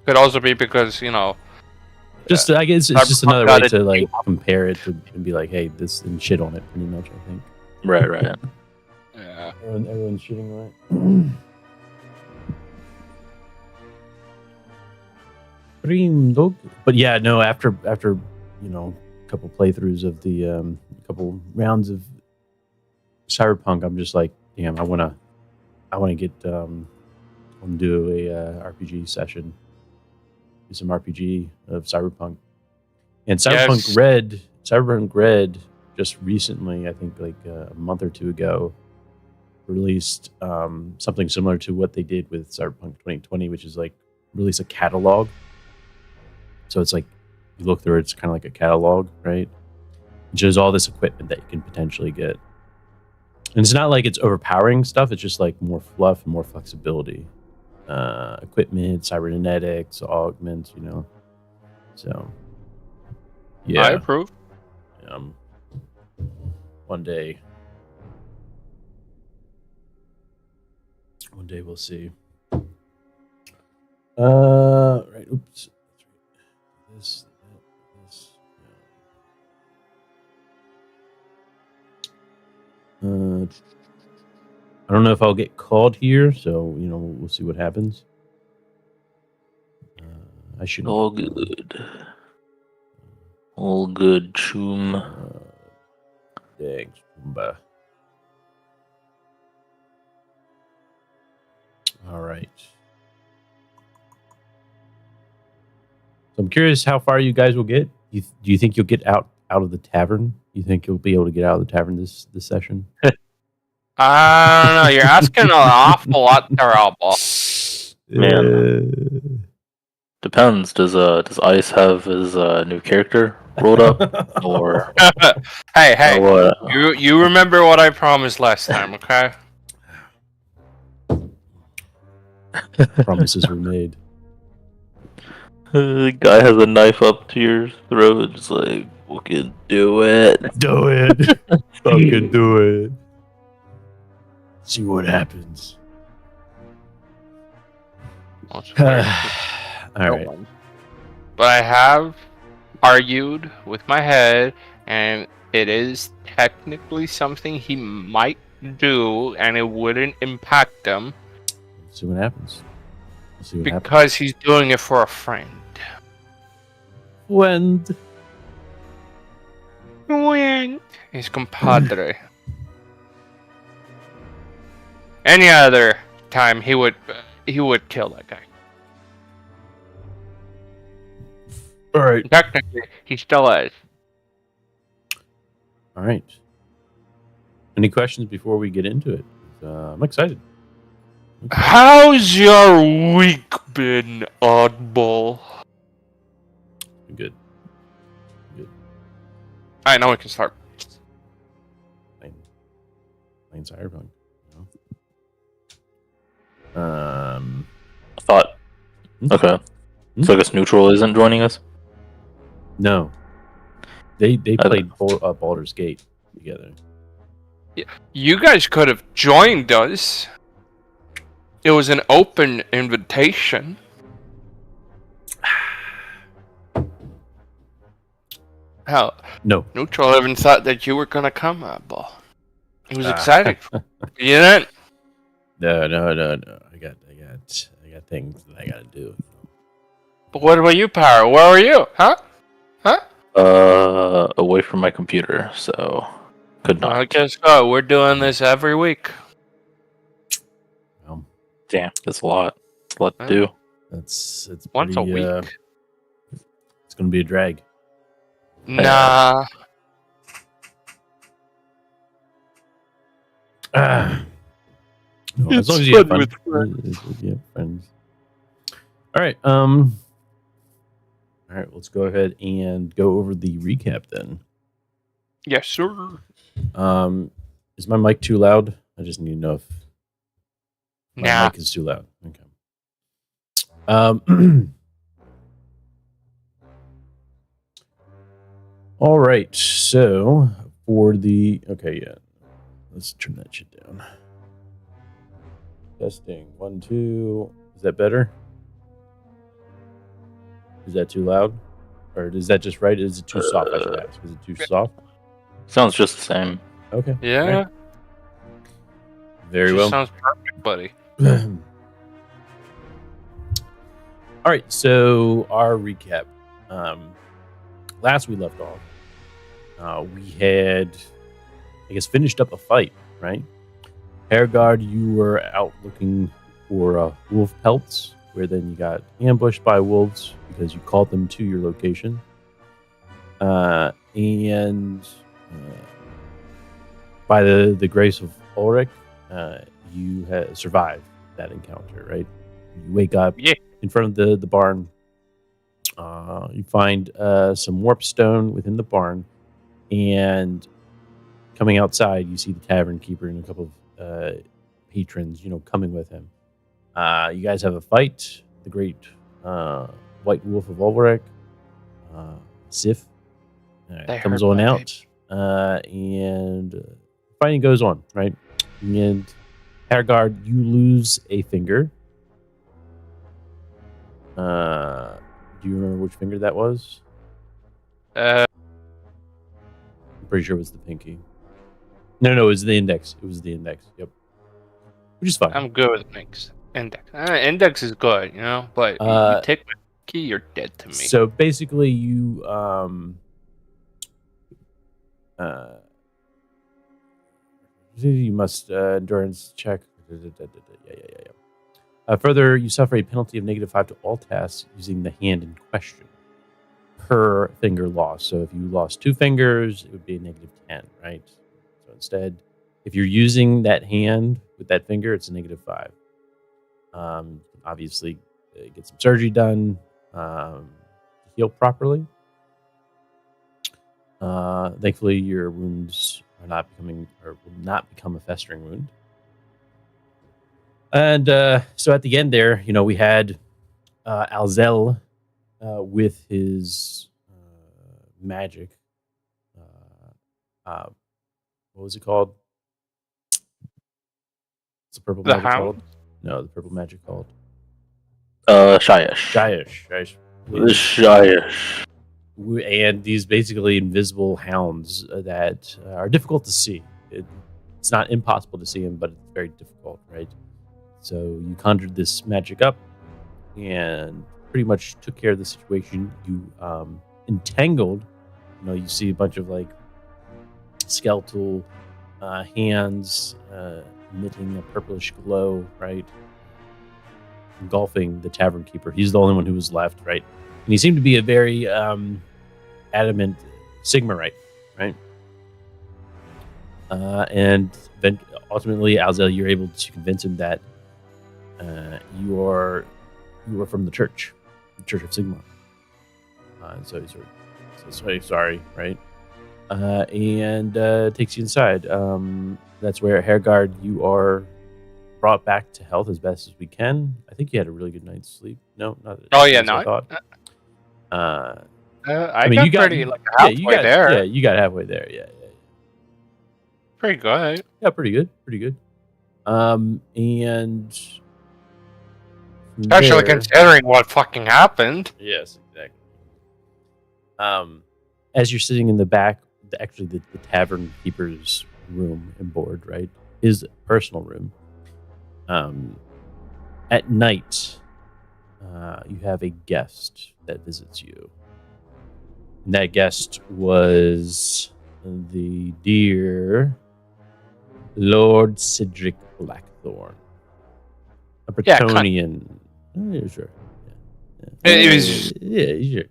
Could also be because Just I guess it's just another way to like compare it and be like, hey, this and shit on it pretty much. I think. Right. Yeah. Everyone's shitting right. Dream dog. But yeah, no. After a couple playthroughs of the couple rounds of Cyberpunk, I'm just like, damn, I wanna get want to do a RPG session, do some RPG of Cyberpunk, and Cyberpunk Red just recently, I think like a month or two ago, released something similar to what they did with Cyberpunk 2020, which is like release a catalog. So it's like you look through it, it's kind of like a catalog, right? It shows all this equipment that you can potentially get. And it's not like it's overpowering stuff. It's just like more fluff and more flexibility. Equipment, cybernetics, augments, So, yeah. I approve. One day we'll see. Right. Oops. This. I don't know if I'll get called here, so we'll see what happens. I should. All good. All good, Choom. Thanks, Pumbaa. All right. So I'm curious how far you guys will get. Do you think you'll get out of the tavern? You think you'll be able to get out of the tavern this session? I don't know. You're asking an awful lot there, Albal. Man. Depends. Does Ice have his new character rolled up? Or hey, you remember what I promised last time, okay? Promises were made. The guy has a knife up to your throat, just like, fucking do it. Do it. Fucking do it. See what happens. All right. But I have argued with my head, and it is technically something he might do, and it wouldn't impact them. See what happens. Because he's doing it for a friend. When? His compadre. Any other time, he would kill that guy. All right. Technically, he still is. All right. Any questions before we get into it? I'm excited. How's your week been, Oddball? Good. Alright, now we can start. Playing Cyberpunk. I thought. Okay. So I guess Neutral isn't joining us? No. They played Baldur's Gate together. Yeah. You guys could have joined us. It was an open invitation. Hell, no. Neutral even thought that you were gonna come, Oddball. He was excited. You didn't? No. I got things that I gotta do. But what about you, Power? Where were you? Huh? Away from my computer, so could not. I guess so. We're doing this every week. Damn, that's a lot. It's a lot to do. It's once a week. It's gonna be a drag. Nah. No, as long as you have fun with your friends. All right. All right. Let's go ahead and go over the recap then. Yes, sir. Is my mic too loud? I just need to know if my mic is too loud. Okay. All right. So for the let's turn that shit down. Testing 1, 2. Is that better? Is that too loud? Or is that just right? Is it too soft? I should ask. Is it too soft? Sounds just the same. Okay. Yeah. Right. Very Just well. sounds perfect, buddy. All right. So our recap. Last we left off, we had, I guess, finished up a fight, right? Hairguard, you were out looking for wolf pelts, where then you got ambushed by wolves because you called them to your location. And by the grace of Ulrich, you have survived that encounter, right? You wake up in front of the barn. You find some warp stone within the barn, and coming outside, you see the tavern keeper and a couple of patrons, coming with him. You guys have a fight. The great white wolf of Ulrich, Sif, comes on out, and fighting goes on, right? And Hairguard, you lose a finger. Do you remember which finger that was? I'm pretty sure it was the pinky. No, it was the index. It was the index. Yep. Which is fine. I'm good with index. Index is good, but you take my key, you're dead to me. So basically, you you must endurance check. Further, you suffer a penalty of -5 to all tasks using the hand in question per finger loss. So if you lost 2 fingers, it would be a -10, right? So instead, if you're using that hand with that finger, it's a -5. Obviously, get some surgery done, heal properly. Thankfully, your wounds are not becoming, or will not become, a festering wound. And so at the end there, we had Alzel with his magic. What was it called? What's the purple magic called? No, the purple magic called? Shayish. Shayish. And these basically invisible hounds that are difficult to see. It's not impossible to see them, but it's very difficult, right? So you conjured this magic up and pretty much took care of the situation. You entangled, you see a bunch of skeletal hands emitting a purplish glow, right? Engulfing the tavern keeper. He's the only one who was left, right? And he seemed to be a very adamant Sigmarite, right? And then ultimately, Alzel, you're able to convince him that you are from the Church of Sigmar. So he's so sorry, right? And takes you inside. That's where, Hairguard, you are brought back to health as best as we can. I think you had a really good night's sleep. No, not. Oh yeah, no. I thought. I mean, you got pretty halfway there. Yeah, you got halfway there. Yeah. Pretty good. Yeah, pretty good. And especially considering what fucking happened. Yes, exactly. As you're sitting in the back, the tavern keeper's room and board, right, his personal room. At night, you have a guest that visits you. And that guest was the dear Lord Cedric Blackthorn, a Bretonian. Yeah, sure. Yeah. It was. Yeah, sure.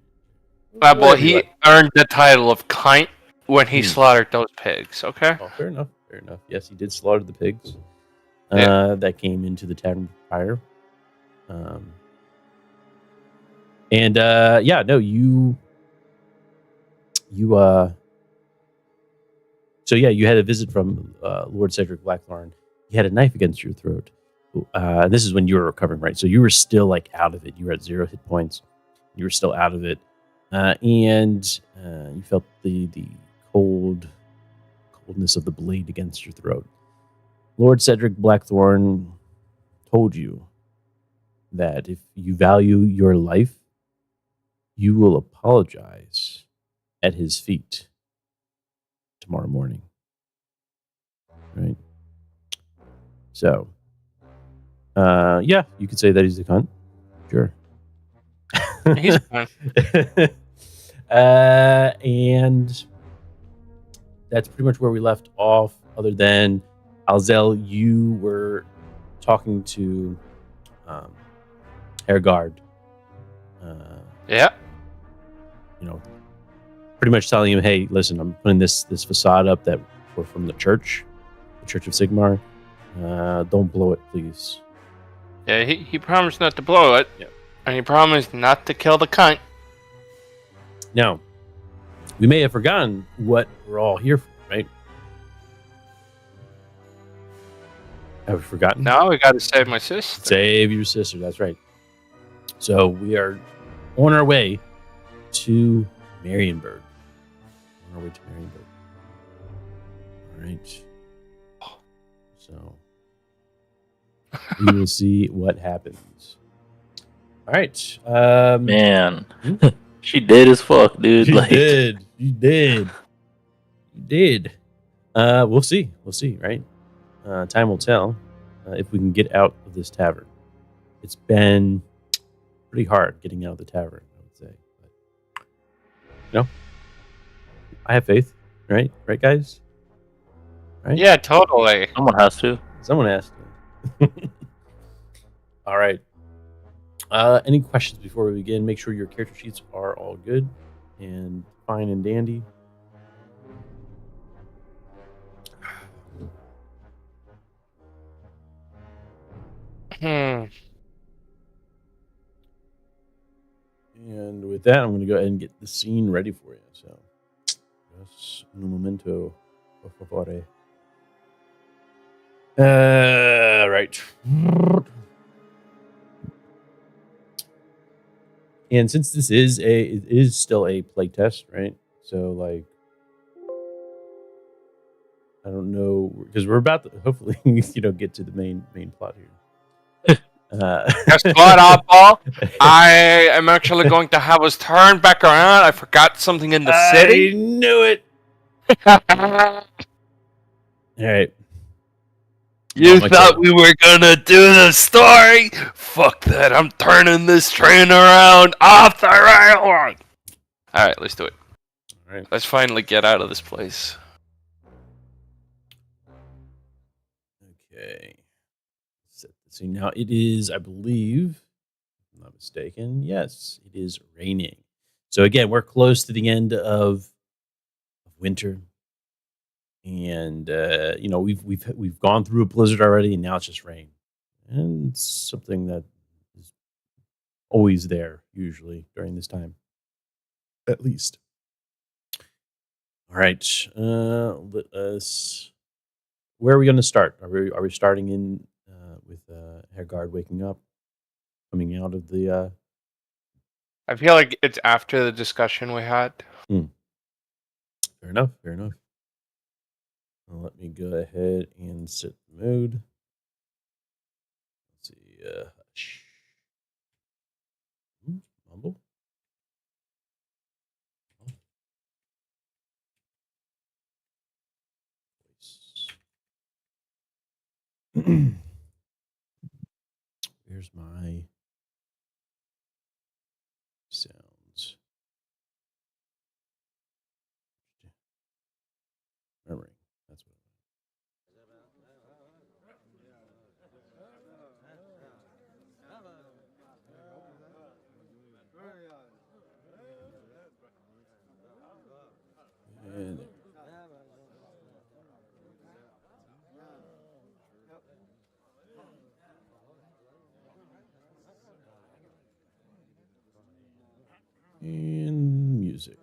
Well, he earned the title of Kint when he slaughtered those pigs. Okay. Oh, fair enough. Yes, he did slaughter the pigs that came into the tavern fire. So you had a visit from Lord Cedric Blackthorn. He had a knife against your throat. This is when you were recovering, right? So you were still out of it. You were at 0 hit points. You were still out of it. And you felt the coldness of the blade against your throat. Lord Cedric Blackthorn told you that if you value your life, you will apologize at his feet tomorrow morning. Right? So, yeah, you could say that he's a cunt. Sure. He's fine. And that's pretty much where we left off, other than Alzel, you were talking to Hergard. Yeah. You know, pretty much telling him, hey, listen, I'm putting this facade up that we're from the Church of Sigmar. Don't blow it, please. Yeah, he promised not to blow it. Yep. And he promised not to kill the cunt. Now, we may have forgotten what we're all here for, right? Have we forgotten? Now we gotta save my sister. Save your sister, that's right. So we are on our way to Marienburg. On our way to Marienburg. All right. So we will see what happens. All right. Man, she dead as fuck, dude. You did. You did. You did. We'll see. We'll see, right? Time will tell if we can get out of this tavern. It's been pretty hard getting out of the tavern, I would say. But, I have faith, right? Right, guys? Right? Yeah, totally. Someone has to. Someone asked. All right. Any questions before we begin? Make sure your character sheets are all good and fine and dandy. Hmm. And with that, I'm going to go ahead and get the scene ready for you. So, just un momento, por favore. Right. And since this is it is still a playtest, right? So, like, I don't know, because we're about to hopefully, get to the main plot here. Guess what, Oddball? I am actually going to have us turn back around. I forgot something in the I city. knew it. You All right. my thought turn. we were gonna do the story? Fuck that! I'm turning this train around off the railroad. All right, let's do it. All right. Let's finally get out of this place. Okay. Set the scene. Now it is, I believe, if I'm not mistaken. Yes, it is raining. So again, we're close to the end of winter. And we've gone through a blizzard already, and now it's just rain. And it's something that is always there, usually during this time. At least. All right. Let us. Where are we going to start? Are we starting in with Hergard waking up, coming out of the? I feel like it's after the discussion we had. Fair enough. Fair enough. Let me go ahead and set the mood. Let's see. Mumble. Where's my sounds? Memory. That's what. And there. And music.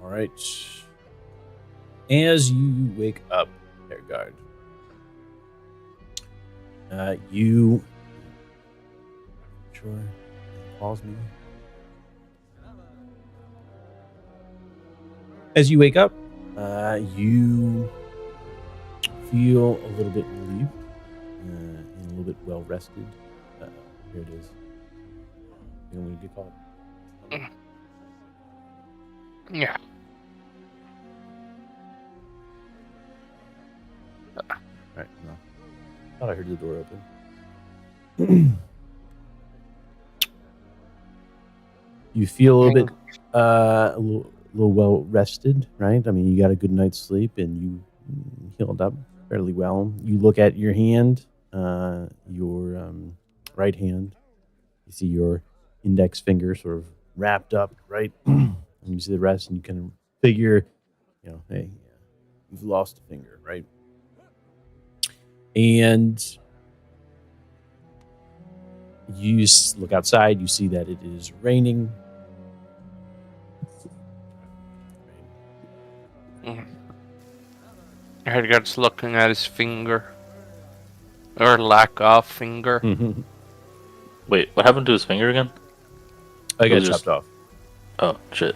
All right. As you wake up, Hairguard, you sure calls me. As you wake up, you feel a little bit relieved and a little bit well rested. Here it is. You don't want to get caught. Yeah. All right. No. Thought I heard the door open. You feel a little bit, a little well rested, right? I mean, you got a good night's sleep and you healed up fairly well. You look at your hand, your right hand. You see your index finger sort of wrapped up, right? And you see the rest, and you can figure, hey, you've lost a finger, right? And you look outside. You see that it is raining. Edgar's looking at his finger. Or lack of finger. Mm-hmm. Wait, what happened to his finger again? I got was chopped just- off. Oh, shit.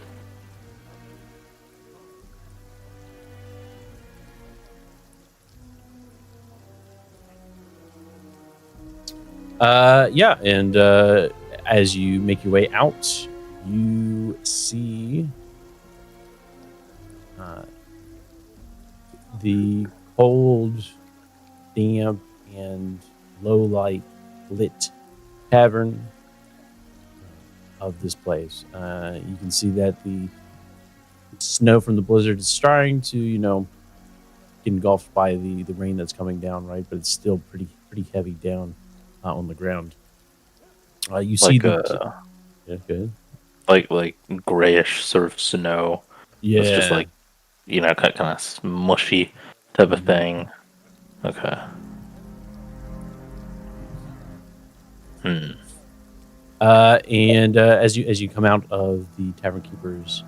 Yeah, and as you make your way out, you see the cold, damp, and low light lit tavern of this place. You can see that the snow from the blizzard is starting to, get engulfed by the rain that's coming down, right? But it's still pretty heavy down on the ground. You see yeah, good. Like grayish sort of snow. Yeah, It's just like, kind of mushy type of thing. Okay. and as you come out of the tavern keeper's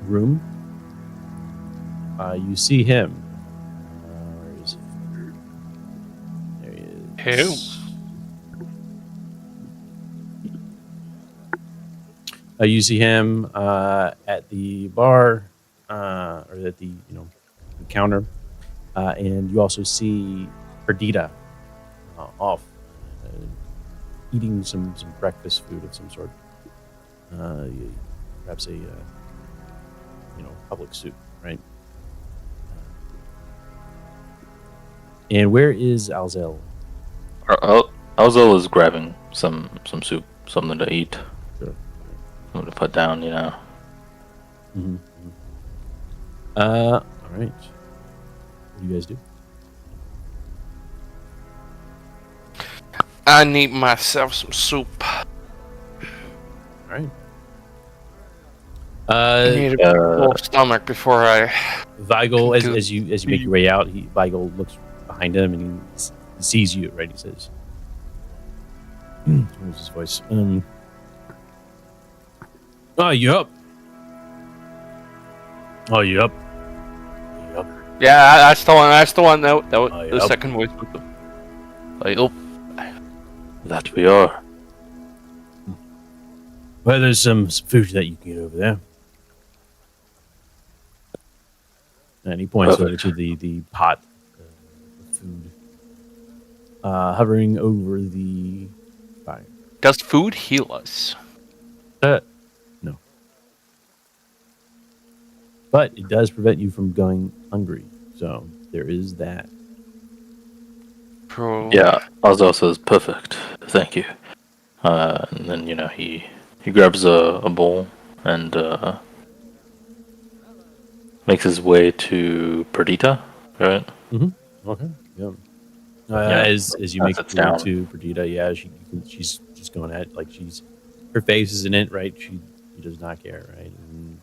room, you see him. Where is he? There he is. You see him at the bar, or at the the counter, and you also see Perdita off eating some breakfast food of some sort. Perhaps a public soup, right? And where is Alzel? Alzel is grabbing some soup, something to eat. Sure. Something to put down, Mm-hmm. All right. What do you guys do? I need myself some soup. All right. I need a full stomach before I. Weigel, as you make your way out, Weigel looks behind him and he sees you. Right, he says, "What's his voice? Oh, you up? Oh, you up? You up? Yeah, that's the one. That's the one. That was Oh, the yep. second voice. Like, oh, That we are. Well, there's some food that you can get over there." And he points over to the pot of food hovering over the fire. does food heal us? No. But it does prevent you from going hungry. So there is that. Pro. Yeah, Alzel says perfect. Thank you. And then he grabs a bowl and makes his way to Perdita, right? Okay. Yeah. Yeah, As you make sits your way down. to Perdita, yeah, she's just going at her face is in it, right? She does not care, right? And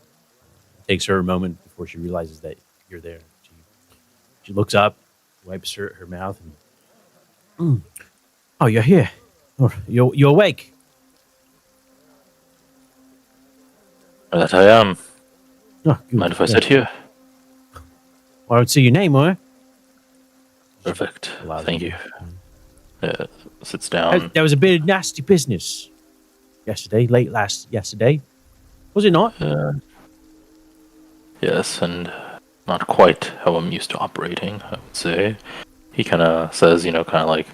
it takes her a moment before she realizes that you're there. She looks up, wipes her mouth, and oh, you're here. Oh, you're awake. That I am. Oh, good. Mind if I Yeah. sit here? Well, I would see your name, or Perfect. allows Thank you you. to- Sits down. There was a bit of nasty business yesterday, yesterday. Was it not? Yes, and not quite how I'm used to operating, I would say. He kind of says, kind of like,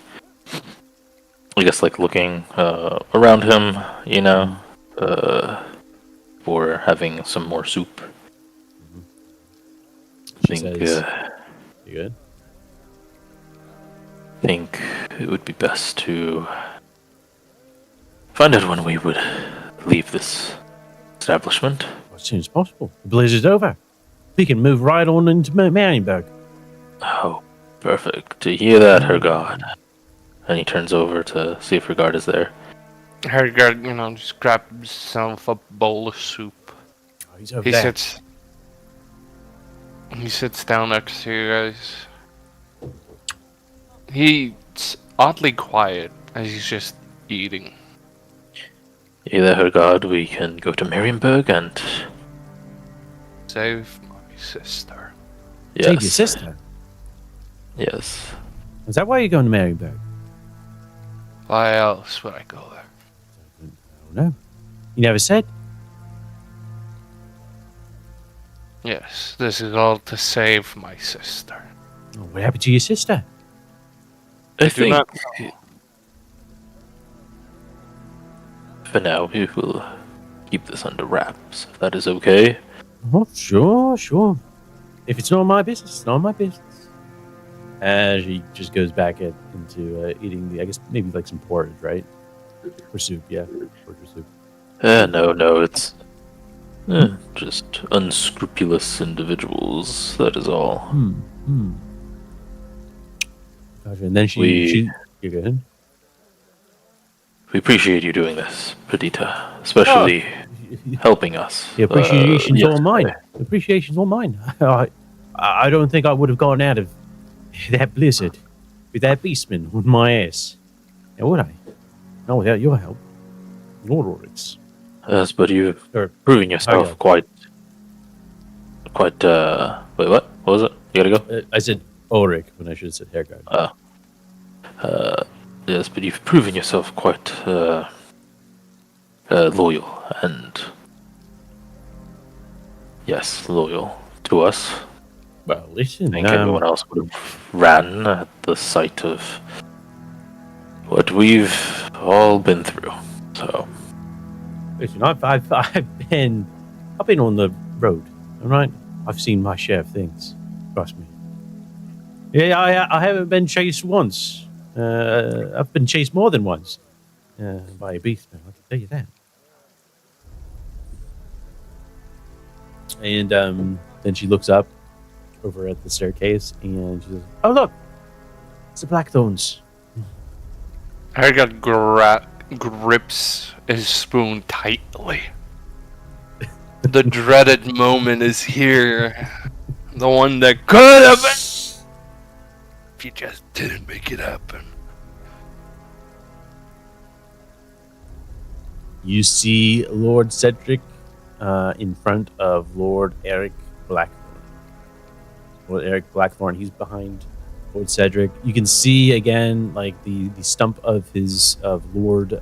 I guess, like looking around him, for having some more soup. She says, "You good?" Think it would be best to find out when we would leave this establishment. As soon as possible. The blizzard's over. We can move right on into Marienburg. Oh, perfect. To hear that, Hergard. And he turns over to see if Hergard is there. Hergard, just grabs himself a bowl of soup. Oh, he's over He there. sits down next to you guys. He's oddly quiet as he's just eating. You there, Hergard? We can go to Marienburg and... Save my sister. Yes. Save your sister. Yes. Is that why you're going to Marienburg? Why else would I go there? I don't know. You never said. Yes, this is all to save my sister. Oh, what happened to your sister? I do think not for now we will keep this under wraps, if that is okay. Oh, sure. If it's not my business, it's not my business. She just goes back into eating I guess maybe like some porridge, right? Or soup, yeah. Porridge or soup. No, it's just unscrupulous individuals, that is all. Gotcha. And then she you're good. We appreciate you doing this, Perdita, especially helping us. The appreciation's all mine. yesterday. The appreciation's all mine. I don't think I would have gone out of that blizzard with that beastman on my ass. Now would I? Not without your help. Lord Oryx. Yes, but you've Or proven yourself yeah. quite. Wait, what? What was it? You gotta go. I said Ulrich when I should have said Hergard. Yes, but you've proven yourself quite loyal and loyal to us. Well, listen. I think everyone else would have ran at the sight of what we've all been through. So, Listen, I've been on the road. All right, I've seen my share of things. Trust me. Yeah, I haven't been chased once. I've been chased more than once by a beastman. I can tell you that. And then she looks up over at the staircase and she says, "Oh look, it's the Blackthorns." Hergard grips his spoon tightly. The dreaded moment is here. The one that could have been. If you just didn't make it happen. You see Lord Cedric in front of Lord Eric Blackthorn. Lord Eric Blackthorn, he's behind Lord Cedric. You can see again, like the stump of Lord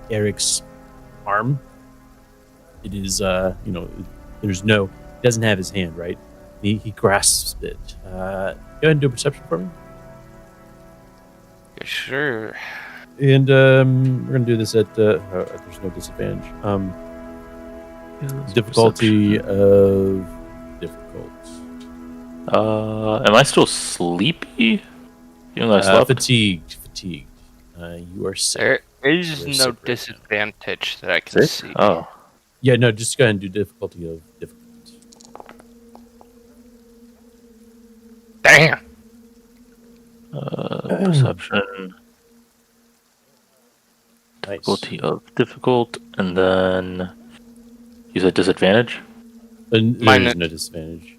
Eric's arm. It is, there's no, he doesn't have his hand, right? He grasps it. Go ahead and do a perception for me. Yeah, sure. And we're gonna do this at there's no disadvantage. Difficulty of difficult. am I still sleepy? Even though I slept? Fatigued. You are sick. There is We're no sick right now. disadvantage that I can see. Oh, Yeah, no, just go ahead and do difficulty of difficult. Damn! perception. Nice. Difficulty of difficult, and then you said disadvantage. And there Mine- is no disadvantage.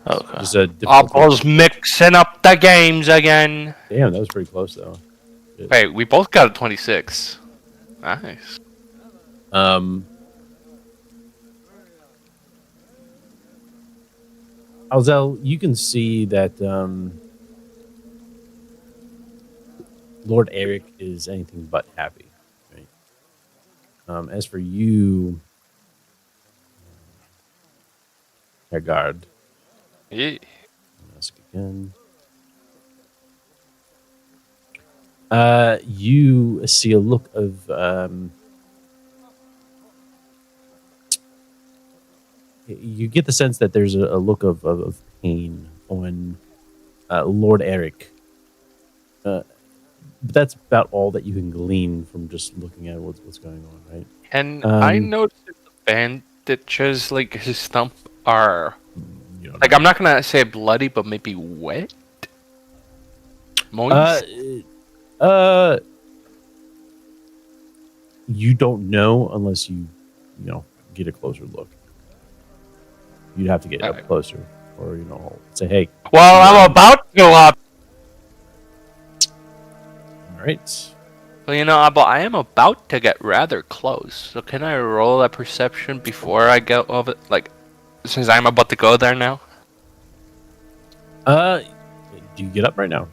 Oh, okay. Just a difficulty. Apple's mixing up the games again. Damn, that was pretty close though. Wait, we both got a 26. Nice. Alzel, you can see that Lord Eric is anything but happy. Right? As for you, Hergard, Yeah. ask again. You see a look of you get the sense that there's a look of pain on Lord Eric. But that's about all that you can glean from just looking at what's going on, right? And I Um, noticed that the bandages, like his stump, are You don't like know. I'm not gonna say bloody, but maybe wet, moist. Uh, you don't know unless you get a closer look. You'd have to get up closer, or say, "Hey, Well, I'm about to go up. all right." Well, but I am about to get rather close. So can I roll a perception before I go over? Like, since I'm about to go there now. Do you get up right now?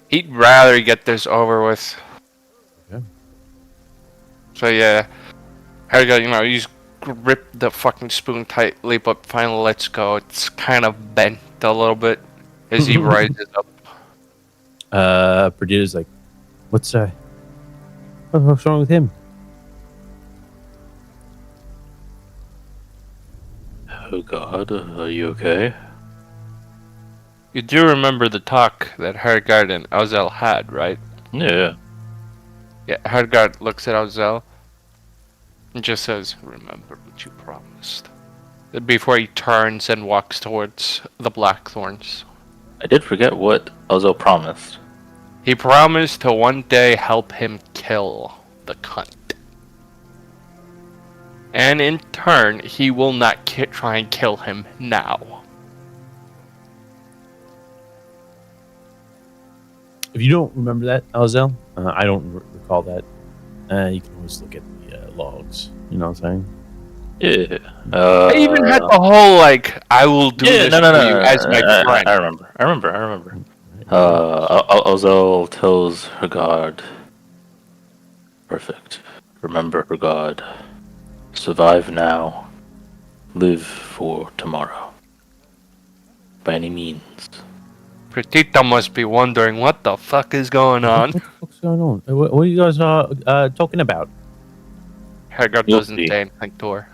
He'd rather get this over with. Okay. So yeah, I got he's gripped the fucking spoon tightly, but finally lets go. It's kind of bent a little bit as he rises up. Perdita's like, "What's wrong with him?" Oh God, are you okay? You do remember the talk that Hergard and Azel had, right? Yeah. Yeah, Hergard looks at Azel and just says, "Remember what you promised." Before he turns and walks towards the Blackthorns. I did forget what Ozo promised. He promised to one day help him kill the cunt. And in turn, he will not try and kill him now. If you don't remember that, Alzel, I don't recall that. You can always look at the logs. You know what I'm saying? Yeah. I even had the whole, I will do this for you as my friend. I remember. Ozo tells her god, perfect. Remember her god. Survive now. Live for tomorrow. By any means. Pratita must be wondering what the fuck is going on. What's going on? What are you guys talking about? Haggard doesn't say anything to her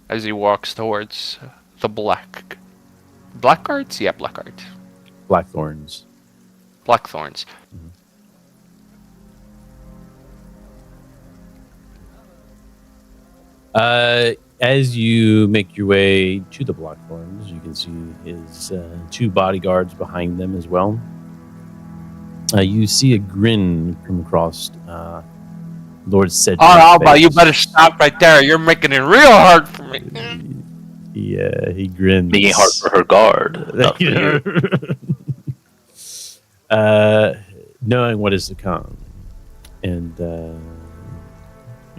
as he walks towards the Blackguards? Yeah, Blackguards. Blackthorns. Blackthorns. As you make your way to the Blackthorns, you can see his two bodyguards behind them as well. You see a grin come across Lord Cedric. Oh, Alba, you better stop right there. You're making it real hard for me. Yeah, he grins. Making it hard for her guard. Not for you. Knowing what is to come. And,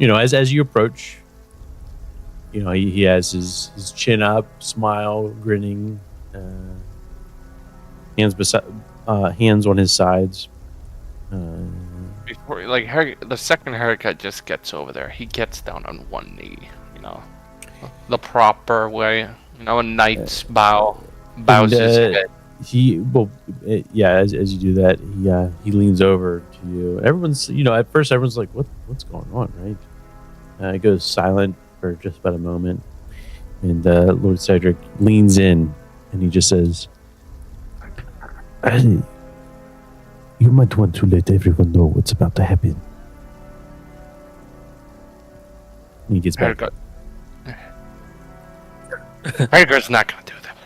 as you approach, he has his chin up, smile, grinning, hands on his sides. Before, the second haircut just gets over there. He gets down on one knee, the proper way, a knight's bows his head. As you do that, he leans over to you. Everyone's, at first everyone's like, what's going on, right? It goes silent for just about a moment, and Lord Cedric leans in, and he just says, "You might want to let everyone know what's about to happen." And he gets back. Haggard's not going to do that.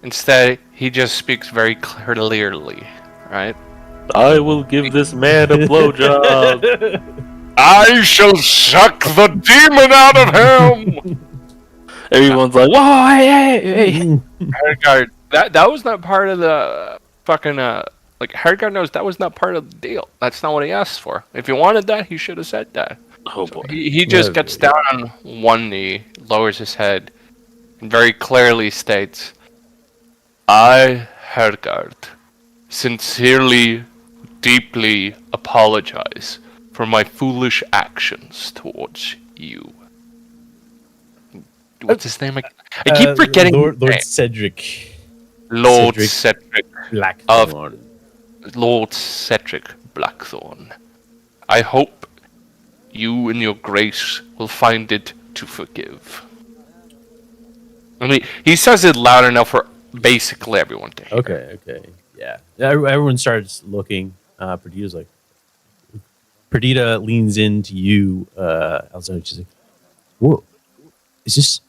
Instead, he just speaks very clearly, right? I will give this man a blowjob. I shall suck the demon out of him. Everyone's like, "Whoa, hey!" Haggard, that was not part of the fucking Haggard knows that was not part of the deal. That's not what he asked for. If he wanted that, he should have said that. Oh boy. He just gets down on one knee, lowers his head, and very clearly states, I, Hergard, sincerely, deeply apologize for my foolish actions towards you. What's his name? I keep forgetting Lord his name. Cedric. Lord Cedric Cedric Blackthorn. Lord Cedric Blackthorn. I hope you and your grace will find it to forgive. I mean, he says it loud enough for basically everyone to hear. Okay. Yeah. Everyone starts looking. Perdita's like, Perdita leans into you, Elzo. She's like, "What is this?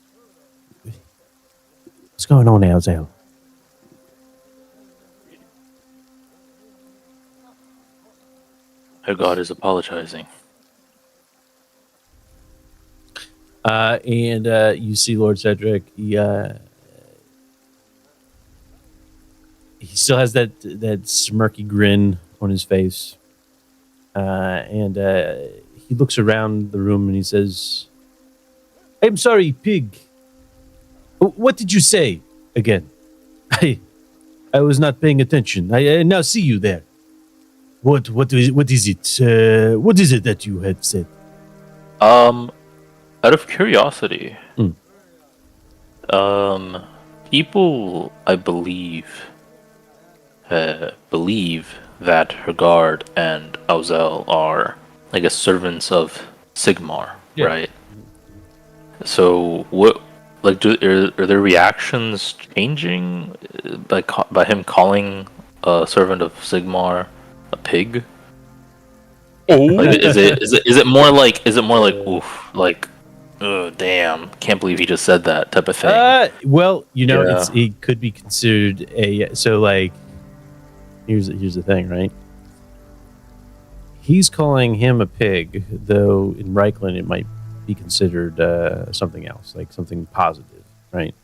What's going on, Elzo?" Her god is apologizing. And you see Lord Cedric. He still has that smirky grin on his face, and he looks around the room and he says, "I'm sorry, pig. What did you say again? I was not paying attention. I now see you there. What is it? What is it that you had said?" Out of curiosity, people, I believe that Hergard and Auzel are, I guess, servants of Sigmar, Yeah. right? So, what, like, are their reactions changing by him calling a servant of Sigmar a pig? Oh, Like, is it more like oof, like, oh damn, can't believe he just said that type of thing? Well, Yeah. it could be considered so like. Here's the thing, right? He's calling him a pig, though in Reichland it might be considered something else, like something positive, right?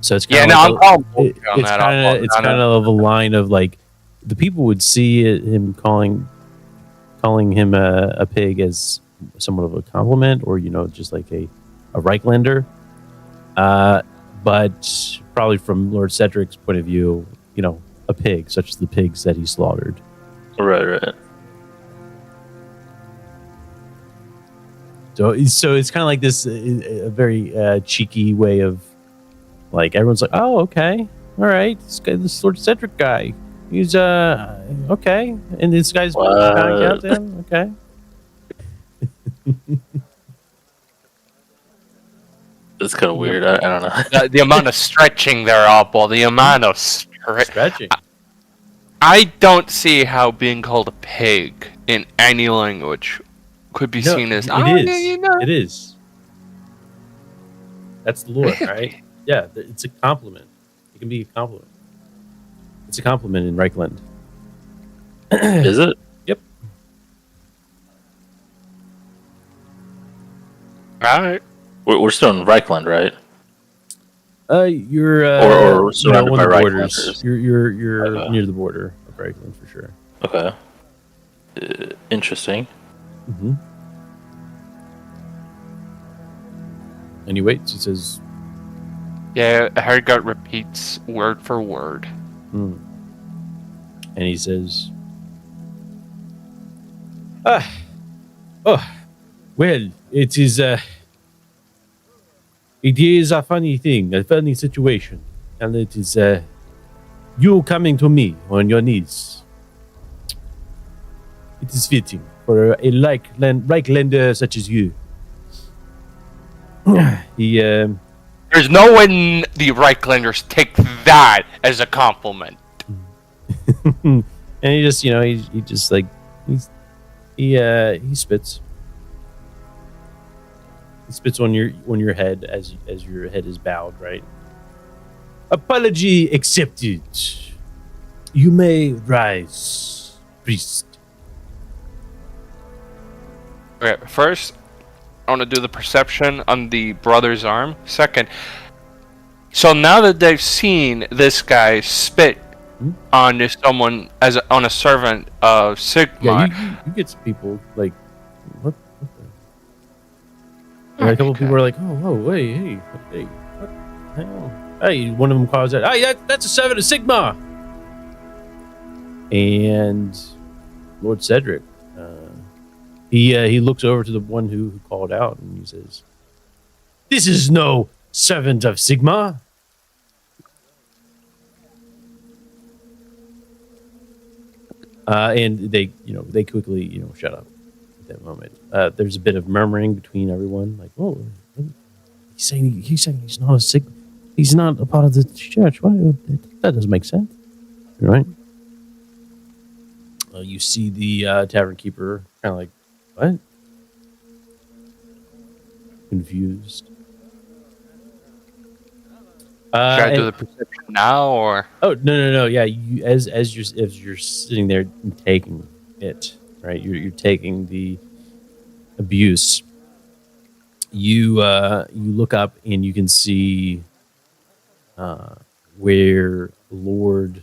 So it's kind I'm calling it's on that. kind of a line of like the people would see him calling him a pig as somewhat of a compliment, or just like a Reichlander. But probably from Lord Cedric's point of view, a pig, such as the pigs that he slaughtered. Right. So it's kind of like this a very cheeky way of like everyone's like, oh, okay, all right, this Lord Cedric guy, he's okay, and this guy's bowing out to him, okay. It's kind of weird. I don't know. The amount of stretching there, Opal. The amount of Stretching. I don't see how being called a pig in any language could be seen as. It is. That's the lore, right? Yeah, it's a compliment. It can be a compliment. It's a compliment in Reichland. Is it? Yep. All right. We're still in Reichland, right? You're or surrounded by on the borders. Reichlanders. You're Okay. near the border of Reichland for sure. Okay. Interesting. Mm-hmm. And he waits. He says, Yeah, Hergart repeats word for word. and he says, well, it is a funny thing, a funny situation, and it is you coming to me on your knees. It is fitting for a Reichlander such as you. He There's no way the Reichlanders take that as a compliment. and he just he just like he spits. He spits on your head as your head is bowed, right? Apology accepted. You may rise, priest. Okay, first, I want to do the perception on the brother's arm. Second, so now that they've seen this guy spit on someone on a servant of Sigmar, Yeah, you get some people like what the? And a couple people are like, oh, whoa, hey, what the hell? Hey, one of them calls out, "Hey, that's a Seven of Sigma!" And Lord Cedric, he looks over to the one who called out, and he says, "This is no servant of Sigma." And they quickly, shut up at that moment. There's a bit of murmuring between everyone, like, "Oh, he's saying he's not a Sigma. He's not a part of the church. What? That doesn't make sense, right?" You see the tavern keeper kind of like, "What?" Confused. Should I do And- the perception now, or Oh, no. Yeah, you as you're sitting there taking it, right? You're taking the abuse. You look up and you can see where Lord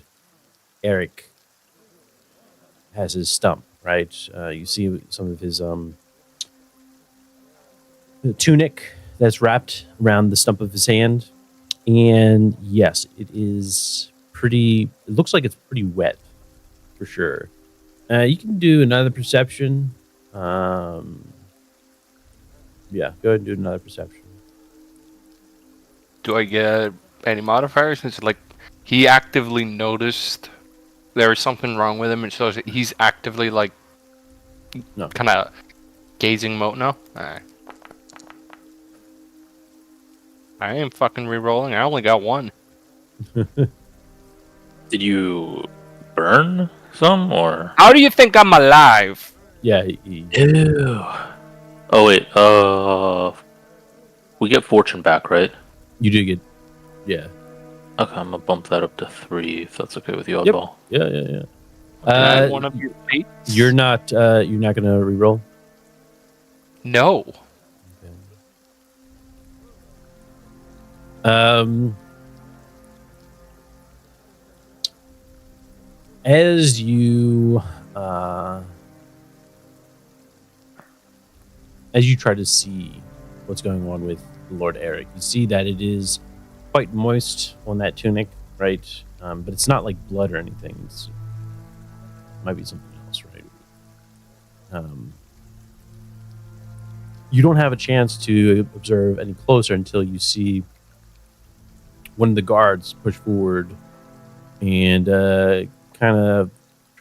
Eric has his stump, right? You see some of his tunic that's wrapped around the stump of his hand. And yes, it is pretty. It looks like it's pretty wet, for sure. You can do another perception. Yeah, go ahead and do another perception. do I get any modifiers? Since like he actively noticed there was something wrong with him, and shows that he's actively like No. kind of gazing mode. No, alright. I ain't fucking re-rolling. I only got one. Did you burn some or? How do you think I'm alive? Yeah, Ew. Oh wait. We get fortune back, right? you do get. Yeah. Okay, I'm gonna bump that up to 3 if that's okay with you, Yep. Oddball. Yeah. Can I have one of your fates? You're not. You're not gonna re-roll. No. As you try to see what's going on with Lord Eric, you see that it is quite moist on that tunic, right? But it's not like blood or anything. It might be something else, right? You don't have a chance to observe any closer until you see one of the guards push forward and kind of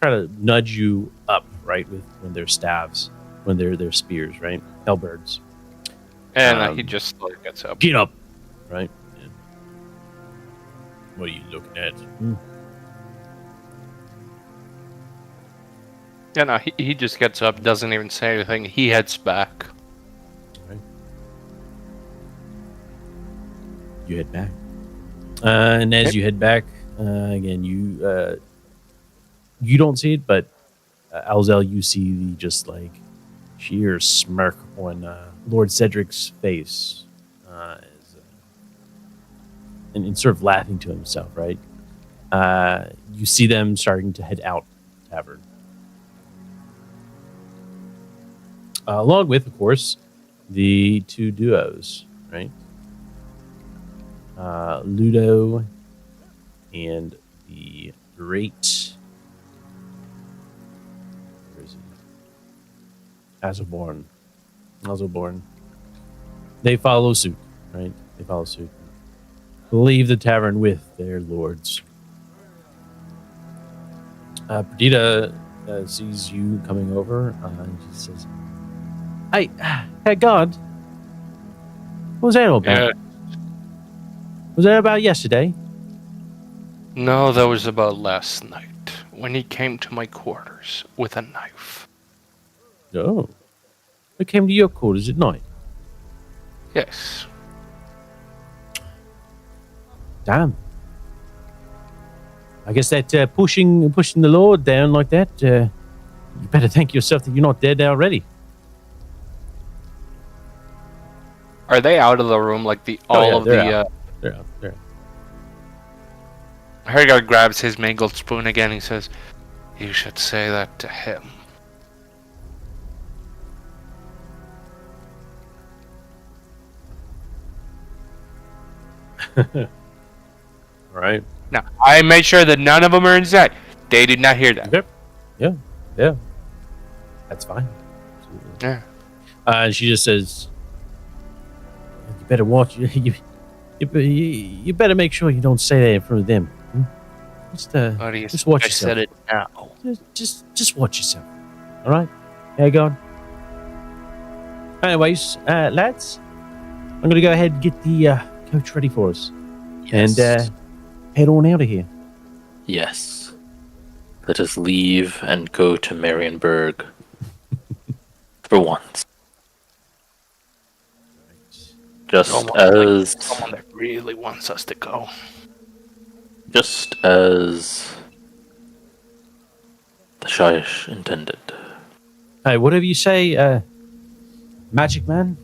try to nudge you up, right, with when they're staves, when they're spears, right, halberds. And he just like gets up. Get up, right? Yeah. What are you looking at? Yeah, no, he just gets up, doesn't even say anything. He heads back. Right. You head back, and as you head back, again, you don't see it, but Alzel, you see the just like sheer smirk on Lord Cedric's face, and sort of laughing to himself, right? You see them starting to head out the tavern. Along with, of course, the two duos, right? Ludo and the great. Where is he? Azelborn. They follow suit, right? They follow suit. Leave the tavern with their lords. Perdita sees you coming over, and she says, Hey, God. What was that all about? Yeah. Was that about yesterday? No, that was about last night when he came to my quarters with a knife. No. They came to your quarters at night. Yes. Damn. I guess that pushing the Lord down like that, you better thank yourself that you're not dead already. Are they out of the room? Like They're out. They're out. Hergard grabs his mangled spoon again. He says, "You should say that to him." right. Now, I made sure that none of them are inside. They did not hear that. Yep. Yeah. That's fine. Absolutely. Yeah. And she just says, "You better watch. You better make sure you don't say that in front of them. Hmm? What do you Just think? watch I yourself. said it now. Just watch yourself. All right. How you going? Anyways, lads, I'm gonna go ahead and get the coach ready for us, Yes. and head on out of here. Yes. Let us leave and go to Marienburg. For once. Just Someone that really wants us to go. as the Shaish intended. Hey, whatever you say, Magic Man.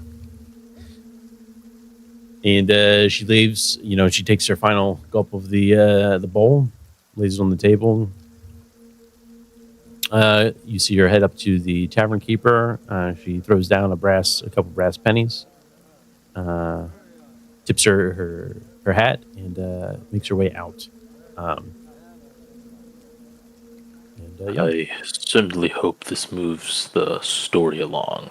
And she leaves. You know, she takes her final gulp of the bowl, lays it on the table. You see her head up to the tavern keeper. She throws down a couple brass pennies. Tips her hat and makes her way out. Yeah. I certainly hope this moves the story along.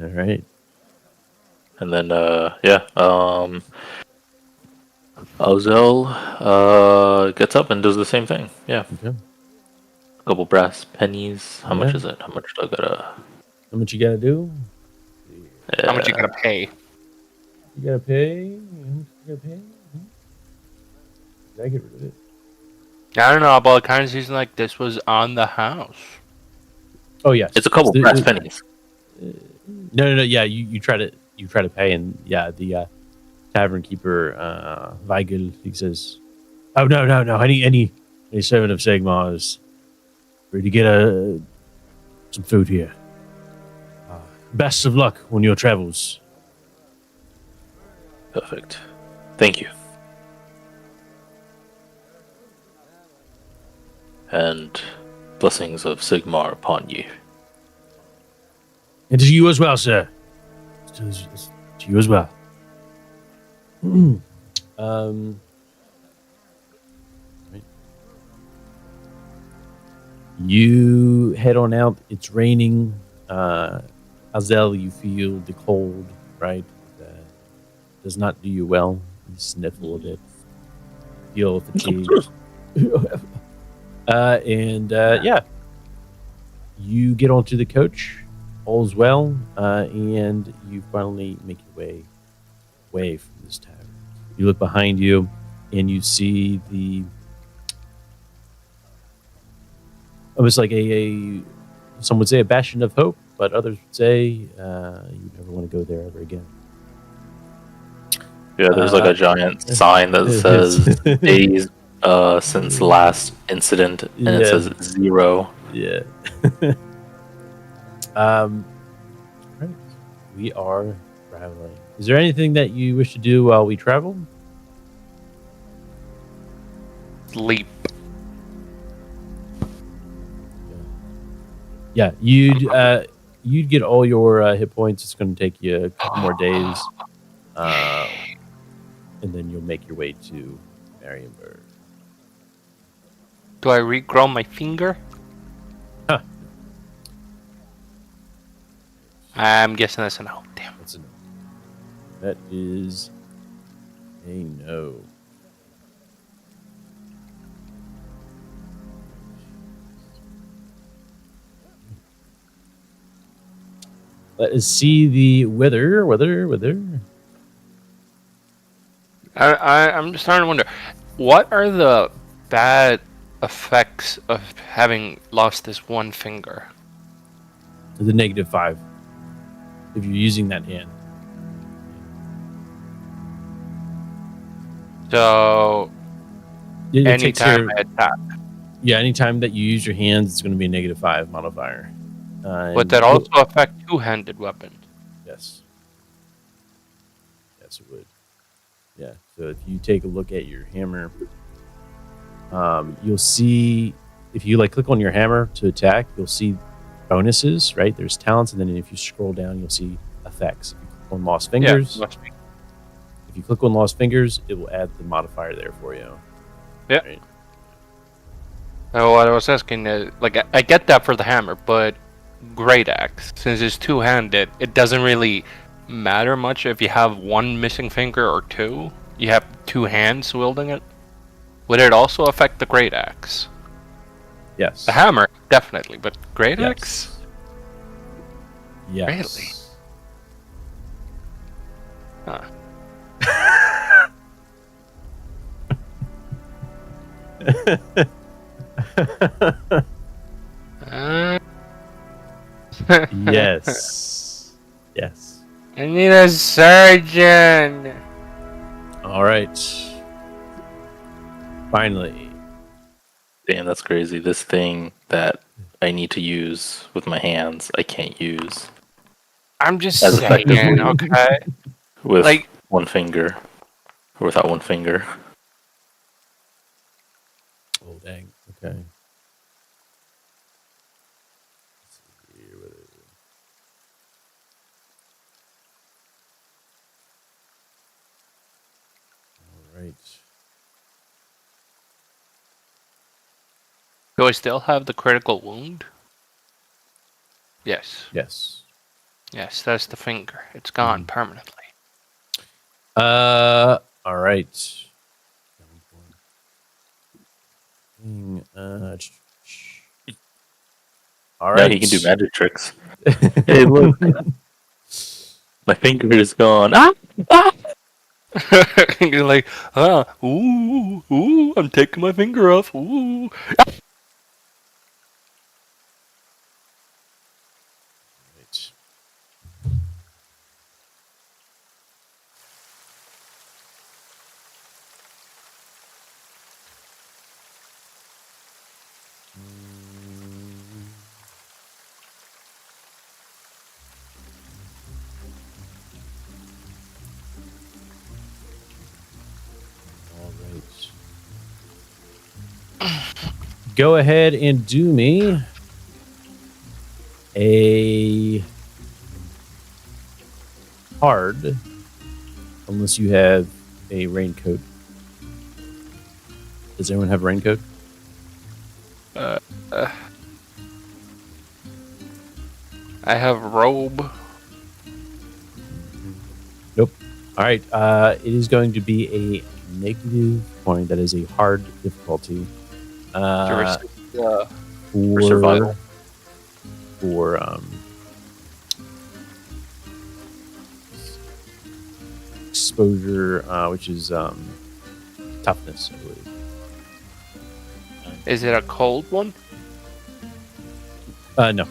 All right. And then, Ozel gets up and does the same thing. Yeah. Okay. A couple brass pennies. How much Yeah. is it? How much do I gotta... How much you gotta do? How much you gotta pay? You gotta pay. How much you gotta pay? Did I get rid of it? I don't know, but it kind of seems like this was on the house. Oh yes, It's a couple brass pennies. No. Yeah, you try to pay, and yeah, the tavern keeper Weigel, he says, "Oh no. Any servant of Sigmar is ready to get some food here. Best of luck on your travels." Perfect. Thank you. And blessings of Sigmar upon you. And to you as well, sir. To you as well. Right. You head on out. It's raining. Azel, you feel the cold, right? Does not do you well. You sniffle a bit. Feel fatigued. Yeah. You get onto the coach. All's well, and you finally make your way away from this tavern. You look behind you, and you see almost like some would say a bastion of hope, but others would say you never want to go there ever again. Yeah, there's like a giant sign that says days since last incident, and it says 0. Yeah. Right. We are traveling. Is there anything that you wish to do while we travel? Sleep. Yeah, you'd get all your hit points. It's going to take you a couple more days, and then you'll make your way to Marienburg. Do I regrow my finger? Huh. I'm guessing that's a no. Damn. That's a no. That is a no. Let us see the weather. I'm just starting to wonder, what are the bad effects of having lost this one finger? The -5. If you're using that hand. So, It takes anytime your- I attack. Yeah, anytime that you use your hands, it's going to be a -5 modifier. Would that also affect two-handed weapons? Yes. Yes, it would. Yeah. So if you take a look at your hammer, you'll see, if you click on your hammer to attack, you'll see bonuses, right? There's talents, and then if you scroll down, you'll see effects. If you click on Lost Yeah, Fingers. must be. If you click on Lost Fingers, it will add the modifier there for you. Yeah. Right. What I was asking, like, I get that for the hammer, but great axe, since it's two-handed, it doesn't really matter much if you have one missing finger or two. You have two hands wielding it. Would it also affect the great axe? Yes. The hammer, definitely, but great Yes. axe? Yes. Huh. Uh, Yes. Yes. I need a surgeon. All right. Finally. Damn, that's crazy. This thing that I need to use with my hands, I can't use I'm just As saying, effectively. okay? with Like- one finger or without one finger. Oh, dang. Okay. Let's see here, what is it? All right. Do I still have the critical wound? Yes. Yes. Yes, that's the finger. It's gone permanently. All right. All Now right. he can do magic tricks. Hey, look. My finger is gone. Ah! Ah! You're like, ooh, I'm taking my finger off. Ooh. Right. All right. Go ahead and do me a hard, unless you have a raincoat. Does anyone have a raincoat? I have robe. Nope. All right. It is going to be a negative point. That is a hard difficulty. To resist, For survival. For exposure, which is toughness, I believe. is it a cold one? No.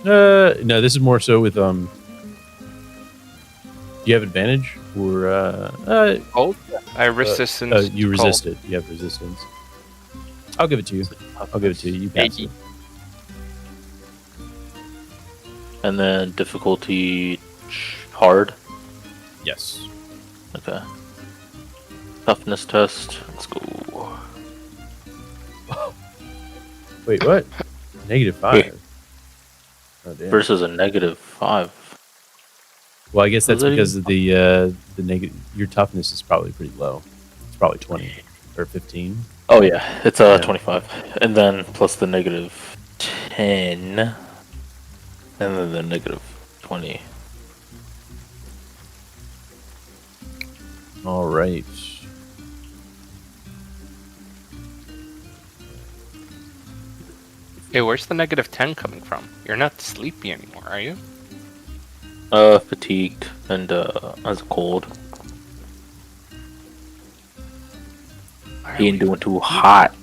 No, this is more so with do you have advantage or Cold? I resistance. you to resist cold. it. You have resistance. I'll give it to you. I'll give it to you. You pass it. And then difficulty hard. Yes. Okay. Toughness test. Let's go. Wait, what? -5. Wait. Oh, damn. Versus a -5. Well, I guess that's Was that because of the negative. Your toughness is probably pretty low. It's probably 20 or 15. Oh yeah, it's Yeah. 25, and then plus the -10, and then the -20. All right. Hey, where's the -10 coming from? You're not sleepy anymore, are you? Fatigued and as cold. Why are He ain't we- doing too hot.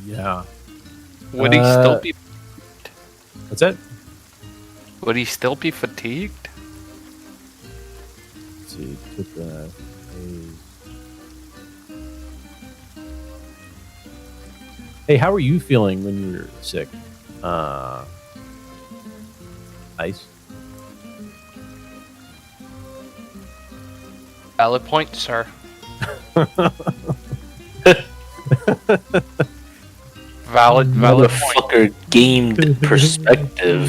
Yeah. Would he still Uh, be? What's that? Would he still be fatigued? Let's see. Put the phase. Hey, how are you feeling when you were sick? Ice. Valid point, sir. Valid point. Motherfucker gamed perspective.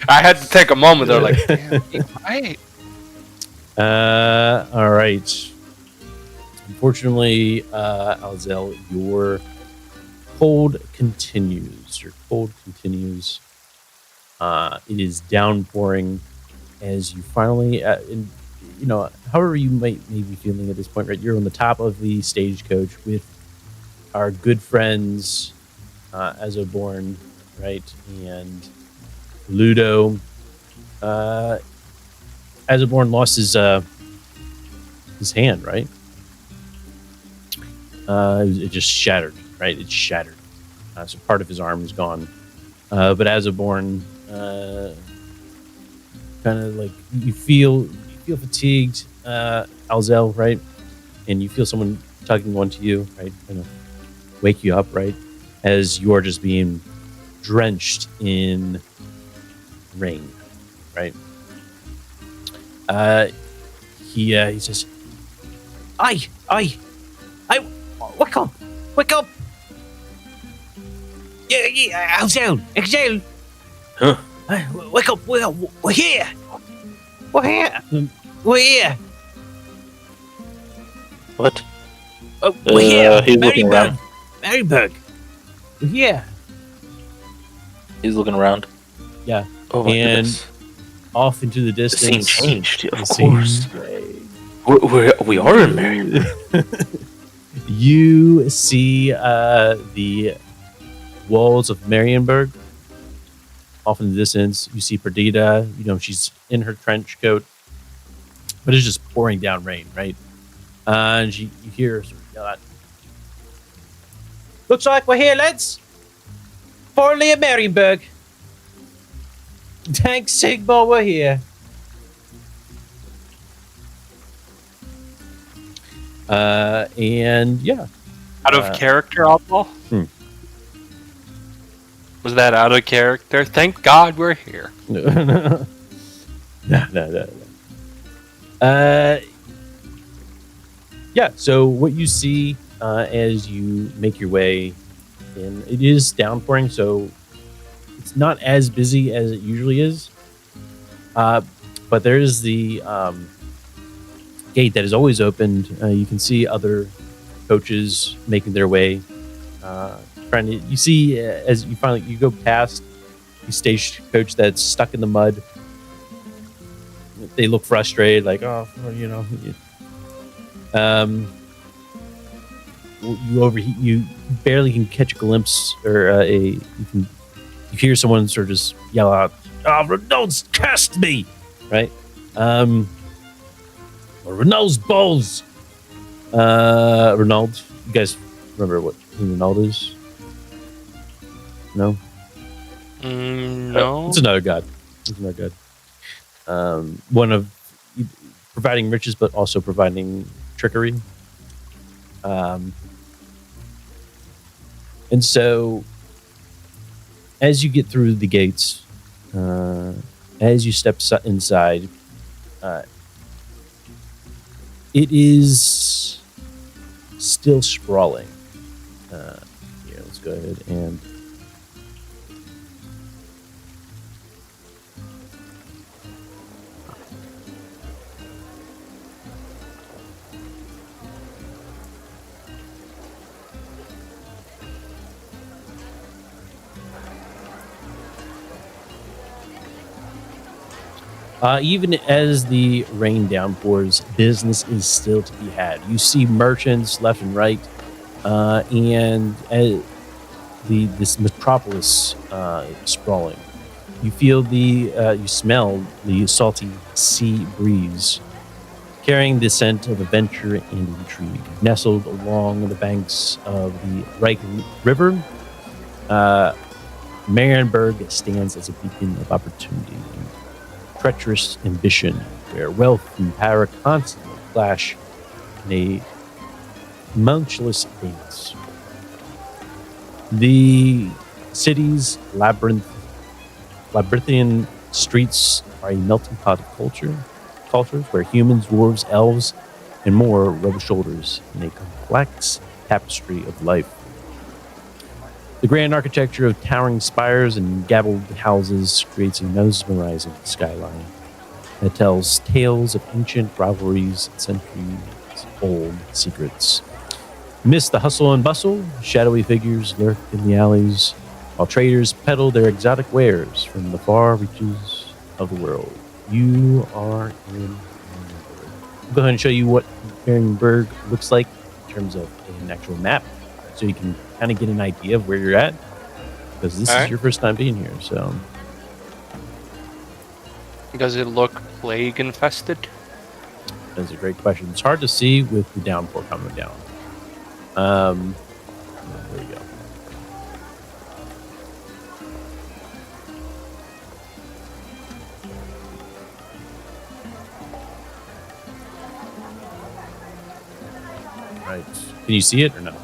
I had to take a moment. They're like, damn, you're right. All right. Unfortunately, Alzel, your cold continues. Your cold continues. It is downpouring as you finally, however you may be feeling at this point, right? You're on the top of the stagecoach with our good friends, Azoborn, right? And Ludo. Azoborn lost his hand, right? It just shattered, right? It shattered. So part of his arm is gone. But Azoborn, kind of like you feel fatigued, Alzel, right? And you feel someone tugging onto you, right? Kind of wake you up, right? As you are just being drenched in rain, right? He says, I, wake up! Yeah, Alzel, Huh? wake up, we're here! We're here! What? We're here! He's looking around. Maryburg! We're here! He's looking around. Yeah. Oh my And goodness. off into the The scene distance. changed, of the scene- course. We are in Marion. You see the walls of Marienburg. Off in the distance, you see Perdita. She's in her trench coat, but it's just pouring down rain, right? And you hear her sort of yell out, "Looks like we're here, lads. Finally at Marienburg. Thanks, Sigmar, we're here." And yeah. Out of character, Outlaw? Was that out of character? Thank God we're here. No. Yeah, so what you see as you make your way in, it is downpouring, so it's not as busy as it usually is. But there is the gate that is always opened. You can see other coaches making their way. You see as you go past the stagecoach that's stuck in the mud. They look frustrated, like, oh, you overheat. You barely can catch a glimpse, or you hear someone sort of just yell out, "Oh, Renault's cast me!" Right? Or Renault's balls. Renault. You guys remember who Renault is? No. No. It's another god. One of providing riches, but also providing trickery. And so, as you get through the gates, as you step inside, it is still sprawling. Let's go ahead and. Even as the rain downpours, business is still to be had. You see merchants left and right, and this metropolis sprawling. You feel you smell the salty sea breeze, carrying the scent of adventure and intrigue. Nestled along the banks of the Reich River, Marienburg stands as a beacon of opportunity and treacherous ambition, where wealth and power constantly clash in a tumultuous dance. The city's labyrinthian streets are a melting pot of cultures where humans, dwarves, elves, and more rub shoulders in a complex tapestry of life. The grand architecture of towering spires and gabled houses creates a mesmerizing skyline that tells tales of ancient rivalries and centuries-old secrets. Amidst the hustle and bustle, shadowy figures lurk in the alleys, while traders peddle their exotic wares from the far reaches of the world. You are in Marienburg. I'll go ahead and show you what Marienburg looks like in terms of an actual map, so you can kind of get an idea of where you're at, because this is your first time being here. So, Does it look plague infested? that's a great question. It's hard to see with the downpour coming down. There you go. Right. Can you see it or no?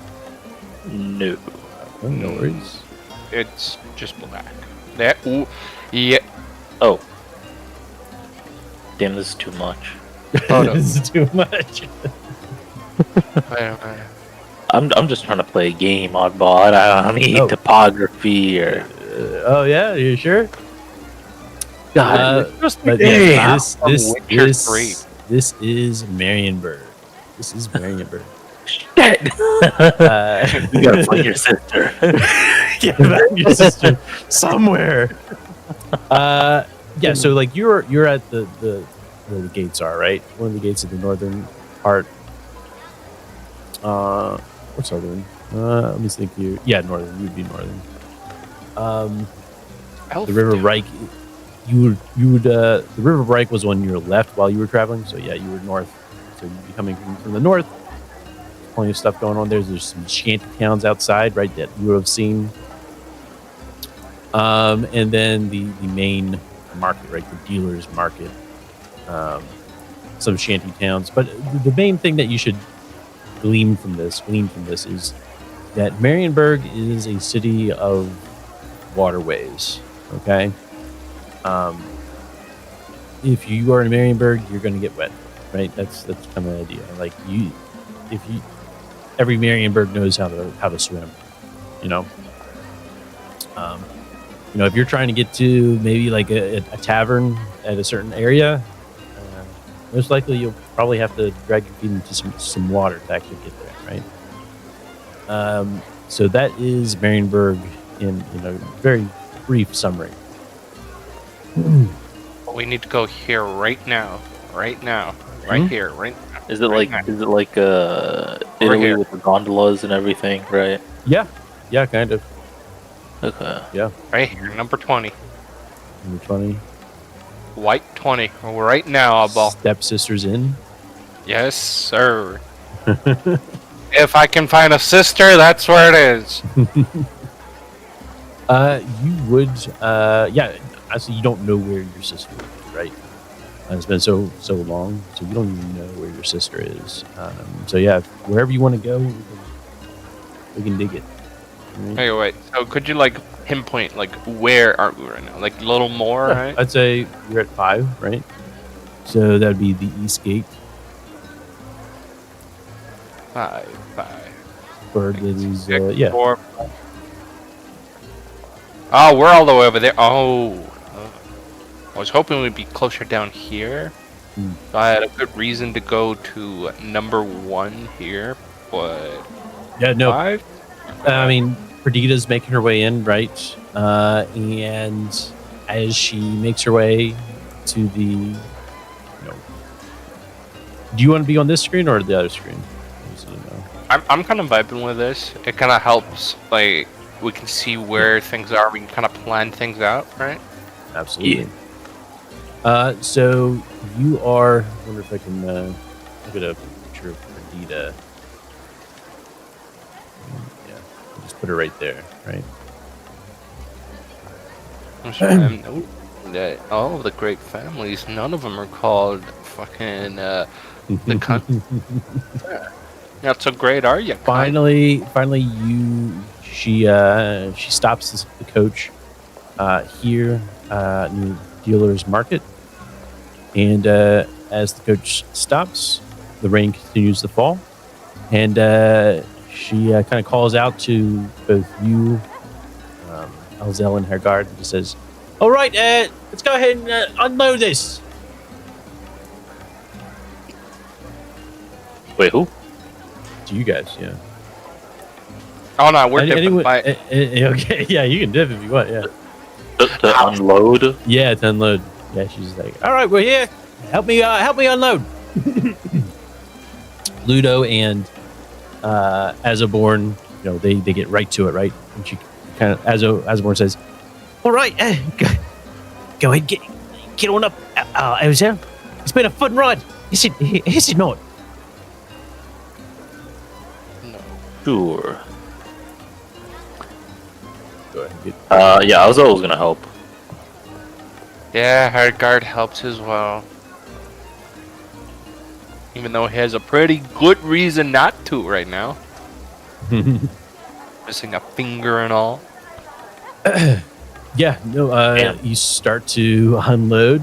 No. Oh, no worries. It's just black. That. Ooh, yeah. Oh. Damn, this is too much. Oh, no. This is too much. I'm just trying to play a game, oddball. I don't need topography or. Oh yeah, you sure? God, But Hey, yeah, Witcher 3. this is Marienburg. This is Marienburg. shit! Uh, You gotta find your sister. Get back your sister somewhere. Yeah, so like you're at the where the gates are, right? One of the gates of the northern part. What's northern? Let me think here. Yeah, northern. You'd be northern. The River Reich. You would the River Reich was on your left while you were traveling. So yeah, you were north. So you'd be coming from the north. Plenty of stuff going on there. There's some shanty towns outside, right, that you would have seen. And then the main market, right, the dealer's market. Some shanty towns. But the main thing that you should glean from this is that Marienburg is a city of waterways. Okay. If you are in Marienburg, you're going to get wet, right? That's kind of the idea. Like every Marienburg knows how to swim. You know. If you're trying to get to maybe like a tavern at a certain area, most likely you'll probably have to drag your feet into some water to actually get there, right? So that is Marienburg in very brief summary. We need to go here right now. Right here, right now. Is it like Italy here. with the gondolas and everything, right? Yeah, kind of. Okay. Yeah, Right here, number 20. number 20. White 20. Right now, Oddball. Stepsisters in. Yes, sir. If I can find a sister, that's where it is. You would, actually, you don't know where your sister is, right? It's been so long, so you don't even know where your sister is. So yeah, wherever you want to go, we can dig it. Right? Hey, wait. So could you like pinpoint like where are we right now? Like a little more, Yeah, right? I'd say you're at 5, right? So that'd be the east gate. 5. Or that is, 4. Oh, we're all the way over there. Oh. I was hoping we'd be closer down here. So I had a good reason to go to number 1 here, but Yeah, no. 5? I mean, Perdita's making her way in, right? And as she makes her way to the, do you want to be on this screen or the other screen? So, I'm kind of vibing with this. It kind of helps, like, we can see where things are. We can kind of plan things out, right? Absolutely. So you are. I wonder if I can look at a picture of Perdita. Yeah, just put her right there, right? I'm sure I know that all of the great families, none of them are called fucking the cunt. Not so great, are you? Finally, she stops the coach here near Dealer's Market, and as the coach stops, the rain continues to fall, and she kind of calls out to both you Alzel and her guard and just says, "All right, let's go ahead and unload this." Wait, who? To you guys, yeah. Oh no, we're dipping. Anyone, Bye. okay, yeah, you can dip if you want, yeah. To unload? Yeah, to unload. Yeah, she's like, "All right, we're here. Help me unload." Ludo and Azaborn, they get right to it, right? And she kind of, Azaborn says, "All right, go ahead, get on up, Azazel. It's been a fun ride. Is it not?" No. Sure. Go ahead, get Yeah, I was always gonna help. Yeah, her guard helps as well. Even though he has a pretty good reason not to right now. Missing a finger and all. Yeah, no, Yeah. you start to unload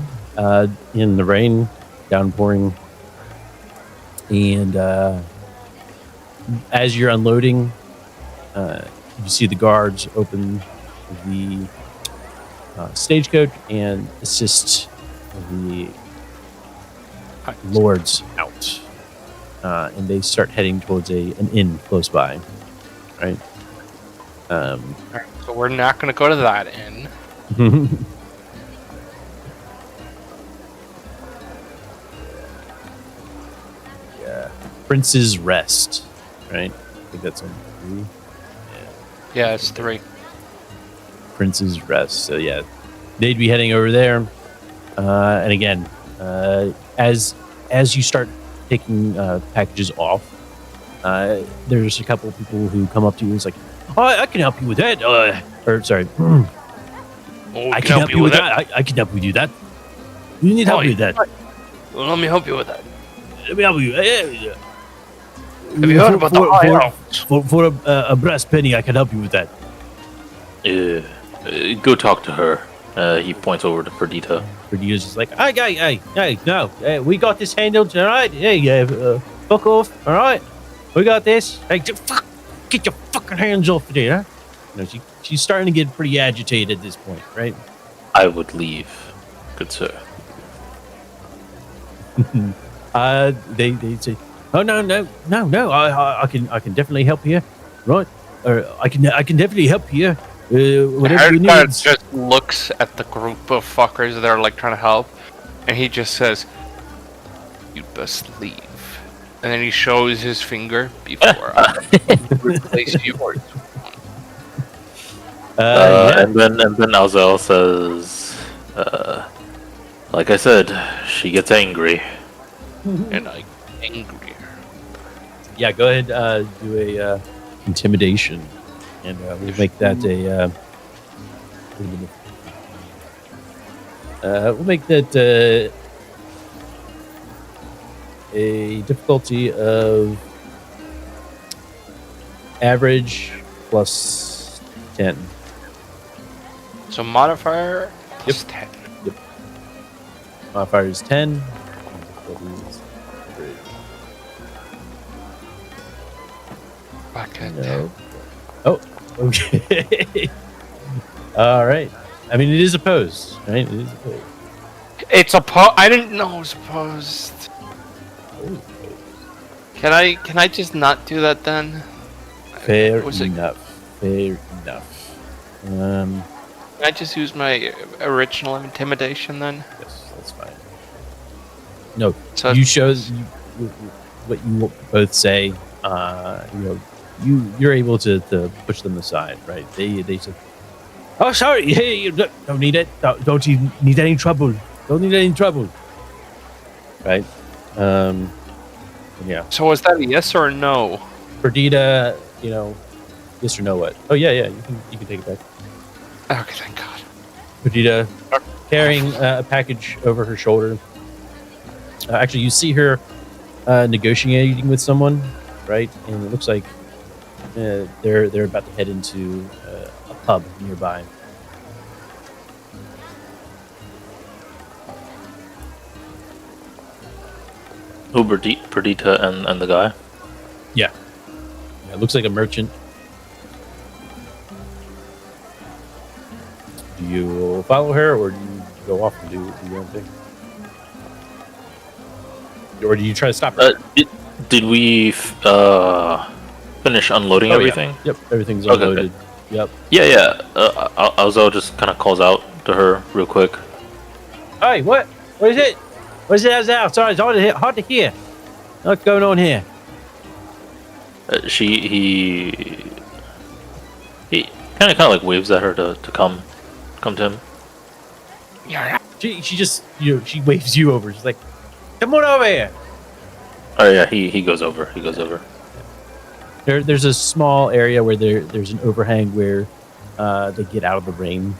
in the rain, downpouring. And as you're unloading, you see the guards open the stagecoach and assist the lords out. And they start heading towards an inn close by, right? Alright, so we're not going to go to that inn. Yeah. Prince's Rest, right? I think that's on 3. Yeah, it's 3. Prince's Rest. So yeah, they'd be heading over there. And again, as you start taking packages off, there's a couple of people who come up to you and it's like, "Oh, I can help you with that." Or sorry, Oh, I can help you with that. I can help you do that. You need help Oh, with that. Well, let me help you with that. Let me help you. Have you heard about the high elves? For a brass penny, I can help you with that. Go talk to her. He points over to Perdita. Perdita's just like, hey, no, we got this handled, all right? Hey, fuck off, all right? We got this. Hey, get your fucking hands off of there, huh? She's starting to get pretty agitated at this point, right? I would leave, good sir. They say, "Oh no, I can definitely help you, right? Or I can definitely help you. Whatever you Haircut need." just looks at the group of fuckers that are like trying to help, and he just says, "You'd best leave." And then he shows his finger before I replace yours. Yeah. And then Alzel says, like I said, she gets angry. And I get angrier. Yeah, go ahead, do a intimidation, and we'll make that we'll make that a difficulty of average plus 10. So modifier plus 10. Modifier is 10. Difficulty is average. Fucking No. Oh, okay. All right. I mean, it is opposed, right? It is opposed. It's opposed. I didn't know it was opposed. Can I just not do that then? Fair Was it- enough. Fair enough. Can I just use my original intimidation then? Yes, that's fine. No, So you show what you both say. You're able to push them aside, right? They say, "Oh, sorry, hey, you don't need it. Don't you need any trouble? Don't need any trouble." Right? Yeah. So was that a yes or a no? Perdita, yes or no what? Oh yeah, you can take it back. Okay, thank God. Perdita carrying a package over her shoulder. Actually, you see her negotiating with someone, right? And it looks like they're about to head into a pub nearby. Who, Perdita and the guy? Yeah, it looks like a merchant. Do you follow her, or do you go off and do your own thing? Or do you try to stop her? Did we finish unloading everything? Yeah. Yep, everything's Okay, unloaded. Yep. Yeah. Alzo just kind of calls out to her real quick. Hey, what? What is it? What is it, Azal? Sorry, it's hard to hear. What's going on here? He kind of like waves at her to come to him. She just she waves you over. She's like, "Come on over here." Oh yeah, he goes over. He goes over. There's a small area where there's an overhang where they get out of the rain,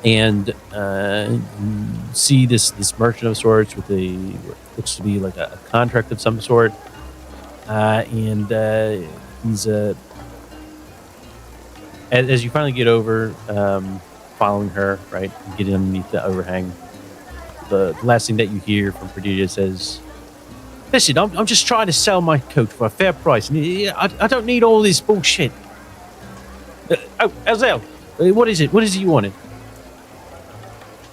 and you see this merchant of sorts with what looks to be like a contract of some sort, and he's as you finally get over, following her, right, and get underneath the overhang. The last thing that you hear from Perdita says, "Listen, I'm just trying to sell my coat for a fair price. And I don't need all this bullshit." Azel, what is it? What is it you wanted?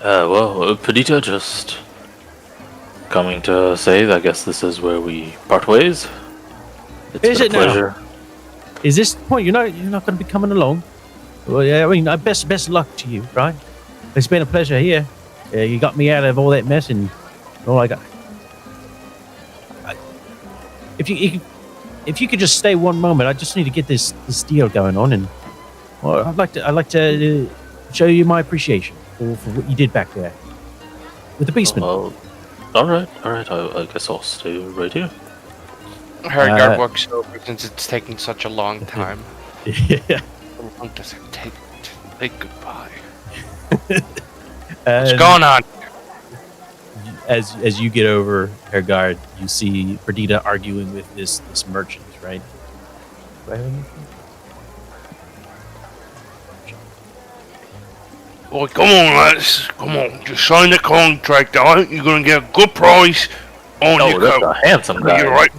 Well, Perdita just coming to say that I guess this is where we part ways. Is been it a pleasure. now? Is this the point? You're not going to be coming along? Well, yeah, I mean, best luck to you, right? It's been a pleasure here. You got me out of all that mess, and all I got. If you could just stay one moment, I just need to get this deal going on, and well, I'd like to show you my appreciation for what you did back there with the beastman. All right. I guess I'll stay right here. Hergard walks over since it's taking such a long time. Yeah. How long does it take to say goodbye? What's What's going on? As you get over Hergard, you see Perdita arguing with this merchant, right? Well, come on, lads. Come on. Just sign the contract, alright? You're gonna get a good price on your that's coat. a handsome guy. You're right.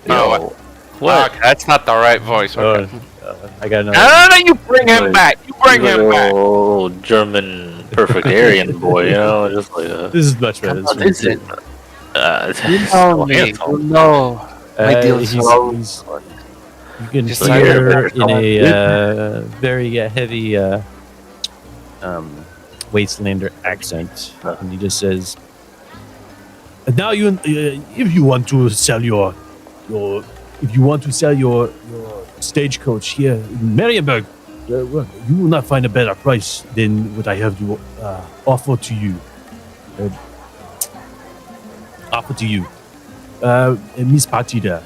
Yo, what? Fuck, that's not the right voice. Okay. I got another. No, you bring him back. You bring him back. Oh, German perfect Aryan boy, you know, just like This is much better. What is it? you know me. You know. My deal is so... You can Just hear like in a very heavy wastelander accent, and he just says, "And now if you want to sell your stagecoach here in Marienburg, well, you will not find a better price than what I have to offer to you. Miss Perdita."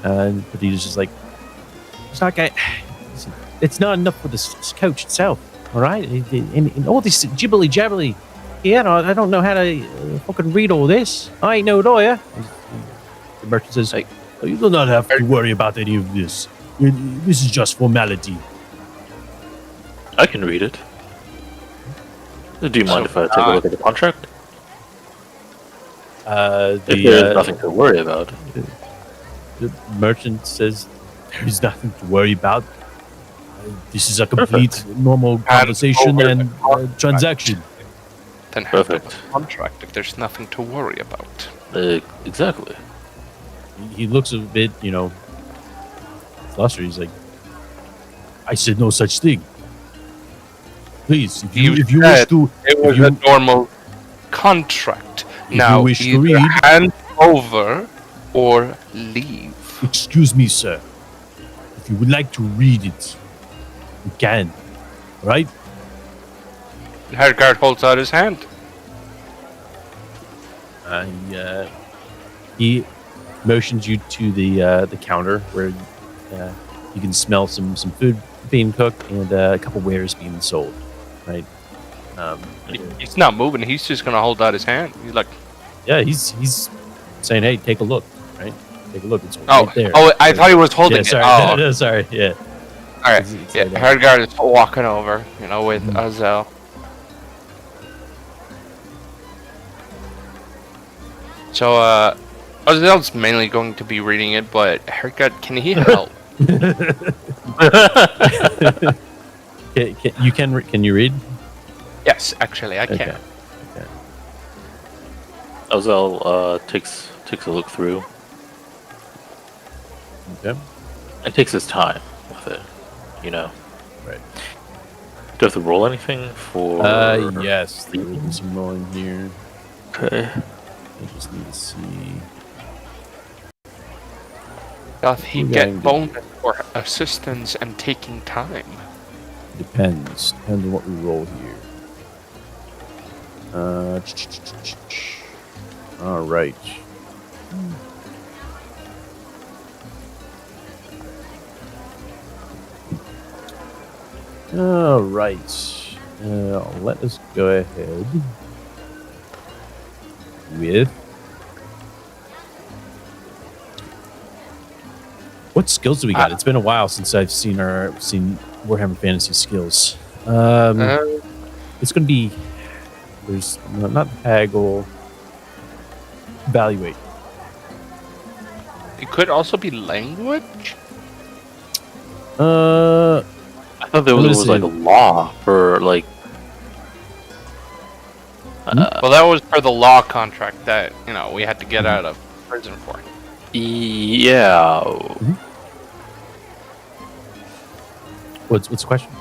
And Perdita's just like, it's not enough for this coach itself, all right? And all this jibbly jabbly here, I don't know how to fucking read all this. I ain't no lawyer. The merchant says, "Hey, you do not have to worry about any of this. This is just formality." I can read it. Do you mind if I take a look at the contract? If there's nothing to worry about. The merchant says, "There is nothing to worry about. This is a complete normal conversation and transaction." Then have a contract if there's nothing to worry about. Exactly. He looks a bit, flustered. He's like, "I said no such thing. Please, if you wish to, it was a normal contract. Now you wish to either read, hand over or leave." Excuse me, sir. If you would like to read it, you can. Right? Hergard holds out his hand. He motions you to the counter where you can smell some food being cooked and a couple wares being sold. Right? He's not moving. He's just gonna hold out his hand. He's like, yeah, he's saying, "Hey, take a look." Right? Take a look. It's right there. Oh, I thought he was holding it. it. Oh, no, sorry. Yeah. All right. Yeah, Hergard is walking over, with Azel. So, Azel's mainly going to be reading it, but Hergard, can he help? Can you read? Yes, actually, I can. Okay. Ozel takes a look through. Okay. And takes his time with it. Right. Do I have to roll anything for? Yes. There will be some rolling here. Okay. I just need to see. Doth he Yeah, get bonus for assistance and taking time? Depends on what we roll here. All right. All right. Let us go ahead with what skills do we got? It's been a while since I've seen Warhammer Fantasy skills. It's going to be there's not haggle, evaluate. It could also be language. I thought there was like a law for like. Well, that was for the law contract that we had to get out of prison for. Yeah. Mm-hmm. What's the question?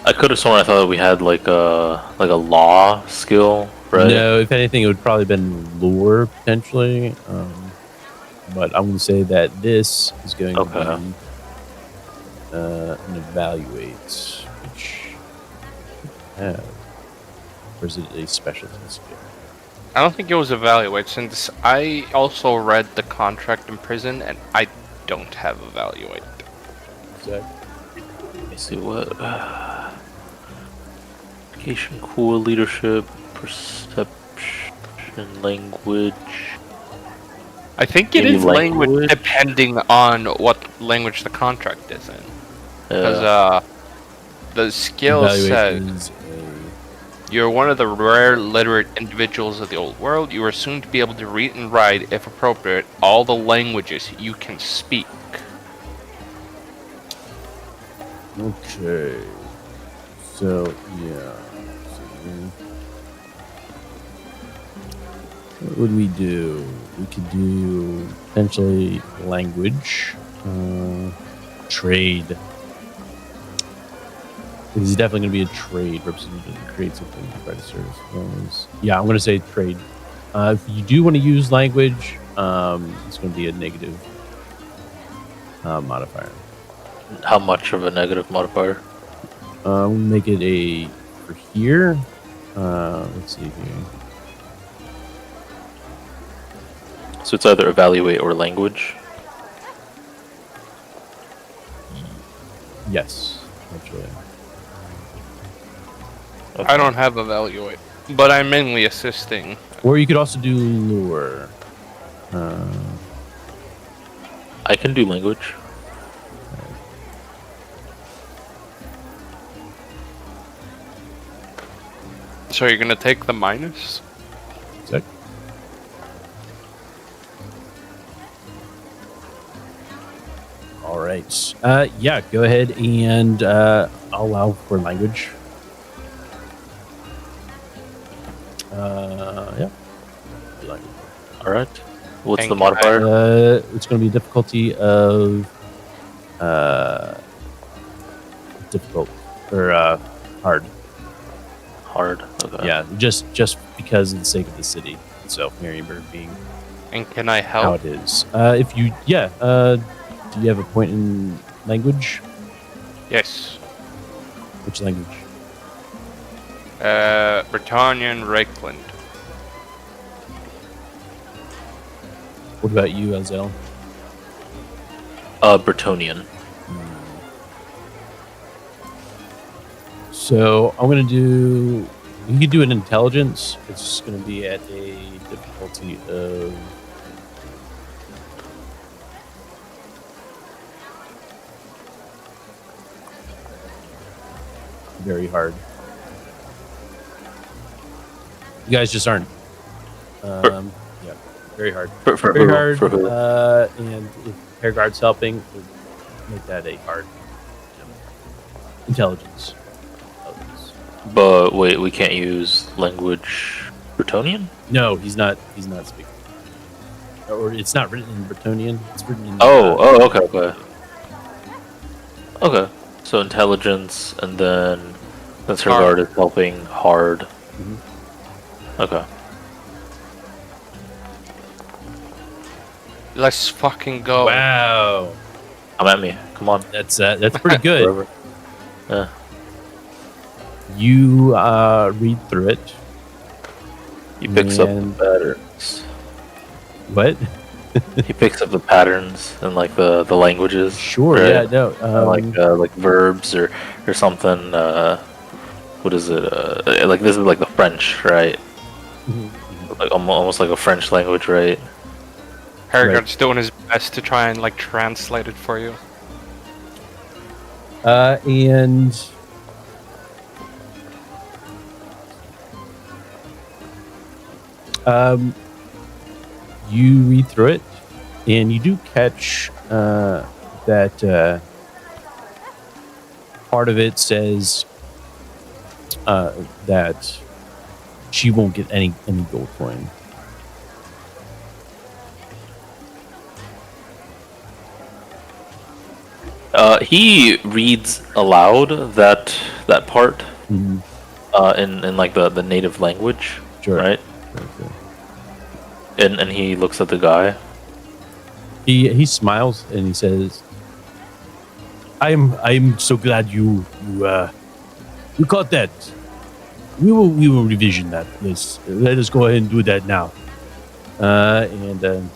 I could have sworn I thought we had like a law skill, right? No, if anything, it would probably been lore potentially. But I'm going to say that this is going to be an evaluate, which or is it a specialty skill? I don't think it was evaluate, since I also read the contract in prison and I don't have evaluate. Exactly. Let me see what. Education, cool, leadership, perception, language. I think it is language depending on what language the contract is in. Because the skill says you're one of the rare literate individuals of the old world. You are soon to be able to read and write, if appropriate, all the languages you can speak. Okay. So, yeah. What would we do? We could do potentially language, trade. This is definitely going to be a trade representative to create something to try to service. Yeah, I'm going to say trade. If you do want to use language, it's going to be a negative modifier. How much of a negative modifier? We'll make it a for here. Let's see here. So it's either evaluate or language. Yes, actually. Okay. I don't have evaluate, but I'm mainly assisting. Or you could also do lure. I can do language. So you're gonna take the minus? Sick. All right. Yeah, go ahead and I'll allow for language. Yeah. Language. All right. What's And the modifier? It's going to be difficulty of difficult or hard. Hard. Okay. Yeah, just because of the sake of the city itself, Marionburg being And can I how help? it is. If you, do you have a point in language? Yes. Which language? Britannian Reichland. What about you, Azel? Bretonian. So I'm gonna do. You can do an intelligence. It's gonna be at a difficulty of. Very hard. You guys just aren't. Yeah, very hard. Very hard. For who? And if Hair Guard's helping, we'll make that a hard. Intelligence. But wait, we can't use language Bretonian? No, he's not speaking. Or it's not written in Bretonian. It's written in. Okay. Okay. So intelligence, and then disregard is helping hard. Mhm. Okay. Let's fucking go. Wow, Come at me. Come on. that's pretty good. Wherever. Yeah. You read through it. He picks up the And- patterns. What? He picks up the patterns and like the languages. Sure. right? Yeah. No. Like verbs or something. What is it? Like this is like the French, right? Mhm. Like almost like a French language, right? Harrigan's doing his best to try and like translate it for you. And you read through it, and you do catch that part of it says that she won't get any gold coin. He reads aloud that part Mhm. in like the native language, Sure. right? Okay. And he looks at the guy. He smiles and he says, "I'm so glad you caught that. We will revision that. Let us go ahead and do that now." And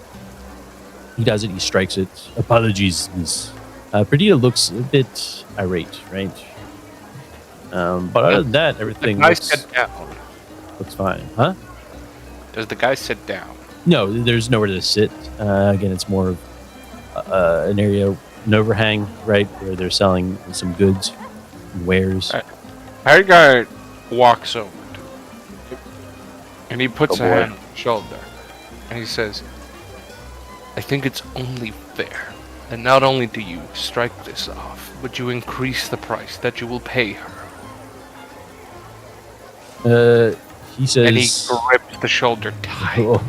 he does it. He strikes it. Apologies, Miss. Perdita looks a bit irate, right? But other than that, The everything guy looks sit down. fine, huh? Does the guy sit down? No, there's nowhere to sit. Again, it's more of an area, an overhang, right, where they're selling some goods and wares. Right. Harrigan walks over to him, and he puts Oh, a boy. hand on his shoulder, and he says, "I think it's only fair that not only do you strike this off, but you increase the price that you will pay her." He says, And he grips the shoulder tight. Oh.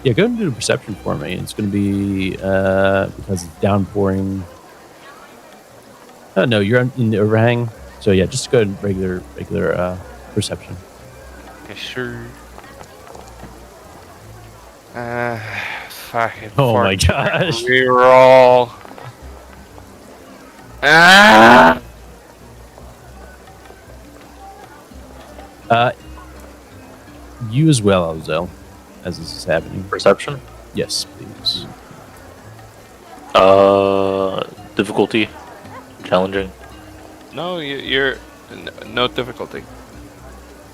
Yeah, go and do the perception for me. It's going to be because it's downpouring. Oh no, you're in the overhang. So yeah, just go ahead and regular perception. Okay, sure. Fucking. Oh my 14. gosh. Reroll. Ah! You as well, Ozel, as this is happening. Perception. Yes, please. Difficulty. Challenging. No, you're no difficulty.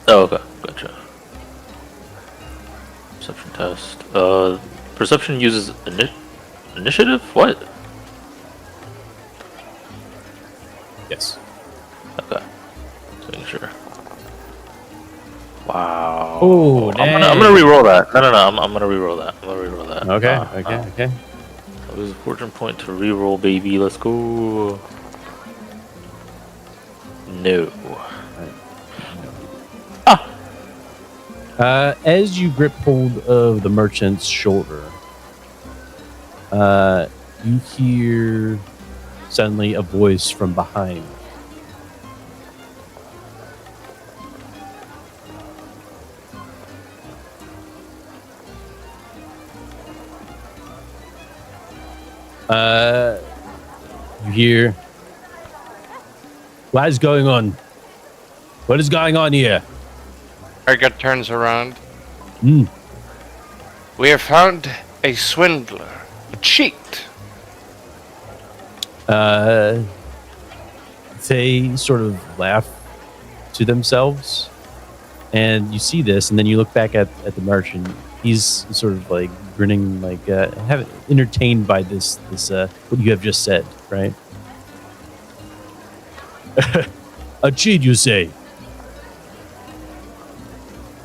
Oh, okay. Gotcha. Perception test. Perception uses initiative? What? Yes. Okay. Just making sure. Wow. Oh, I'm gonna re-roll that. No. I'm gonna re-roll that. Okay. Ah, Okay. That was a fortune point to re-roll, baby. Let's go. No. As you grip hold of the merchant's shoulder, you hear suddenly a voice from behind. You hear, "What is going on? What is going on here?" Harrigan turns around. Mm. We have found a swindler, a cheat. They sort of laugh to themselves, and you see this, and then you look back at the merchant. He's sort of like grinning, like entertained by this what you have just said, right? A cheat, you say?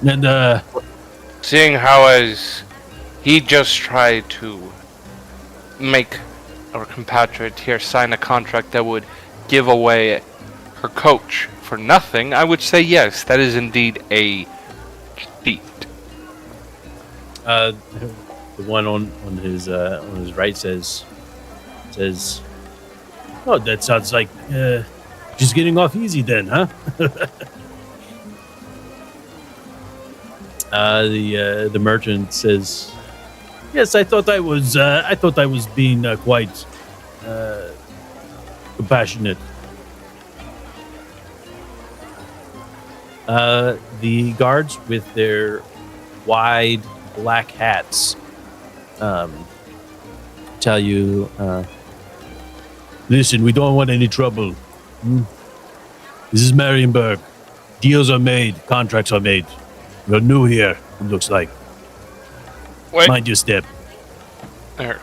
And Seeing how as he just tried to make our compatriot here sign a contract that would give away her coach for nothing, I would say yes, that is indeed a cheat. The one on his right says, "Oh, that sounds like just getting off easy then, huh?" The merchant says, "Yes, I thought I was being quite compassionate." The guards with their wide black hats tell you, "Listen, we don't want any trouble. This is Marienburg. Deals are made, contracts are made. You're new here, it looks like. Wait, Mind your step." there.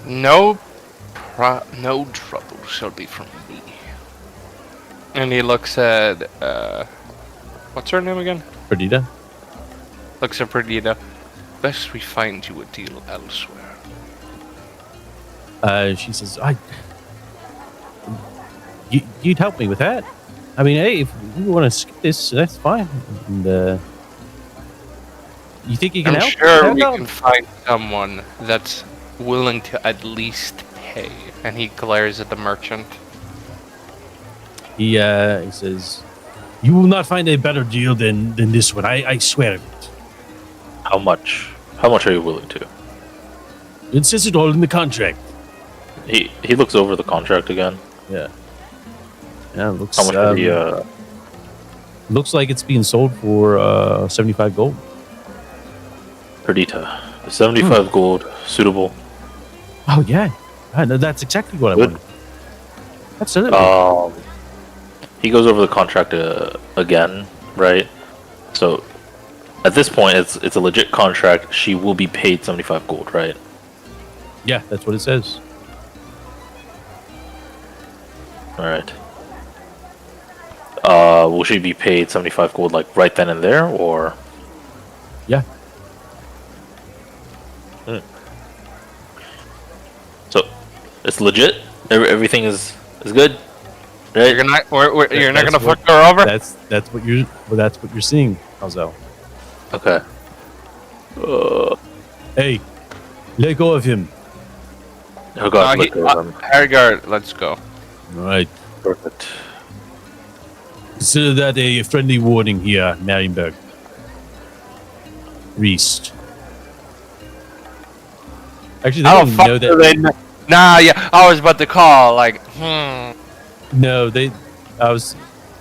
No trouble shall be from me. And he looks at, what's her name again? Perdita? Looks at Perdita. Best we find you a deal elsewhere. She says, you'd help me with that. I mean, hey, if you want to skip this, that's fine. And, you think you can I'm help? sure Help we out? can find someone that's willing to at least pay. And he glares at the merchant. He says, "You will not find a better deal than this one. I swear it. How much? How much are you willing to? It says it all in the contract." He looks over the contract again. Yeah. Yeah, it looks, How much are the looks like it's being sold for 75 gold. Perdita? 75 gold, suitable. Oh, yeah. That's exactly what Good. I wanted. Absolutely. He goes over the contract again, right? So at this point, it's a legit contract. She will be paid 75 gold, right? Yeah, that's what it says. All right. Will she be paid 75 gold like right then and there, or? Yeah. So it's legit. Everything is good, right? You're not That's gonna what- fuck her over? That's what you're seeing, Alzel. Okay. Hey, let go of him. Oh god, let go of him. Hargard, let's go. All right. Perfect. Consider that a friendly warning here, Marienburg. Riest. Actually, they How don't the even fuck know do that. they know? Nah, yeah, I was about to call, like, No,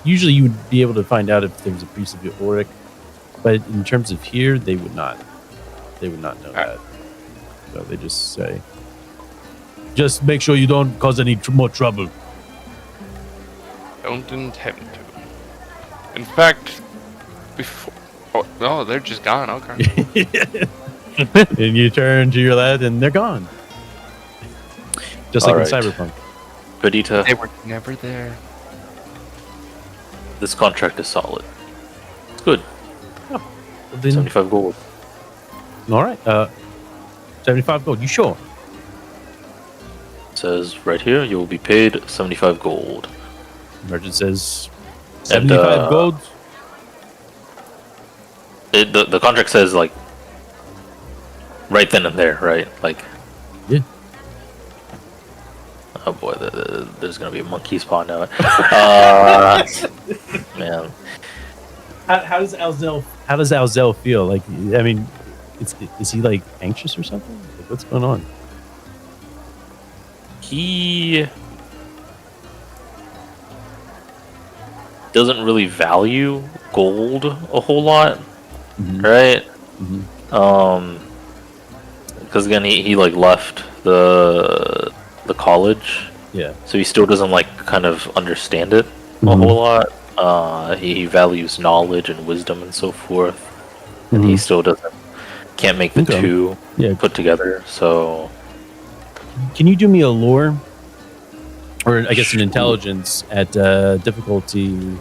usually you would be able to find out if there was a priest of Auric, but in terms of here, they would not. They would not know that. So they just say, "Just make sure you don't cause any more trouble." don't intend to. In fact, before... Oh, no, they're just gone, okay. And you turn to your left, and they're gone. Just like in Alright. Cyberpunk. Perdita, They were never there. this contract is solid. It's good. Then, 75 gold. all right. 75 gold. You sure? It says right here, you will be paid 75 gold. Merchant says And, 75 gold. The contract says like right then and there, right? Like, Yeah. oh boy, there's gonna be a monkey spawn now. Man, How does Alzel feel? Like, I mean, is he like anxious or something? Like, what's going on? he doesn't really value gold a whole lot, right? Because again, he like left the college, Yeah. so he still doesn't like kind of understand it a whole lot. He values knowledge and wisdom and so forth, and he still can't make the Okay. two Yeah. put together. So Can you do me a lore, or I guess an intelligence at difficulty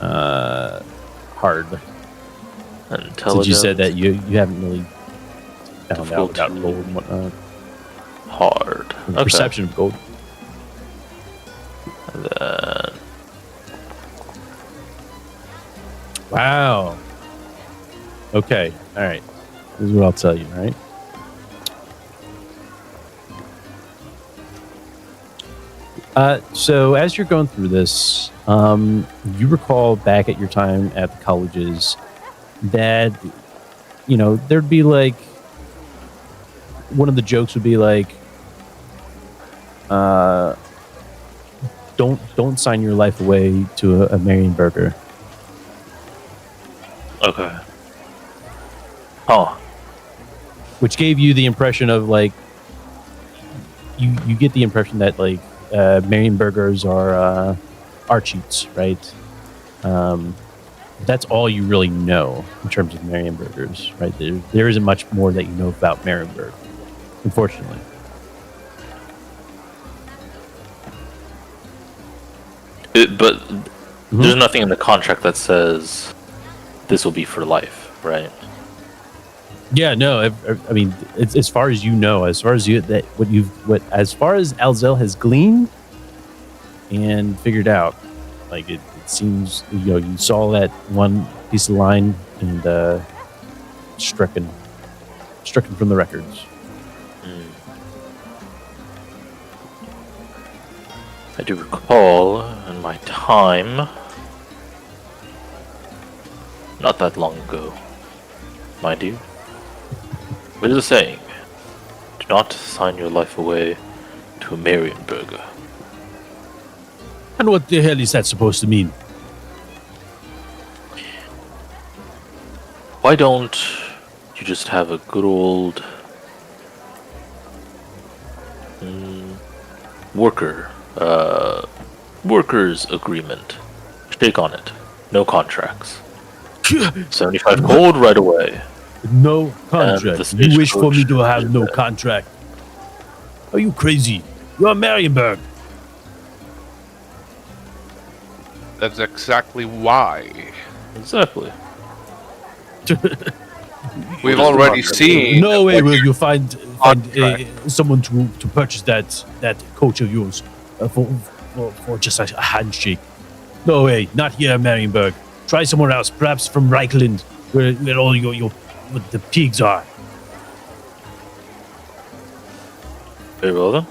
hard? intelligence. Since you said that you haven't really found out Difficulty. about gold and whatnot. hard. Okay. Perception of gold. And then Wow. Okay. All right. This is what I'll tell you. All right. So as you're going through this, you recall back at your time at the colleges that, there'd be like, one of the jokes would be like, don't sign your life away to a Marion burger. okay. Oh, Which gave you the impression of like, you get the impression that like, Marion burgers are cheats, right? That's all you really know in terms of Marion burgers, right? There isn't much more that you know about Marienburg, unfortunately. but there's nothing in the contract that says this will be for life, right? Yeah, no. I mean, it's, as far as you know, as far as as far as Alzel has gleaned and figured out, like it seems, you saw that one piece of line and stricken from the records. I do recall in my time, not that long ago, mind you, what is a saying? Do not sign your life away to a Marion burger. And what the hell is that supposed to mean? Why don't you just have a good old workers agreement? Shake on it. No contracts. 75 gold right away. No contract. And the You wish for me to stagecoach have is no there. contract? Are you crazy? You're Marienburg. That's exactly why. Exactly. We've already seen. No way what will your you find contract. someone to purchase that coach of yours for just a handshake. No way, not here, Marienburg. Try somewhere else, perhaps from Reichland, where all what the pigs are. Very well then.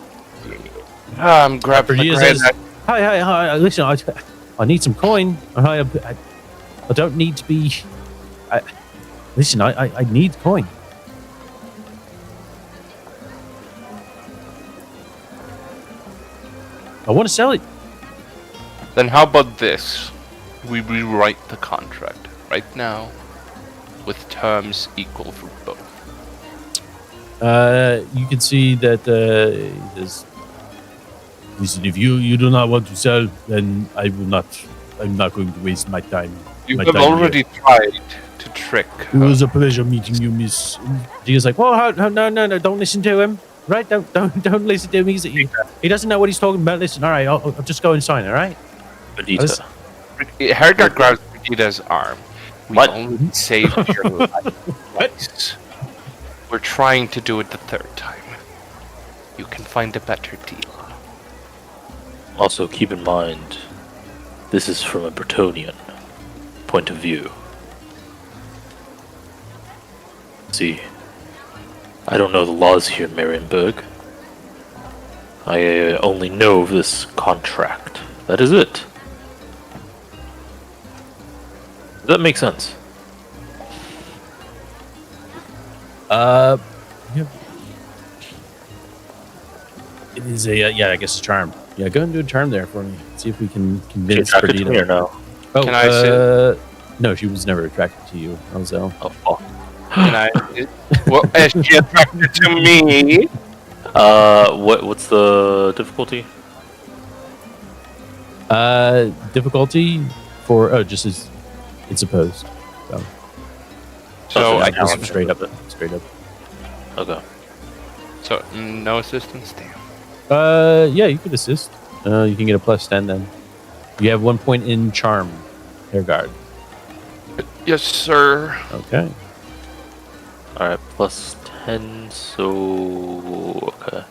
I'm grabbing the He grenade. says, hi. Listen, I need some coin. I don't need to be. Listen, I need coin. I want to sell it. Then how about this? We rewrite the contract right now with terms equal for both. You can see that listen, if you do not want to sell, then I'm not going to waste my time. You my have time already here. tried to trick It her. was a pleasure meeting you, Miss. He was like, "Well, no, don't listen to him. Right? Don't listen to him. He doesn't know what he's talking about. Listen, all right, I'll just go and sign. All right." Benita. Hergar grabs Brigida's arm. We What? only saved your life twice. We're trying to do it the third time. You can find a better deal. Also, keep in mind, this is from a Bretonian point of view. See, I don't know the laws here in Marienburg. I only know of this contract. That is it. Does that make sense? Yeah. It is a I guess a charm. Yeah, go and do a charm there for me. See if we can She convince attracted to me or Perdita. no? Oh, Can I sit? no, she was never attracted to you, Alzel. Oh, fuck. Can I? Well, is she attracted to me? What's the difficulty? Difficulty for just as it's opposed. So So, I I guess guess, straight up. Okay. so no assistance. Damn. Yeah, you could assist. You can get a +10 then. You have 1 point in charm, Hairguard. Yes, sir. Okay. Alright, plus 10, so... Okay.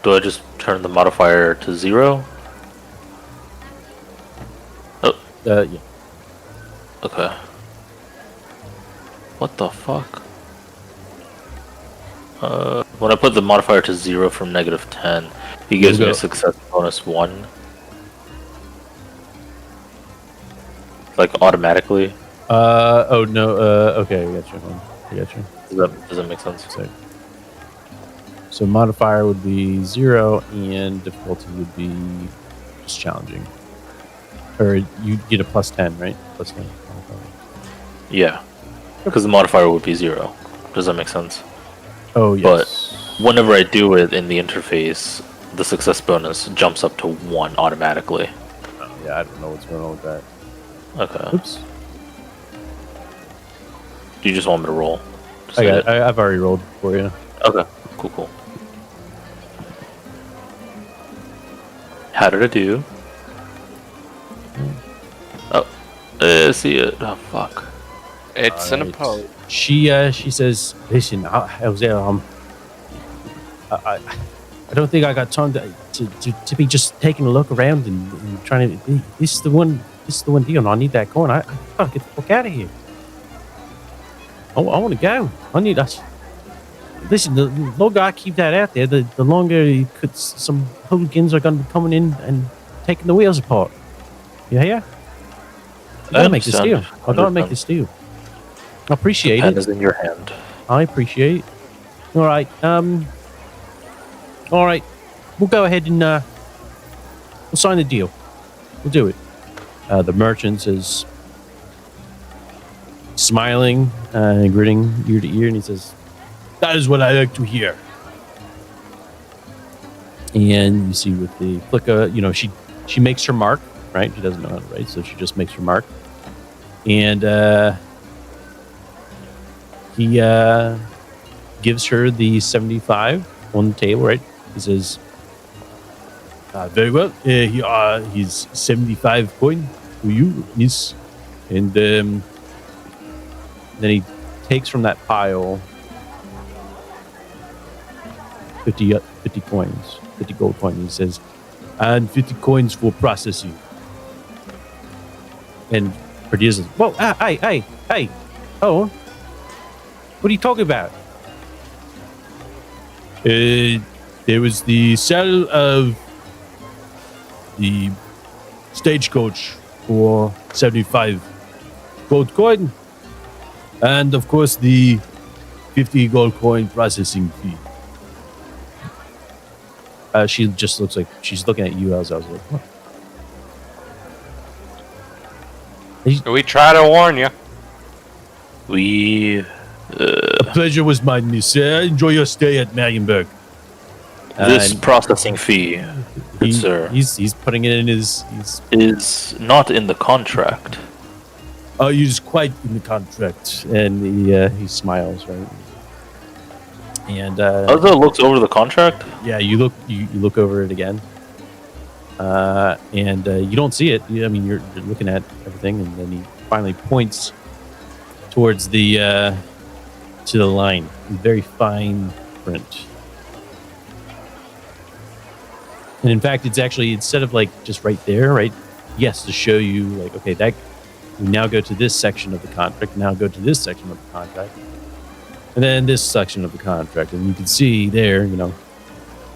do I just turn the modifier to 0? Oh, Yeah. okay. What the fuck? When I put the modifier to 0 from -10, he gives me a success bonus 1. Like automatically. Oh no. Okay, I got you. I got you. Does that make sense? So modifier would be 0, and difficulty would be just challenging. Or you get a +10, right? +10. Yeah, because the modifier would be 0. Does that make sense? Oh yes. But whenever I do it in the interface, the success bonus jumps up to 1 automatically. Oh, yeah, I don't know what's going on with that. Okay. Oops. Do you just want me to roll? I've already rolled for you. Okay. Cool. How did I do? Oh, see it. Oh fuck. It's an oppose. She says, "Listen, Jose, I don't think I got time to be just taking a look around and trying to. This is the one deal. And I need that coin. I gotta get the fuck out of here. I want to go. I need us. Listen, the longer I keep that out there, the longer some hooligans are going to be coming in and taking the wheels apart. Yeah. I gotta make this deal. I gotta make this deal. I appreciate it. The pen is in your hand. I appreciate. All right. All right. We'll go ahead and we'll sign the deal. We'll do it. The merchant is smiling and grinning ear to ear, and he says, "That is what I like to hear." And you see with the flicker, she makes her mark, right? She doesn't know how to write, so she just makes her mark. And he gives her the 75 on the table, right? He says, "Very well. He's 75 coin to you, miss." And then he takes from that pile 50 coins, 50 gold coins. He says, "And 50 coins for processing." And Perdiz says, "Whoa, hey, oh, what are you talking about?" There was the sale of the stagecoach for 75 gold coin, and of course the 50 gold coin processing fee. She just looks like she's looking at you as I was like, what? We try to warn you. A pleasure was mine, miss. Enjoy your stay at Marienburg. This processing fee, good sir, he's putting it in his. Is not in the contract. Oh, he's quite in the contract, and he smiles, right? And Other looks over the contract. Yeah, you look over it again, and you don't see it. I mean, you're looking at everything, and then he finally points towards the to the line, very fine print. And in fact, it's actually, instead of like just right there, right? Yes, to show you like, okay, that we now go to this section of the contract, now go to this section of the contract, and then this section of the contract, and you can see there, it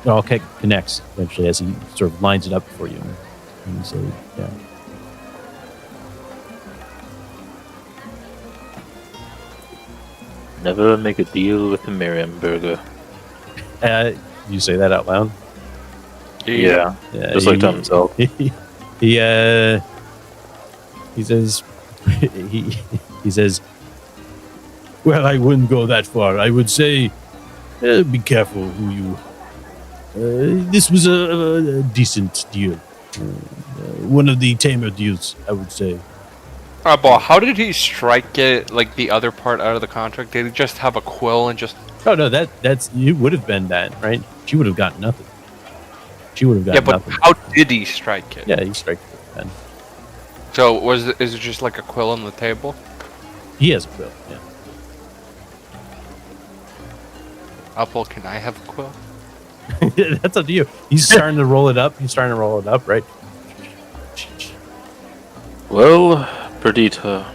all connects eventually as he sort of lines it up for you. And so, yeah. Never make a deal with the Marienburger. You say that out loud? Yeah. Just like to himself. He says, he says, "Well, I wouldn't go that far. I would say, be careful who you. This was a decent deal, one of the tamer deals, I would say." But how did he strike it? Like the other part out of the contract? Did he just have a quill and just? Oh no, that's it would have been that, right? She would have gotten nothing. She would have gotten nothing. Yeah, but how did he strike it? Yeah, he struck it then. So is it just like a quill on the table? He has a quill, yeah. Apple, can I have a quill? That's up to you. He's starting to roll it up. Right? Well, Perdita,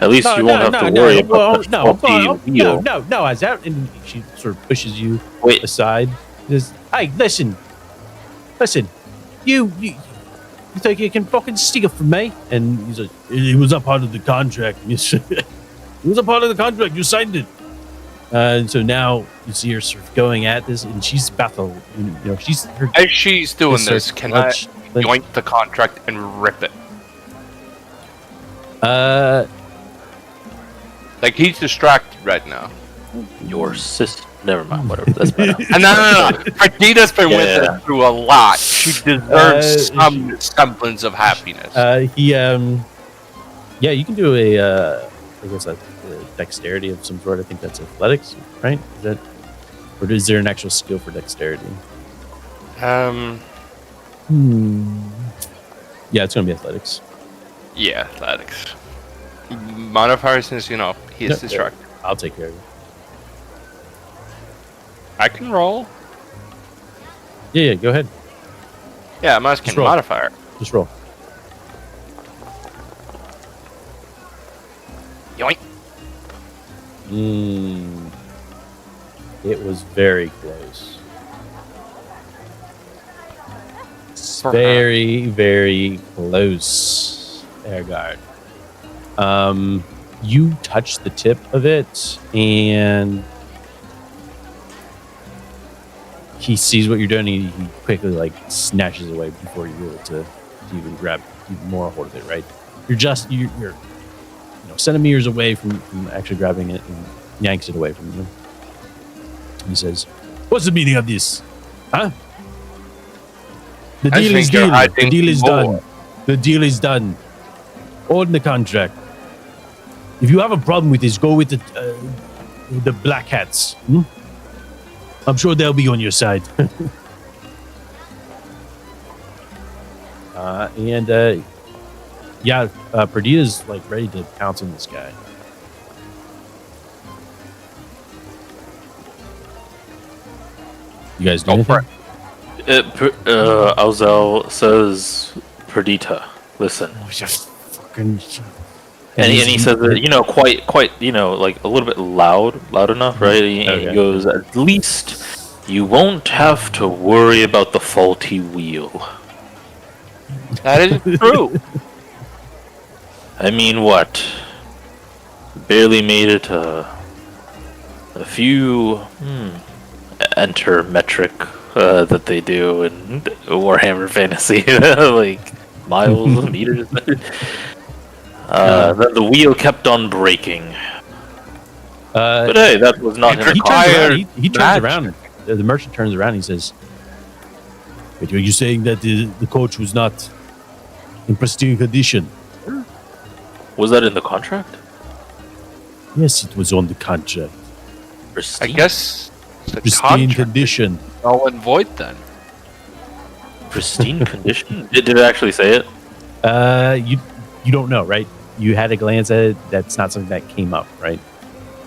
at least you won't have to worry about the faulty wheel. No. As that, and she sort of pushes you Wait, aside. Says, "Hey, listen. You think you can fucking steal from me?" And he's like, "It was a part of the contract. It was a part of the contract. You signed it." And so now you see her sort of going at this, and she's about to, she's her. As she's doing this, can I clench. yoink the contract and rip it? Like, he's distracted right now. your sister. Never mind. Whatever. That's better. And no. Perdita's been with us through a lot. She deserves some semblance of happiness. Yeah, you can do a dexterity of some sort. I think that's athletics, right? Is that, or is there an actual skill for dexterity? Yeah, it's gonna be athletics. Yeah, athletics. Modifier, since, he is distracted. I'll take care of it. I can roll. Yeah, go ahead. Yeah, I'm asking Just roll. modifier. Just roll. Yoink. It was very close. Very, very close, Ergard. You touch the tip of it, and he sees what you're doing. He quickly snatches away before you're able to even grab even more hold of it. Right? You're centimeters away from actually grabbing it, and yanks it away from you. He says, "What's the meaning of this? Huh? The deal is done. The deal is done. The deal is done. Hold the contract. If you have a problem with this, go with the black hats. I'm sure they'll be on your side." Perdita's ready to pounce on this guy. You guys do anything? Alzel says, Perdita, listen. Just fucking. And he says that, quite, a little bit loud enough, right? He goes, at least you won't have to worry about the faulty wheel. That is true. I mean, what? Barely made it a few enter metric that they do in Warhammer Fantasy, miles, meters. Then the wheel kept on breaking. But hey, that was not him. He turns around. The merchant turns around. And he says, "Wait, are you saying that the coach was not in pristine condition?" Was that in the contract? Yes, it was on the contract. Pristine? I guess the Pristine condition. null and void then. Pristine condition? Did it actually say it? You don't know, right? You had a glance at it. That's not something that came up, right?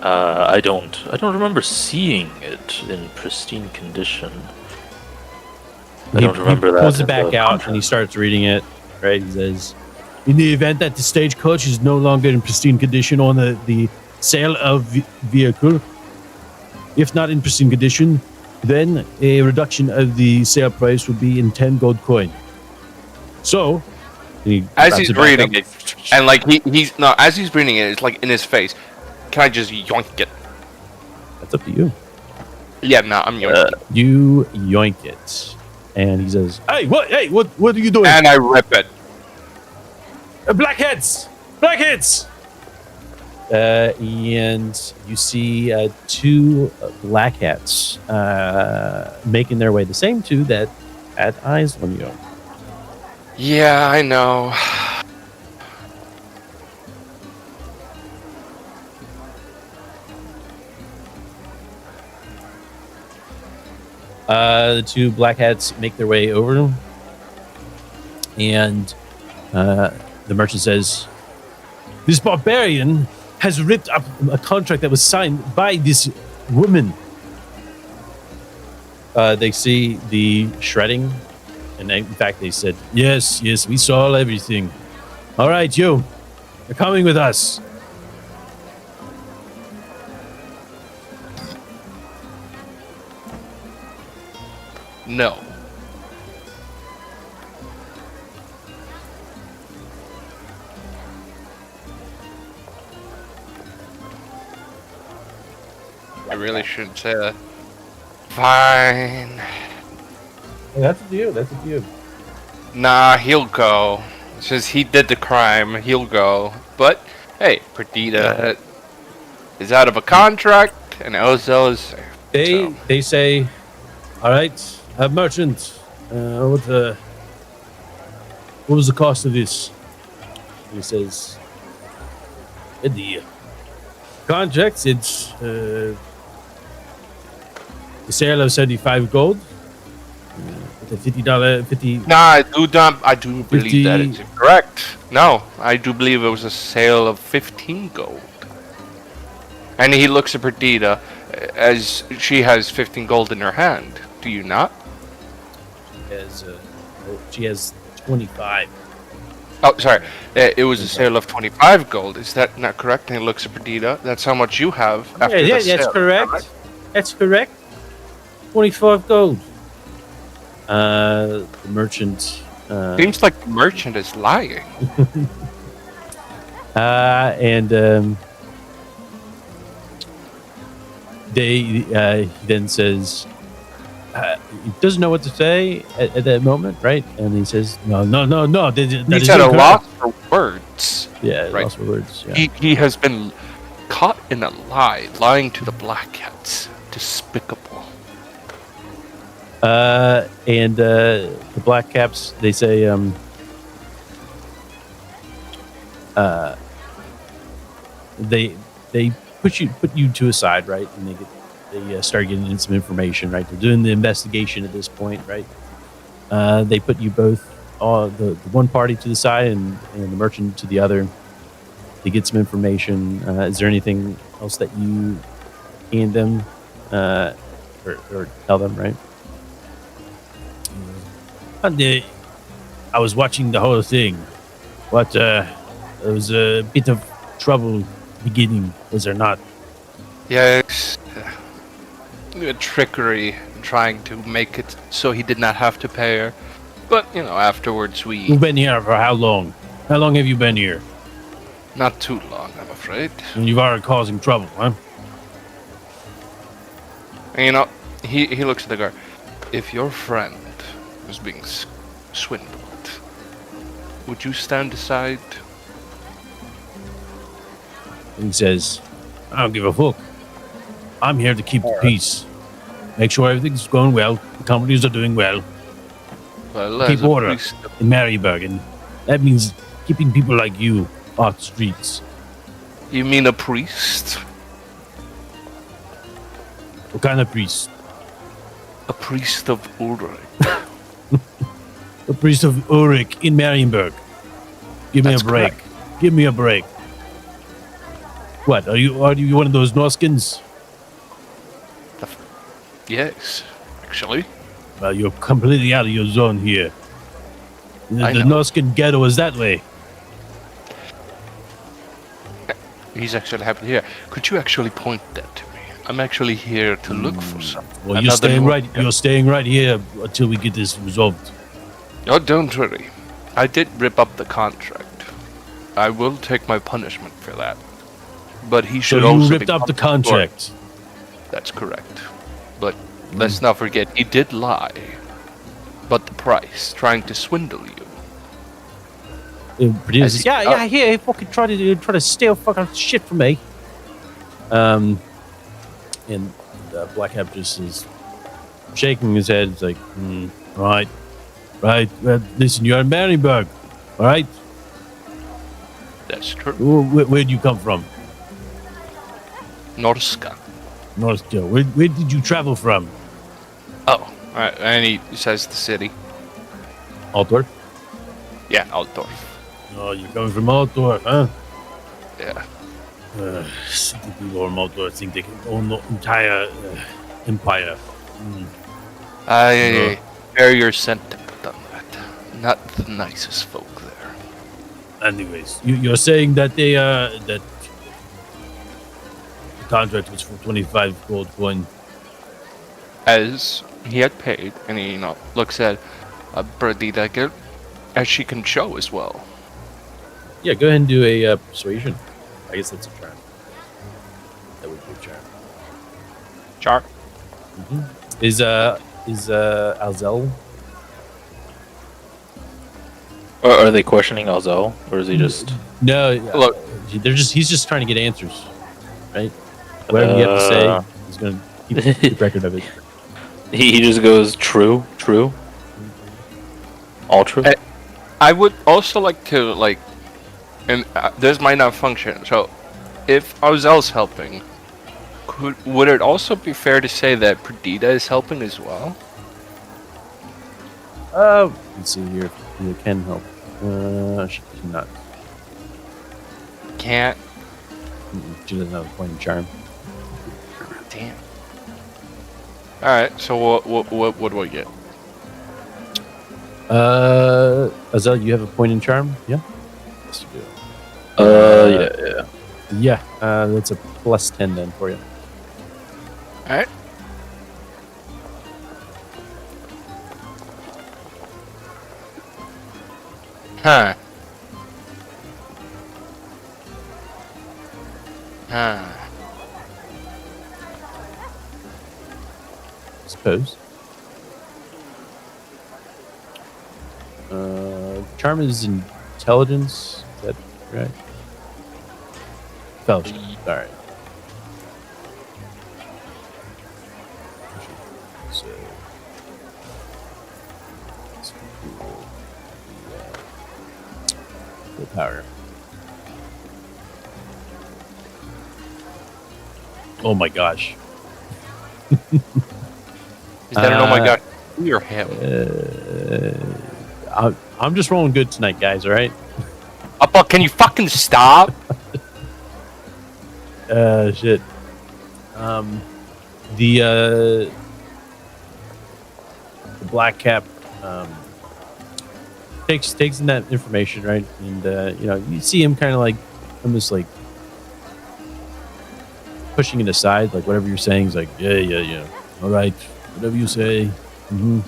I don't remember seeing it in pristine condition. I don't remember that. He pulls it back out and he starts reading it. Right? He says, "In the event that the stagecoach is no longer in pristine condition on the sale of vehicle, if not in pristine condition, then a reduction of the sale price would be in 10 gold coin." So, as he's reading it, and as he's reading it, it's in his face. Can I just yoink it? That's up to you. Yeah, no, I'm yoinking. You yoink it, and he says, "Hey, what are you doing?" And I rip it. Blackheads! And you see two black hats making their way, the same two that had eyes on you. Yeah, I know. The two black hats make their way over, and the merchant says, "This barbarian has ripped up a contract that was signed by this woman. They see the shredding, and in fact, they said, "Yes, yes, we saw everything. All right, you're coming with us." No. I really shouldn't say that. Fine. That's a you. That's a you. Nah, he'll go. Since he did the crime, he'll go. But, hey, Perdita is out of a contract, and Ozel is safe. They say, "All right, merchant. What was the cost of this?" And he says, "The contract. It's the sale of 75 gold. The $50. Nah, I do believe that is incorrect. No, I do believe it was a sale of 15 gold. And he looks at Perdita as she has 15 gold in her hand. Do you not? She has 25. Oh, sorry. It was a sale of 25 gold. Is that not correct? And he looks at Perdita. That's how much you have after the sale. That's correct. That's correct. 25 gold. The merchant. Seems like the merchant is lying. He then says he doesn't know what to say at that moment, right? And he says, "No. He's at a loss for words. Yeah, right? loss for words. Yeah. He has been caught in a lie, lying to the Black Cats. Despicable." And the Black Caps, they say, they put you to a side, right? And they start getting in some information, right? They're doing the investigation at this point, right? They put you both, the one party to the side and the merchant to the other. They get some information. Is there anything else that you hand them or tell them, right? I was watching the whole thing. There was a bit of trouble beginning, was there not? Yes. Trickery, trying to make it so he did not have to pay her. But, afterwards You've been here for how long? How long have you been here? Not too long, I'm afraid. And you've already causing trouble, huh? And, he looks at the guard. If your friend was being swindled, would you stand aside? And he says, "I don't give a fuck. I'm here to keep the peace. Make sure everything's going well. The companies are doing well. Well, Keep order in Maryburg, and that means keeping people like you off the streets." You mean a priest? What kind of priest? A priest of Ulrich. The priest of Ulrich in Marienburg. Give me a break. Correct. Give me a break. What, are you one of those Norskins? Yes, actually. Well, you're completely out of your zone here. The Norskin ghetto is that way. He's actually happy here. Could you actually point that to me? I'm actually here to look for something. Well, you're staying right here until we get this resolved. Oh, don't worry. I did rip up the contract. I will take my punishment for that. But he should also you ripped up the contract. That's correct. But let's not forget, he did lie. But the price, trying to swindle you. He fucking try to steal fucking shit from me. And Black Cap just is shaking his head. It's like, right. Well, listen, you're in Marienburg, all right? That's true. Where do you come from? Norska. Norska. Where did you travel from? Oh, alright. And he says the city. Altdorf? Yeah, Altdorf. Oh, you're coming from Altdorf, huh? Yeah. City people from Altdorf think they can own the entire empire. I bear your sentiment on that. Not the nicest folk there. Anyways, you're saying that that the contract was for 25 gold coin. As he had paid, and he, looks at Perdita as she can show as well. Yeah, go ahead and do a persuasion. I guess that's a charm. That would be a charm. Char. Is Alzel? Are they questioning Alzel, or is he just? No, Look. he's just trying to get answers, right? Whatever you have to say, he's going to keep record of it. He just goes true, all true. I would also like to and this might not function. So, if Arzel's helping, would it also be fair to say that Perdita is helping as well? Let's see here. You can help. She cannot. Can't. She doesn't have a point in charm. Damn. All right. So what do I get? Azel, you have a point in charm? Yeah. Yes, you do. Yeah. Yeah. That's a plus 10 then for you. All right. Huh. Suppose. Charm is intelligence. Is that right? Fellowship. All right. So, let's do the power. Oh my gosh. Is that an oh my god? You or him? I'm just rolling good tonight, guys. All right. Uppa, can you fucking stop? Shit. The black cap takes in that information, right? And you see him kind of like almost like pushing it aside, like whatever you're saying is like, yeah. All right, whatever you say. And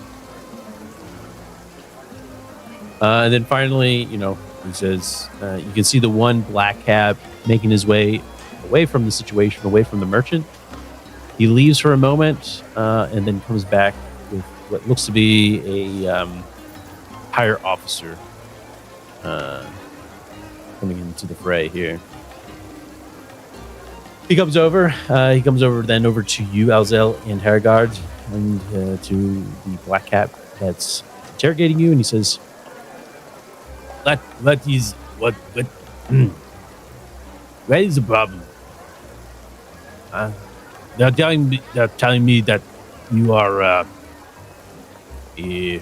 then finally, he says, you can see the one black cap making his way away from the situation, away from the merchant. He leaves for a moment and then comes back with what looks to be a higher officer coming into the fray here. He comes over. Then over to you, Alzel and Harrogard, and to the black cap that's interrogating you, and he says, "What is what? What is the problem? They're telling me that you are a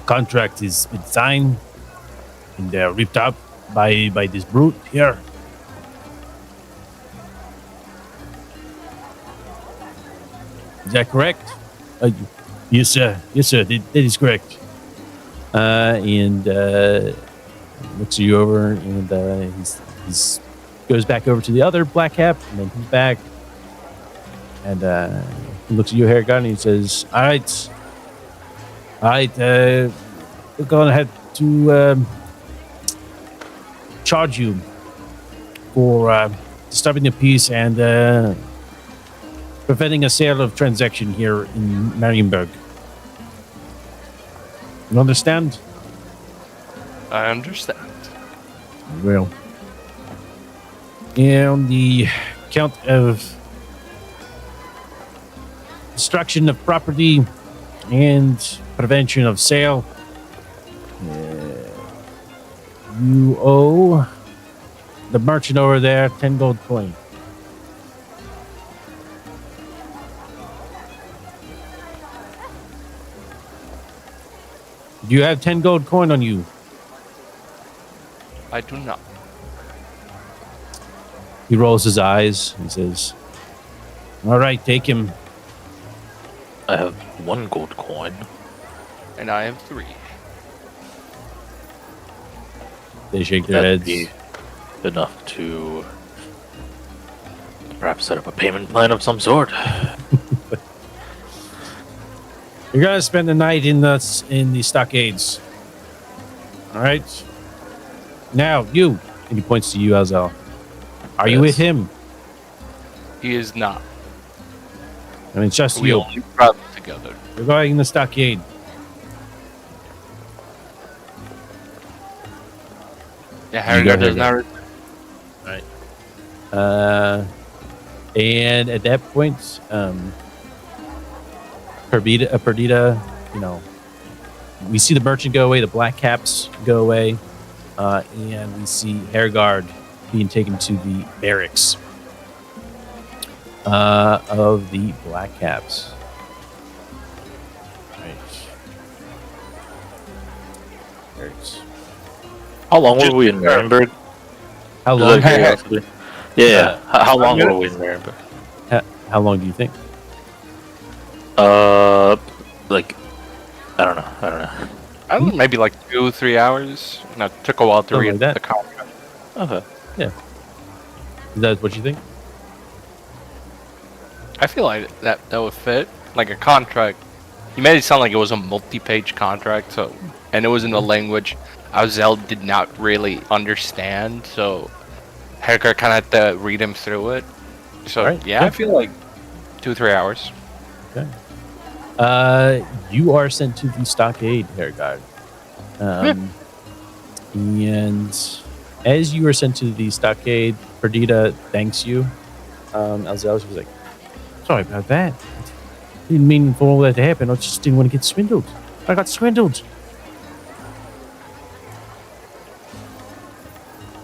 contract has been signed and they're ripped up by this brute here." Is that correct? Yes, sir. Yes, sir. That is correct. And looks you over, and he's goes back over to the other black cap, and then comes back, and he looks at you, Harrigan, and he says, "All right, we're gonna have to charge you for disturbing the peace and preventing a sale of transaction here in Marienburg. You understand?" I understand. Well, on the count of destruction of property and prevention of sale, you owe the merchant over there 10 gold coin. Do you have 10 gold coin on you? I do not. He rolls his eyes and says, "All right, take him." I have 1 gold coin. And I have 3. They shake their That'd heads. be enough to perhaps set up a payment plan of some sort. You're gonna spend the night in the stockades. All right. Now you, and he points to you, Azel. Are you with Yes. him? He is not. I mean, it's just We you. only travel together. You're going in the stockade. Yeah, You go Harrigan does ahead, not. And at that point, Perdita, you know, we see the merchant go away, the black caps go away, and we see Hergard being taken to the barracks of the black caps. Right. Barracks. How long were we in Nuremberg? How Just out long? of curiosity. Yeah. How long I'm were gonna- we in Nuremberg? How long do you think? Like, I don't know. I don't know, maybe like 2-3 hours. No, it took a while to Something read like that. the contract. Okay. Is that what you think? I feel like that would fit. Like a contract. You made it sound like it was a multi-page contract, so, and it was in a language Azel did not really understand, so Hacker kind of had to read him through it. So Alright, yeah, yeah. I feel like 2-3 hours. Okay. You are sent to the stockade, Hergard. And as you are sent to the stockade, Perdita thanks you. Alzel was like, sorry about that. Didn't mean for all that to happen. I just didn't want to get swindled. I got swindled.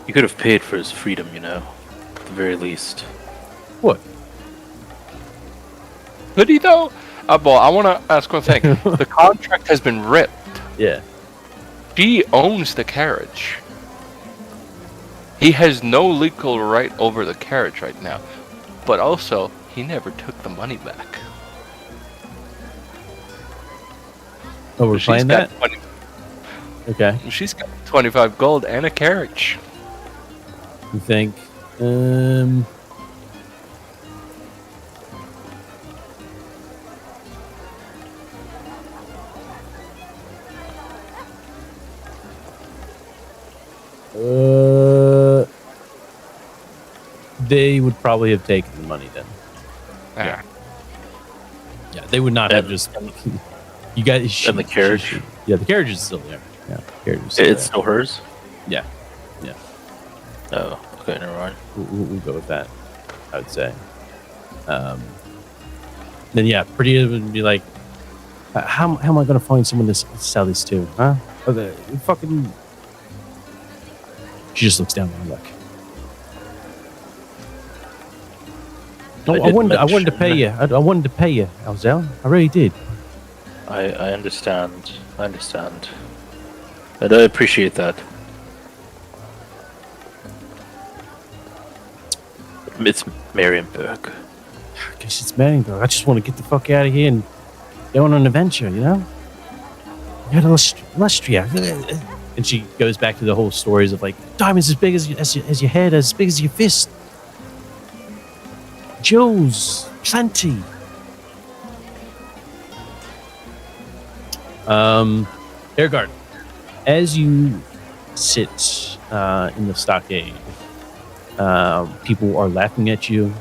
You could have paid for his freedom, you know, at the very least. What? Did he though? Well, I want to ask one thing. The contract has been ripped. Yeah. She owns the carriage. He has no legal right over the carriage right now. But also, he never took the money back. Oh, we're She's playing got that? 20 Okay. She's got 25 gold and a carriage. You think? They would probably have taken the money then. Yeah. Yeah, they would not have And- just. You guys. And the carriage? Yeah, the carriage is still there. Yeah, the carriage is still It's still hers? there. Oh, okay, never mind. We'll go with that. I would say. Then yeah, Perdita would be like, how am I going to find someone to sell this to? Huh? Oh, the fucking. She just looks down on her luck. No, I did wanted to mention- pay you. I wanted to pay you, Alzel. I really did. I understand. And I appreciate that. It's Marienburg. I guess it's Marienburg. I just want to get the fuck out of here and go on an adventure, you know? Go to Lustria. And she goes back to the whole stories of like diamonds as big as your head, as big as your fist. Jewels, plenty. Ergard, as you sit in the stockade, people are laughing at you.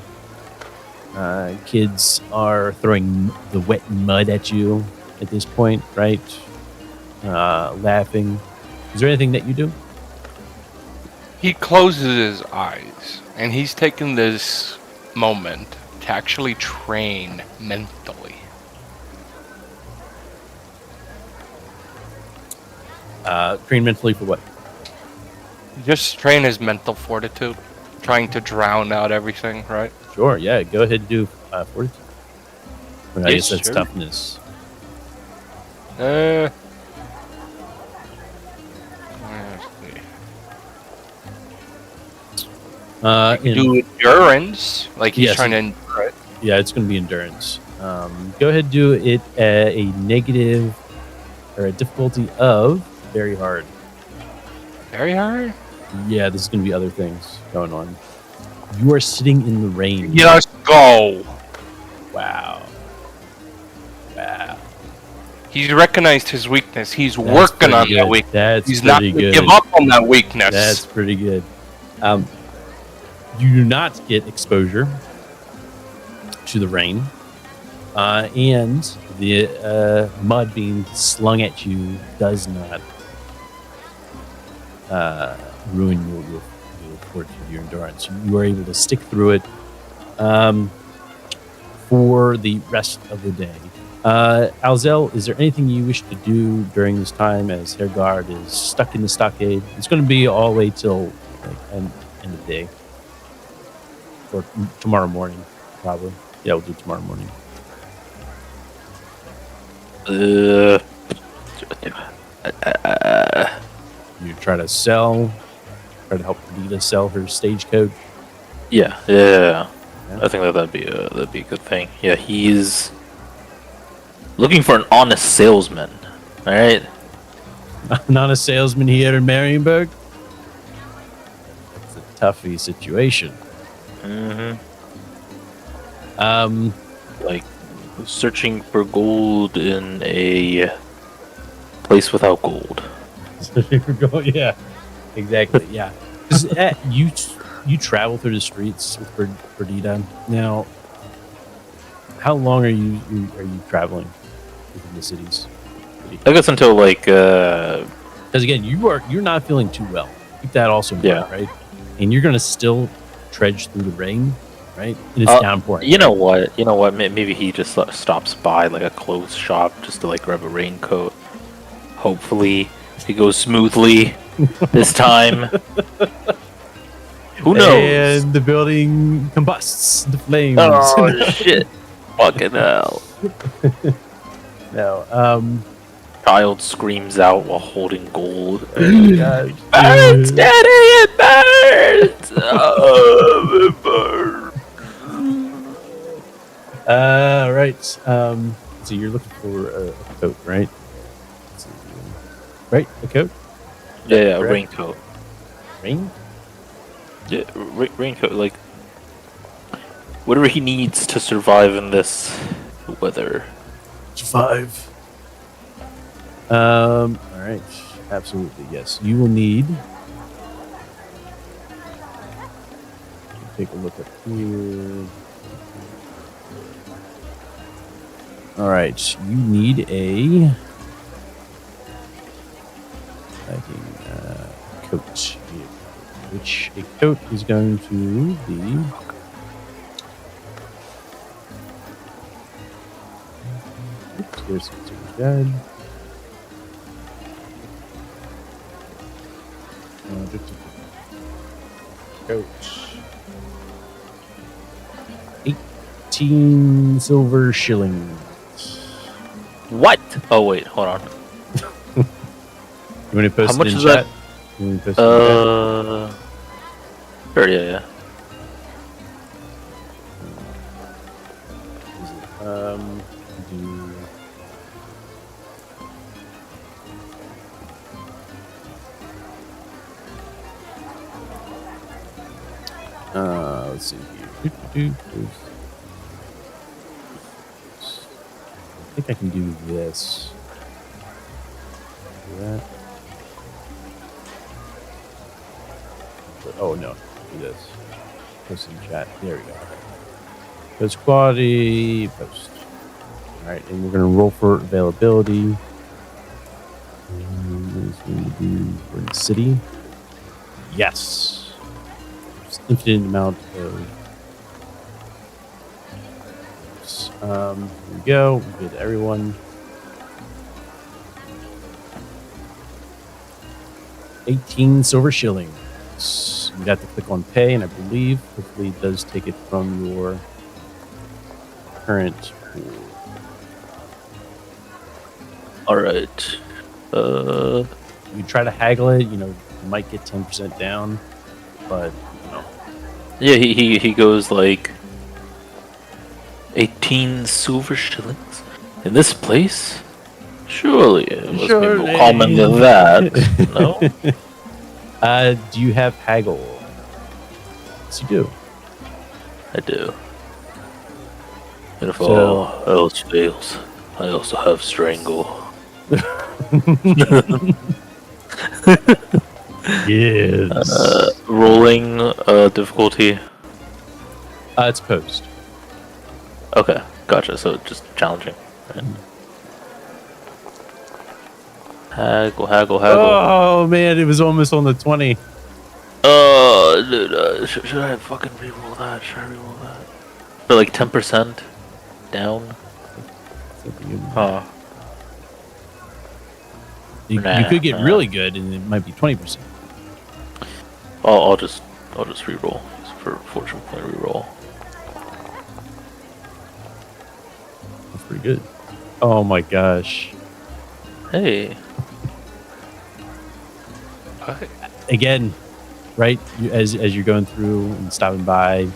Kids are throwing the wet mud at you at this point, right? Laughing. Is there anything that you do? He closes his eyes, and he's taken this moment to actually train mentally. Train mentally for what? Just train his mental fortitude, trying to drown out everything, right? Sure, yeah. Go ahead and do fortitude. I Yes, guess that's sure. toughness. Let's see. In- Do endurance, like he's Yes. trying to endure it. Yeah, it's going to be endurance. Go ahead and do it at a negative or a difficulty of very hard. Very hard. Yeah, this is going to be other things going on. You are sitting in the rain. Let's go. Wow. He's recognized his weakness. He's working on that weakness. He's not going to give up on that weakness. That's pretty good. You do not get exposure to the rain, and the mud being slung at you does not ruin your fortitude, your endurance. You are able to stick through it for the rest of the day. Alzel, is there anything you wish to do during this time as Hergard is stuck in the stockade? It's going to be all the way till end of the day. Or tomorrow morning, probably. Yeah, we'll do tomorrow morning. You try to help Rita sell her stagecoach. Yeah. I think that'd be a good thing. Yeah, he's looking for an honest salesman. All right. Not a salesman here in Marienburg. That's a toughie situation. Like searching for gold in a place without gold. Yeah, exactly. Yeah, 'cause, you travel through the streets with Perdita. Now, how long are you traveling within the cities? I guess until like because again, you're not feeling too well. Keep that also in mind, right? And you're gonna still trudge through the rain, right? And it's downpouring. You know what? Maybe he just stops by like a clothes shop just to like grab a raincoat. Hopefully, it goes smoothly this time. Who knows? And the building combusts. The flames. Oh shit! Fucking hell! No. Child screams out while holding gold. Oh God. Birds, Daddy, it burns! Oh, it burns. Right. So you're looking for a coat, right? Right, a coat. Yeah, a raincoat. Rain. Yeah, raincoat. Like whatever he needs to survive in this weather. Survive. All right. Absolutely, yes. You will need. Take a look up here. All right. You need a coat here, which a coat is going to be. Oops, here's guide. Coat. 18 silver shillings. What? Oh wait, hold on. You want to post How much it in is chat? that? You want to post it in chat? Sure, yeah. Let's see here. I think I can do this. Do that. Oh no, do this. Post in chat. There we go. Post quality. Post. All right, and we're gonna roll for availability. We're in the city. Yes. There's infinite amount of. Here we go. We get everyone. 18 silver shillings. You'd have to click on pay, and I believe hopefully it does take it from your current pool. Alright. You try to haggle it, you might get 10% down, but Yeah, he goes like 18 silver shillings in this place? Surely it must be Surely. more common than that. No? Do you have haggle? Yes, you do. I do. And if So- all else fails, I also have strangle. Yes. Rolling difficulty. It's post. Okay, gotcha. So just challenging. Right. Haggle. Oh man, it was almost on the 20. Dude, should I fucking reroll that? Should I reroll that? For like 10% down? Huh. You Nah, could get nah. really good, and it might be 20%. I'll just reroll for fortune point reroll. That's pretty good. Oh my gosh! Hey. Again, right? As you're going through and stopping by,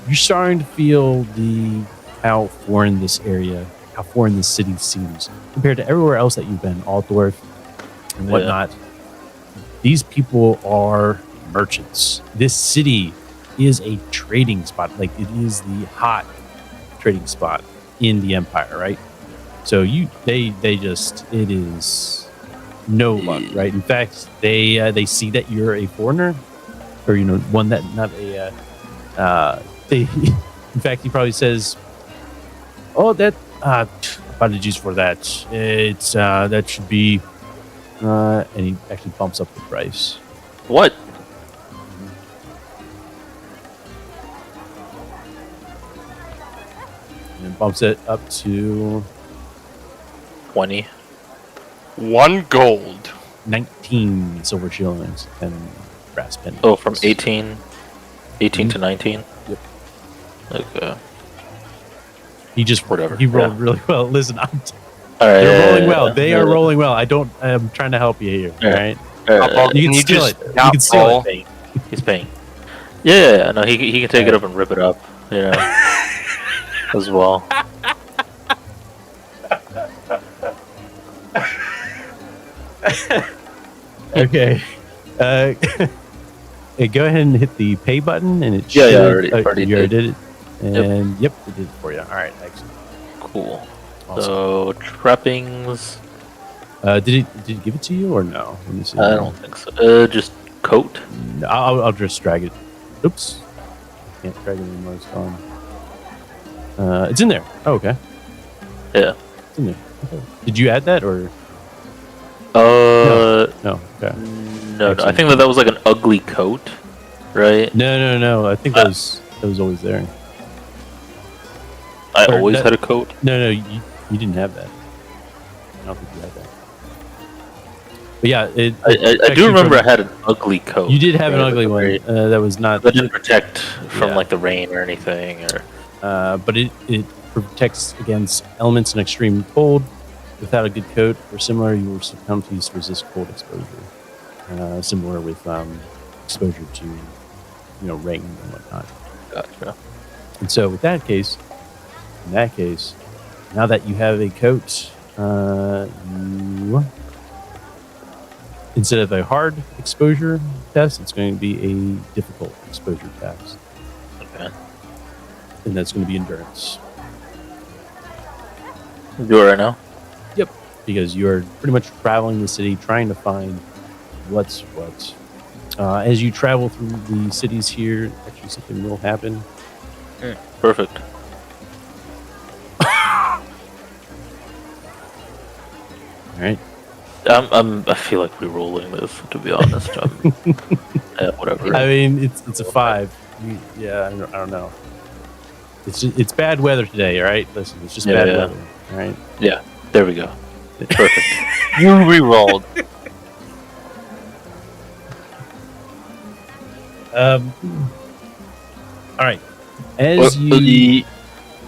you're starting to feel how foreign this area, how foreign this city seems compared to everywhere else that you've been, Altdorf and whatnot. These people are merchants. This city is a trading spot. Like, it is the hot trading spot in the Empire, right? So it is no luck, right? In fact, they see that you're a foreigner, or one that not a. They, in fact, he probably says, "Oh, that apologies for that. It's that should be," and he actually bumps up the price. What? And bumps it up to 20. 1 gold. 19 silver shillings and brass pennies. Oh, from 18 to 19? Yep. Okay. He just Whatever, He rolled yeah. really well. Listen, Alright. they're rolling well. They are rolling well. I'm trying to help you here. All right. You can steal it. You can steal it. He's paying. Yeah, no, he can take it up and rip it up, as well. Okay. Hey, go ahead and hit the pay button, and it Yeah, should. already you already did. did it. And yep, it did it for you. All right, excellent. Cool. Awesome. So trappings. Did it give it to you or no? Let me see. I don't think so. Just coat. No, I'll just drag it. Oops. Can't drag it anymore. It's gone. It's in there. Oh, okay. Yeah. It's in there. Okay. Did you add that or No. no? Okay. No. I think that was like an ugly coat, right? No. I think that was always there. I Or always that- had a coat. No, you didn't have that. I don't think you had that. But yeah, I do remember I had an ugly coat. You did have an right, ugly one. right? That was not. That didn't protect from Yeah. like the rain or anything, or But it protects against elements and extreme cold. Without a good coat or similar, you will succumb to resist cold exposure. Similar with exposure to rain and whatnot. gotcha. And so, in that case, now that you have a coat, you, instead of a hard exposure test, it's going to be a difficult exposure test, Okay. and that's going to be endurance. Do it right now. Yep, because you're pretty much traveling the city trying to find what's what. As you travel through the cities here, actually something will happen. Perfect. All right. I feel like re-rolling this, to be honest. Yeah, whatever. I mean, it's a 5. I don't know. It's bad weather today. All right. Listen, it's just bad Yeah. weather. All right. Yeah, there we go. Perfect. You rerolled. All right. As you.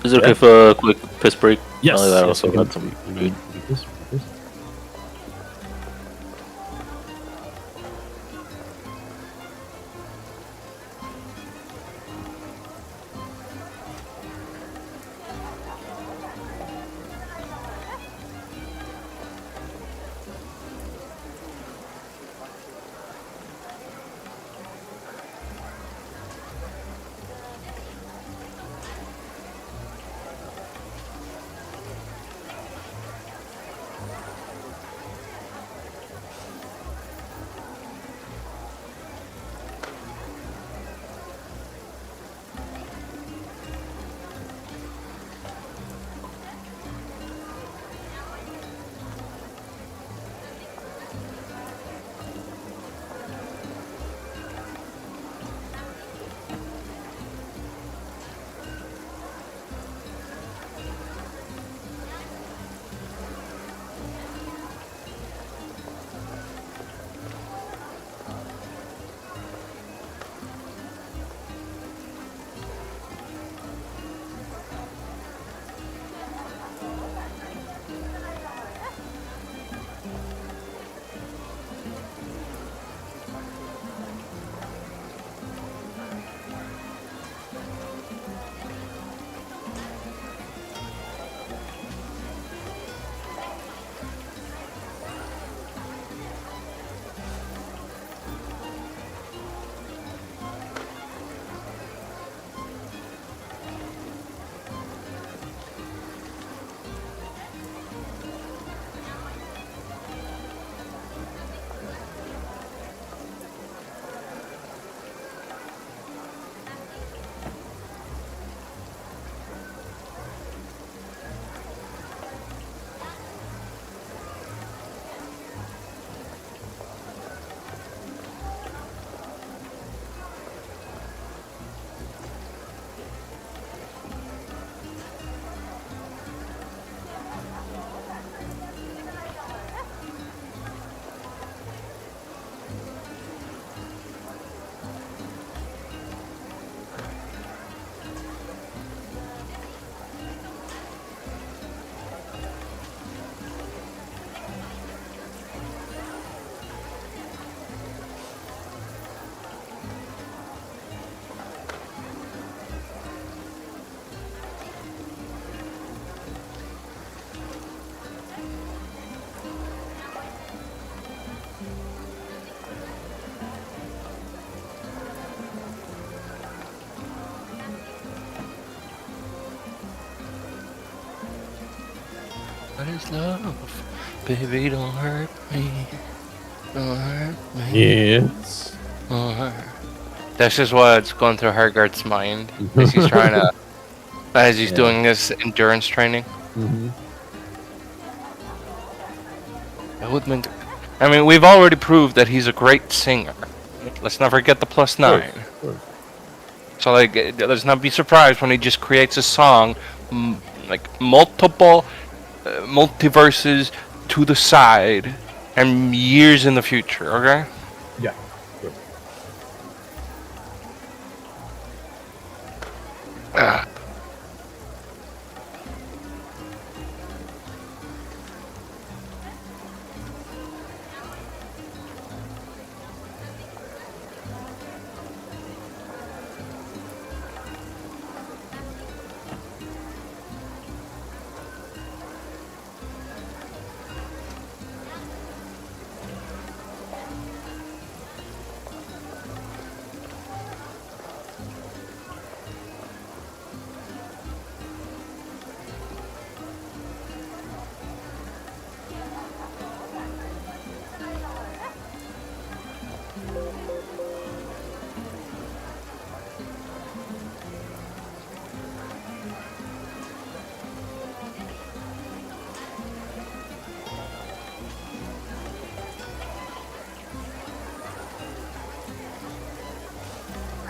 Is it okay for a quick piss break? Yes. Oh, that yes, also we got can- some we food. can do this. What is love? Baby, don't hurt me. Don't hurt me. Yes. Don't hurt. That's just what's going through Hargard's mind as he's trying to, as he's doing this endurance training. Mm-hmm. I mean, we've already proved that he's a great singer. Let's not forget the +9. Sure. So, like, let's not be surprised when he just creates a song, like multiple multiverses to the side and years in the future. Okay. Yeah. Sure.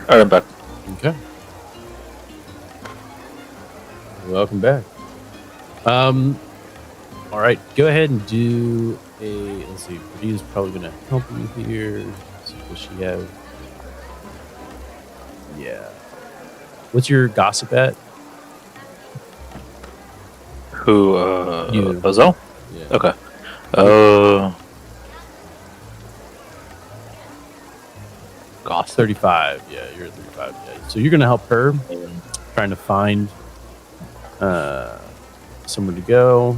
Alright, I'm back. Okay. Welcome back. All right. Go ahead and do a. Let's see. Brigida's probably going to help you here. So does she have? Yeah. What's your gossip at? Who, You. Buzzo? Yeah. Okay. Gossip. 35. Yeah, you're at 35. Yeah. So you're going to help her trying to find somewhere to go.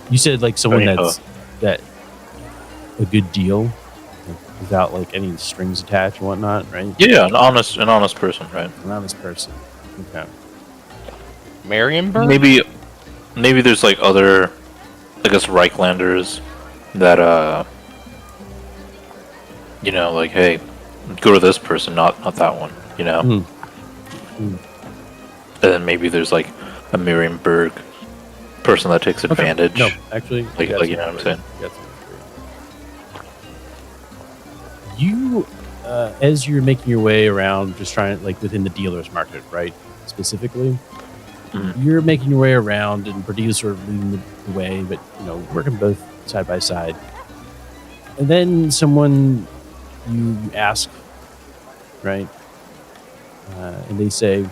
You said like someone that's that a good deal, like, without like any strings attached and whatnot, right? Yeah, an honest person, right? An honest person. Okay. Marienburg? Maybe there's like other, I guess, Reichlanders that you know, like, hey, go to this person, not that one, you know. Mm. And then maybe there's like a Marienburg person that takes advantage. No, actually, like you know what I'm saying. You, as you're making your way around, just trying like within the dealer's market, right? Specifically, you're making your way around, and Perdia's sort of leading the way, but you know, working both side by side. And then someone you ask, right? And they say,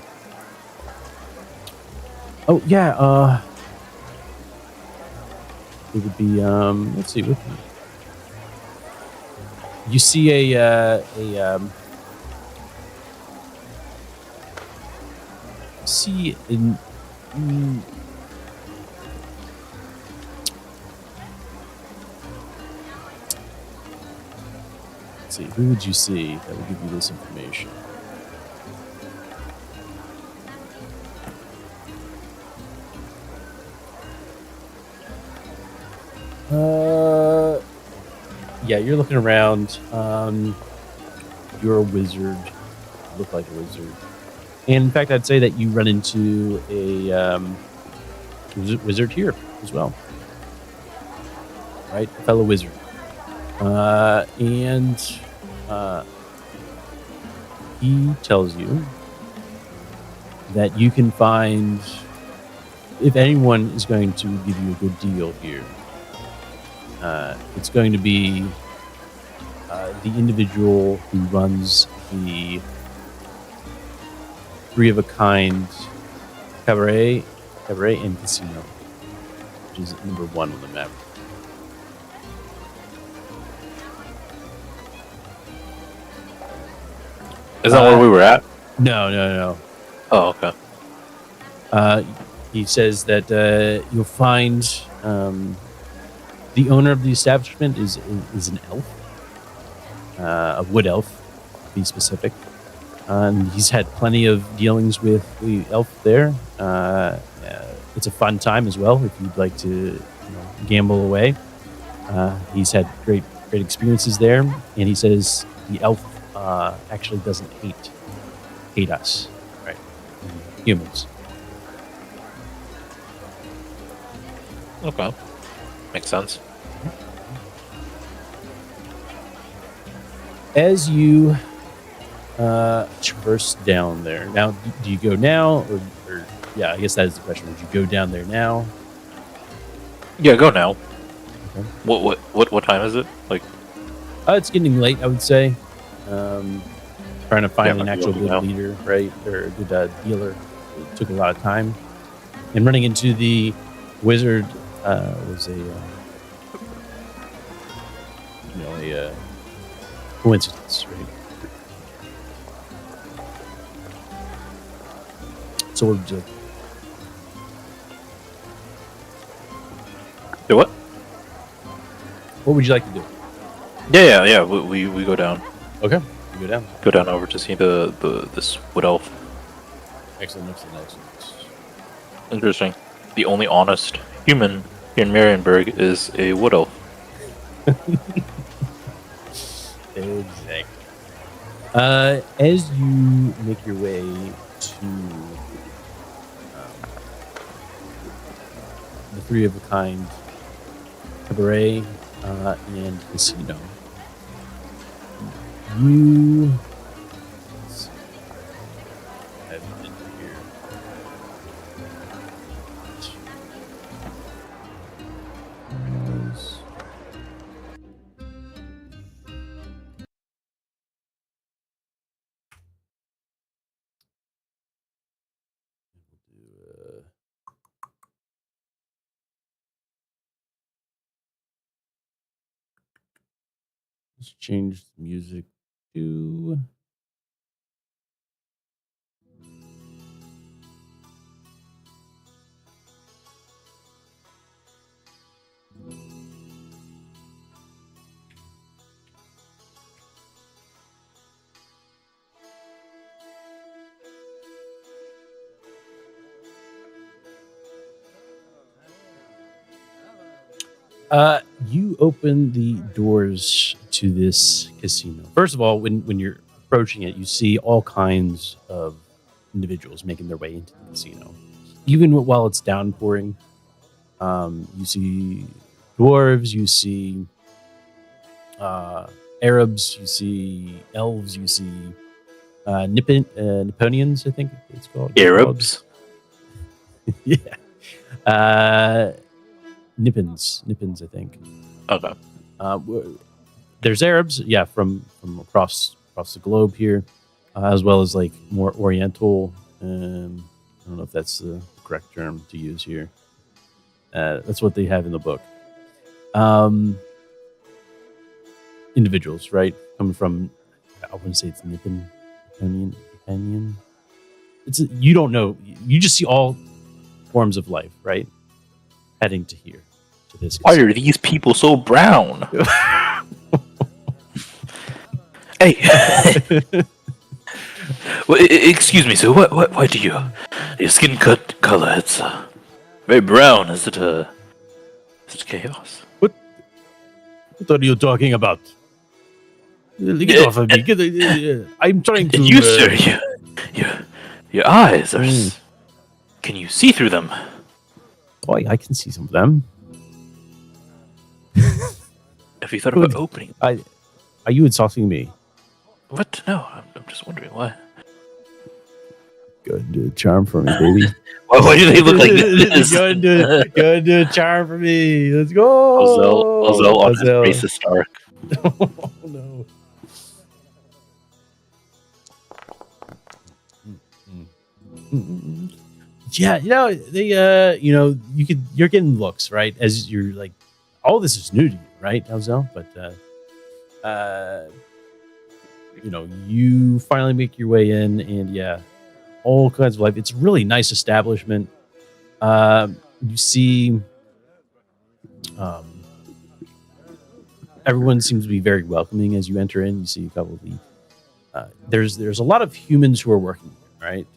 "Oh yeah, it would be let's see, what you see see in let's see, who would you see that would give you this information?" Yeah, you're looking around. You're a wizard. You look like a wizard. And in fact, I'd say that you run into a wizard here as well. Right? A fellow wizard. And he tells you that you can find, if anyone is going to give you a good deal here, it's going to be the individual who runs the three of a kind cabaret and casino, which is number 1 on the map. Is that where we were at? No. Oh, okay. He says that you'll find the owner of the establishment is an elf, a wood elf, to be specific. He's had plenty of dealings with the elf there. It's a fun time as well if you'd like to gamble away. He's had great experiences there, and he says the elf actually doesn't hate us, right? Humans. Okay. Makes sense. As you traverse down there, now, do you go now, or yeah, I guess that is the question. Would you go down there now? Yeah, go now. Okay. What time is it? Like, It's getting late, I would say. Trying to find an actual good now. leader, right, or a good dealer. It took a lot of time. And running into the wizard was a coincidence, right? So what would you do what? What would you like to do? Yeah. We go down. Okay, you go down. Go down over to see this wood elf. Excellent. Interesting. The only honest human here in Marienburg is a wood elf. Exactly. As you make your way to the Three of a Kind Cabaret and Casino, you let's see, I have it here. Let's change the music to. You open the doors to this casino. First of all, when you're approaching it, you see all kinds of individuals making their way into the casino. Even while it's downpouring, you see dwarves, you see Arabs, you see elves, you see Nipponians, I think it's called. Arabs? Yeah. Nippons, I think. Okay. There's Arabs, yeah, from across the globe here, as well as like more Oriental. I don't know if that's the correct term to use here. That's what they have in the book. Individuals, right, coming from, I wouldn't say it's Nipponian. You don't know. You just see all forms of life, right, heading to here. Why are these people so brown? Hey, well, excuse me, sir. Why do your skin color? It's very brown. Is it chaos? What are you talking about? Get off of me! I'm trying to. You, sir, your eyes are. Can you see through them? Oh, I can see some of them. Have you thought about opening? Are you insulting me? What? No, I'm just wondering why. Go and do a charm for me, baby. Why do they look like this? Go and do a charm for me. Let's go. Ozell on his racist arc. Oh no. Yeah, you're getting looks, right? As you're like, all this is new to you, right, Ozell? But you finally make your way in, and yeah, all kinds of life. It's a really nice establishment. You see, everyone seems to be very welcoming as you enter in. You see a couple of the there's a lot of humans who are working here, right?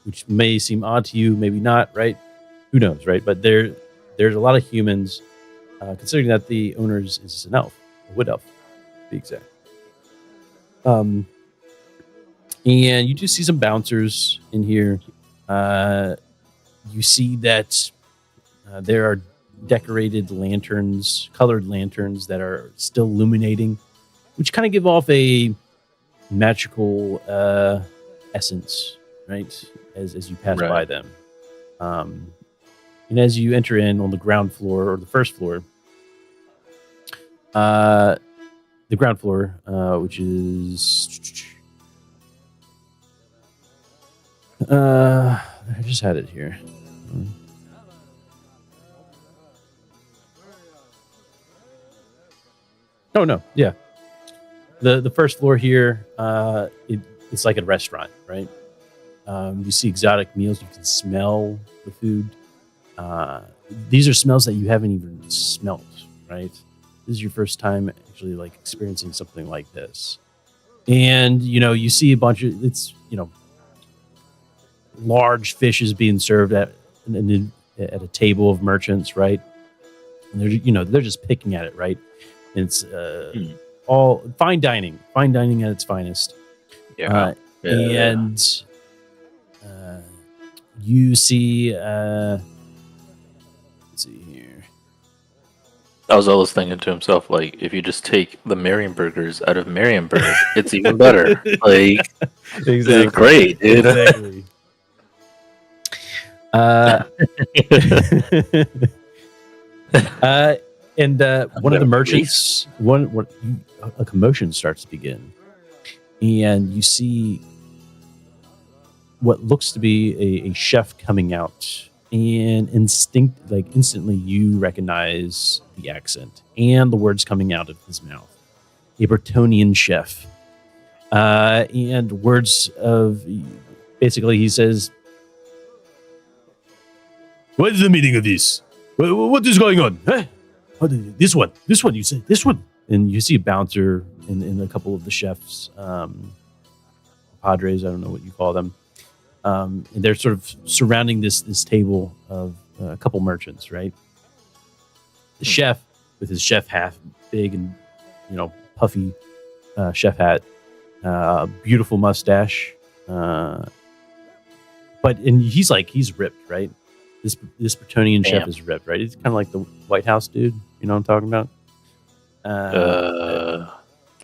Which may seem odd to you, maybe not, right? Who knows, right? But there's a lot of humans, considering that the owner is an elf, a wood elf, to be exact. And you do see some bouncers in here. You see that there are decorated lanterns, colored lanterns that are still illuminating, which kind of give off a magical essence, right? As you pass by them. And as you enter in on the ground floor or the first floor, the ground floor, which is I just had it here. Oh no, yeah. The first floor here, it's like a restaurant, right? You see exotic meals. You can smell the food. These are smells that you haven't even smelt, right? This is your first time actually like experiencing something like this. And, you see a bunch of, large fishes being served at a table of merchants, right? And they're just picking at it, right? And it's all fine dining at its finest. And you see, let's see here. Ozalla's thinking to himself, like, if you just take the Marienburgers out of Marienburg, it's even better. Like, Exactly. It's great, dude. Exactly. And one of the merchants, a commotion starts to begin, and you see what looks to be a chef coming out, and instantly you recognize the accent and the words coming out of his mouth. A Bretonian chef, and words of basically he says, "What is the meaning of this? What is going on? Huh? This one, you say, this one." And you see a bouncer and a couple of the chefs, padres, I don't know what you call them. And they're sort of surrounding this table of a couple merchants, right? The chef with his chef hat, big and, puffy chef hat, beautiful mustache. But he's ripped, right? This Bretonian chef is ripped, right? It's kind of like the White House dude. You know what I'm talking about?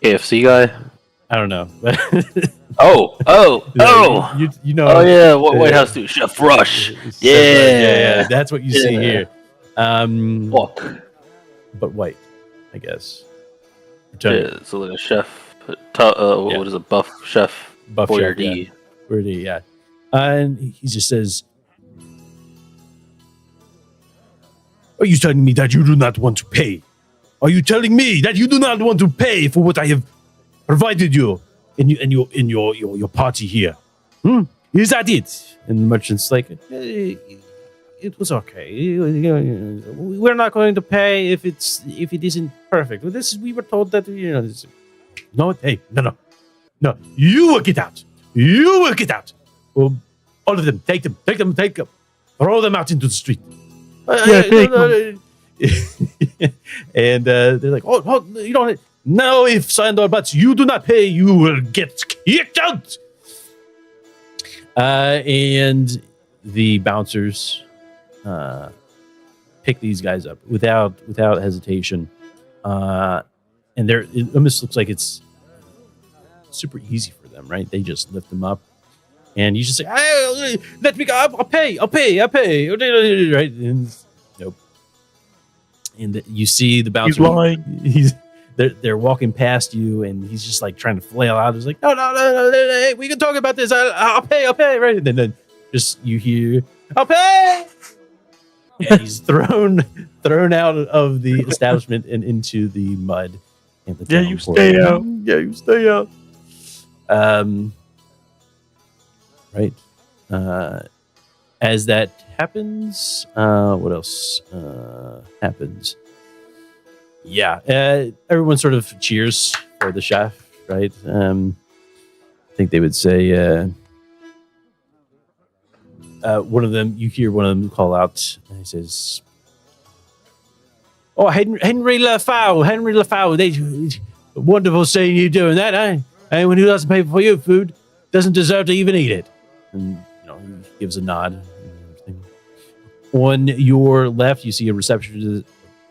KFC guy? I don't know. Oh! You know. Oh yeah, what White House dude? Chef Rush. Yeah. That's what you see here. Fuck. But white, I guess. Yeah, so like a chef. What is a buff chef? Buff chef, yeah. And he just says, "Are you telling me that you do not want to pay? Are you telling me that you do not want to pay for what I have provided you in your party here? Is that it?" And the merchant's like, "It was okay. We're not going to pay if it isn't perfect. We were told that no. Hey, no. You work it out. All of them. Take them. Throw them out into the street." Take them. And they're like, oh, you don't. No ifs and or buts. You do not pay. You will get kicked out. And the bouncers pick these guys up without hesitation. And it almost looks like it's super easy for them, right? They just lift them up, and you just say, "Hey, let me go. I'll pay. Right? And nope. And you see the bouncer. He's lying. They're walking past you, and he's just like trying to flail out. He's like, no, hey, we can talk about this. I'll pay, right? And then just you hear, "I'll pay." And he's thrown out of the establishment and into the mud. And the You stay out. Yeah, you stay out. right? As that happens, what else happens? Yeah, everyone sort of cheers for the chef, right? I think they would say one of them. You hear one of them call out, and he says, "Oh, Henry Lafau, they wonderful seeing you doing that, eh? Anyone who doesn't pay for your food doesn't deserve to even eat it." And he gives a nod. And everything. On your left, you see a receptionist,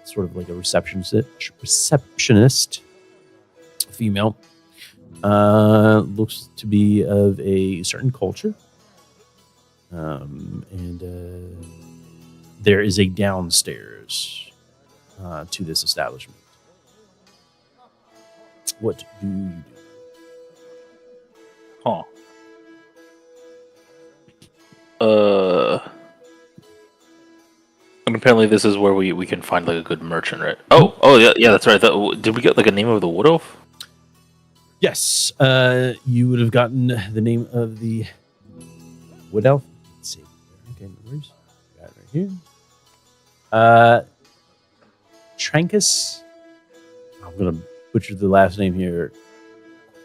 sort of like a receptionist, female. Looks to be of a certain culture. And there is a downstairs to this establishment. What do you do? Huh. And apparently this is where we can find like a good merchant, right? Oh yeah, that's right. Did we get like a name of the wood elf? Yes, you would have gotten the name of the wood elf. Let's see. Okay, where's got it right here? Trankus. I'm gonna butcher the last name here.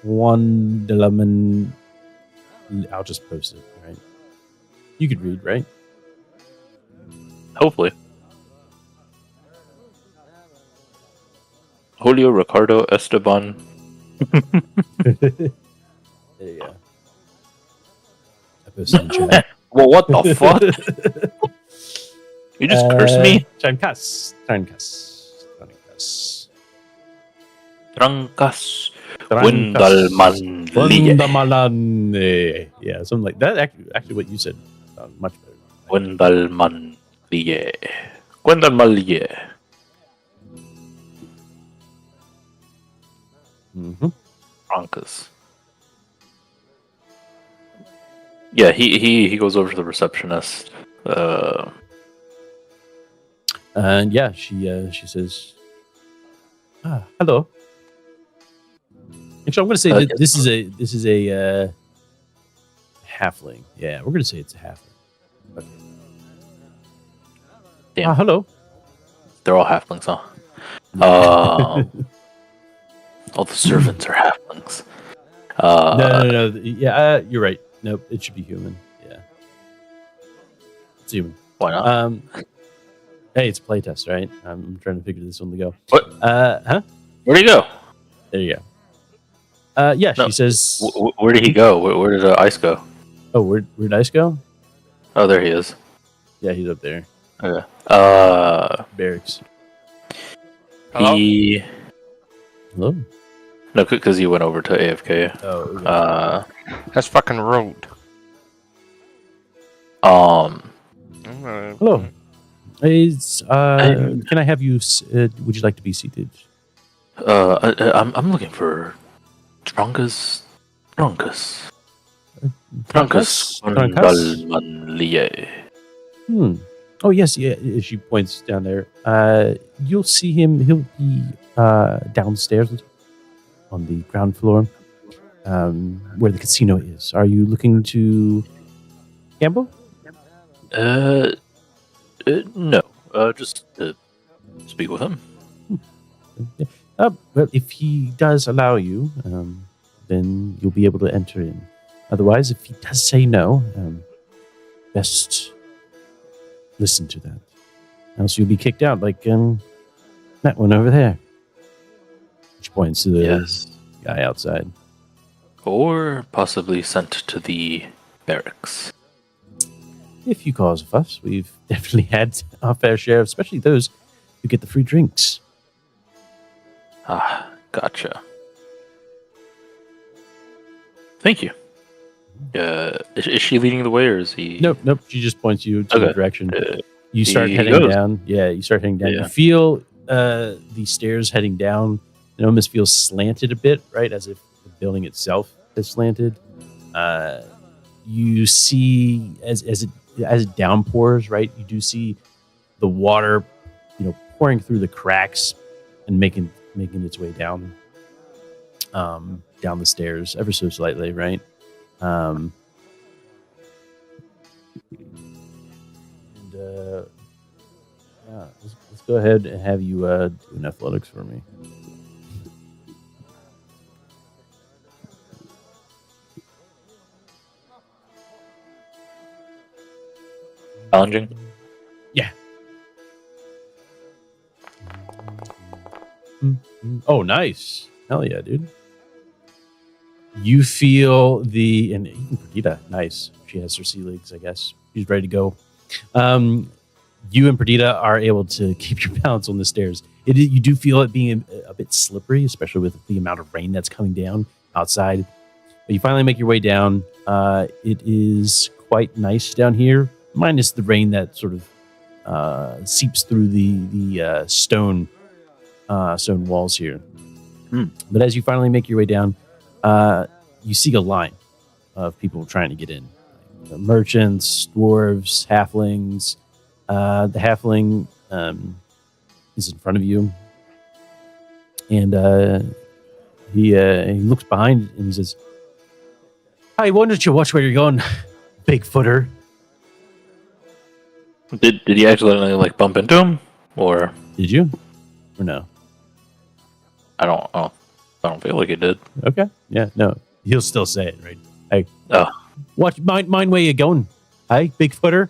Wandelaman. I'll just post it. Right. You could read, right? Hopefully. Julio Ricardo Esteban. There you go. I posted in chat. Well, what the fuck? You just cursed me? Trankas. Trancas. Windalman. Yeah, something like that. Actually, what you said sounded much better. Windalman. Gwendalmalie. Trancas. Yeah, he goes over to the receptionist. And yeah, she says, "Hello." Actually, I'm going to say that this is a halfling. Yeah, we're going to say it's a halfling. Okay. Damn. Hello. They're all halflings, huh? All the servants are halflings. No. Yeah, you're right. Nope, it should be human. Yeah, it's human. Why not? Hey, it's playtest, right? I'm trying to figure this one to go. What? Huh? Where'd he go? There you go. Yeah, No. she says. Where did he go? Where did Ice go? Oh, where'd Ice go? Oh, there he is. Yeah, he's up there. Okay. Barracks. Hello? Hello. No, because he went over to AFK. Oh. Okay. That's fucking rude. Hello. Can I have you? Would you like to be seated? I'm looking for Trunkus. Windalmalie. Oh yes, yeah. She points down there. You'll see him. He'll be downstairs on the ground floor, where the casino is. Are you looking to gamble? No. Just to speak with him. Well, if he does allow you, then you'll be able to enter in. Otherwise, if he does say no, best listen to that. Else you'll be kicked out like that one over there. Which points to the guy outside. Or possibly sent to the barracks. If you cause a fuss, we've definitely had our fair share, especially those who get the free drinks. Ah, gotcha. Thank you. Is she leading the way, or is he? Nope. She just points you to the direction. You start he heading goes. down. Yeah, you start heading down. Yeah. You feel the stairs heading down. It almost feels slanted a bit, right? As if the building itself is slanted. You see as it downpours, right? You do see the water, pouring through the cracks and making its way down the stairs ever so slightly, right? yeah, let's go ahead and have you do an athletics for me. Challenging. Yeah. Oh, nice. Hell yeah, dude. You feel and even Perdita, nice. She has her sea legs, I guess. She's ready to go. You and Perdita are able to keep your balance on the stairs. You do feel it being a bit slippery, especially with the amount of rain that's coming down outside. But you finally make your way down. It is quite nice down here, minus the rain that sort of seeps through the stone walls here. But as you finally make your way down, you see a line of people trying to get in. Merchants, dwarves, halflings. The halfling is in front of you, and he looks behind and he says, "Hey, why don't you watch where you're going, Bigfooter?" Did you actually like bump into him, or Did you, or no? I don't feel like it did. Okay, yeah, no, he'll still say it, right? Hey, Oh. watch, mind where you're going, hey, Bigfooter.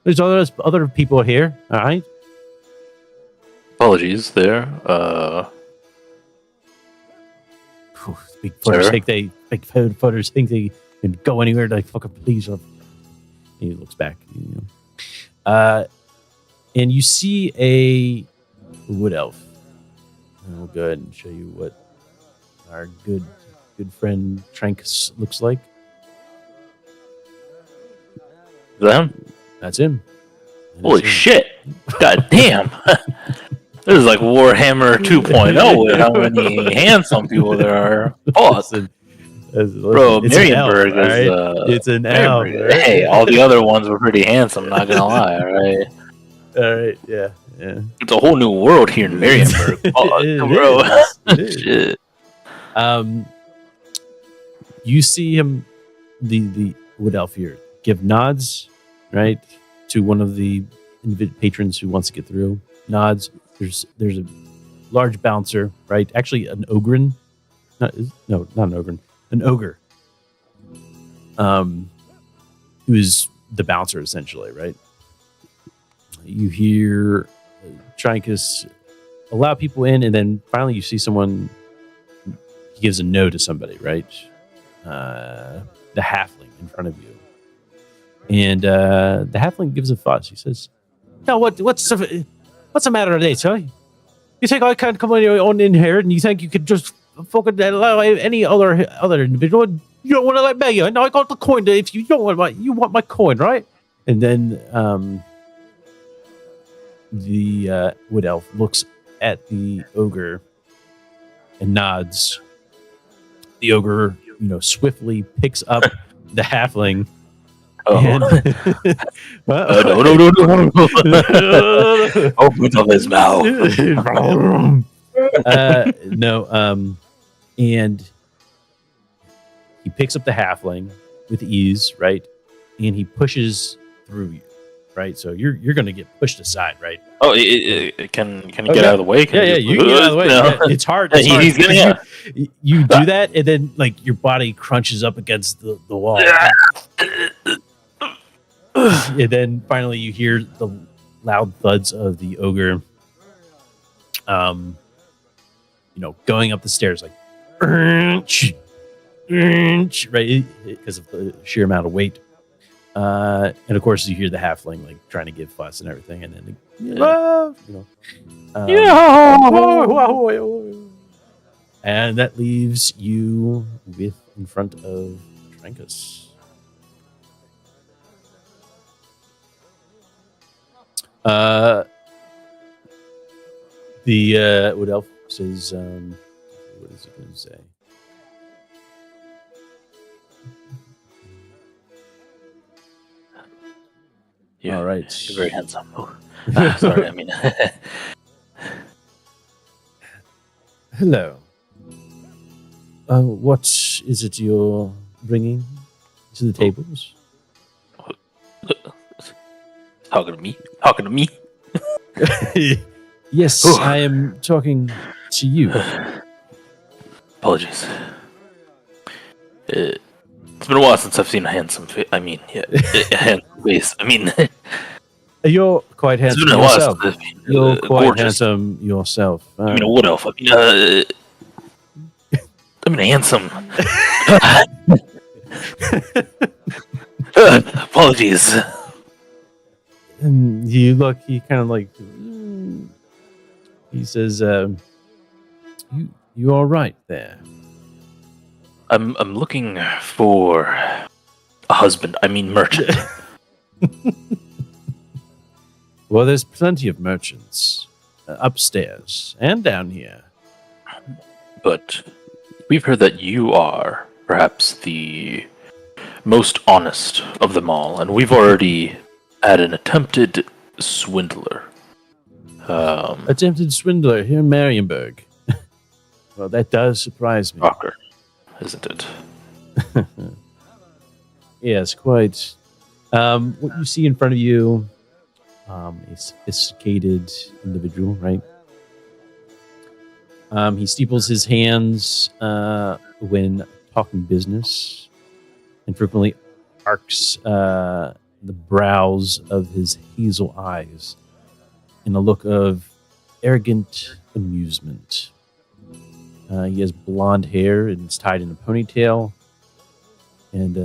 There's other people here, all right? Apologies there. Bigfooters Sir? think they can go anywhere they fucking please. He looks back, and you see a wood elf. And we'll go ahead and show you what our good friend Trankus looks like. Is that him? That's him. Holy shit! God damn! This is like Warhammer 2.0 with how many handsome people there are. Oh, bro, Marienburg is it's an elf. Marienburg. Hey, all the other ones were pretty handsome. Not gonna lie, right? All right, yeah. It's a whole new world here in Marienburg. Bro. It is. Shit. You see him, the wood elf here, give nods, right, to one of the patrons who wants to get through. Nods. There's a large bouncer, right? Actually, an ogre. Not an ogre. An ogre. Who is the bouncer essentially, right? You hear Trincus allow people in, and then finally you see someone. He gives a no to somebody, right? The halfling in front of you, and the halfling gives a fuss. He says, "No, what's the matter today, sir? You think I can't come on in here, and you think you could just fucking allow any other individual? You don't want to let me in. I got the coin. If you don't want my coin, right?" And then the wood elf looks at the ogre and nods. The ogre, swiftly picks up the halfling. Oh. And no. Open up his mouth. And he picks up the halfling with ease, right? And he pushes through you, right? So you're going to get pushed aside, right? Oh, it can get out of the way? You can get out of the way. No. Yeah, it's hard. He's gonna, you do that, and then your body crunches up against the wall. And then finally you hear the loud thuds of the ogre going up the stairs right, because of the sheer amount of weight. And of course you hear the halfling trying to give fuss and everything, and then and that leaves you in front of Trankus. The wood elf says, what is it going to say? Yeah, all right. you're very handsome. Sorry, I mean. Hello. What is it you're bringing to the tables? Talking to me? Talking to me? Yes, Ooh. I am talking to you. Apologies. It's been a while since I've seen a handsome face. I mean, yeah, a handsome face. I mean, You're quite it's handsome been a while yourself. since I've seen You're quite gorgeous. handsome yourself. I mean, a wood elf. I mean, handsome. Apologies. And you look. He kind of like. He says, "You all right there?" I'm looking for a husband. I mean, merchant. Well, there's plenty of merchants upstairs and down here. But we've heard that you are perhaps the most honest of them all, and we've already had an attempted swindler. Attempted swindler here in Marienburg. Well, that does surprise me. Rocker, isn't it? Yes, quite. What you see in front of you, a sophisticated individual, right? He steeples his hands when talking business and frequently arcs the brows of his hazel eyes in a look of arrogant amusement. He has blonde hair and it's tied in a ponytail. And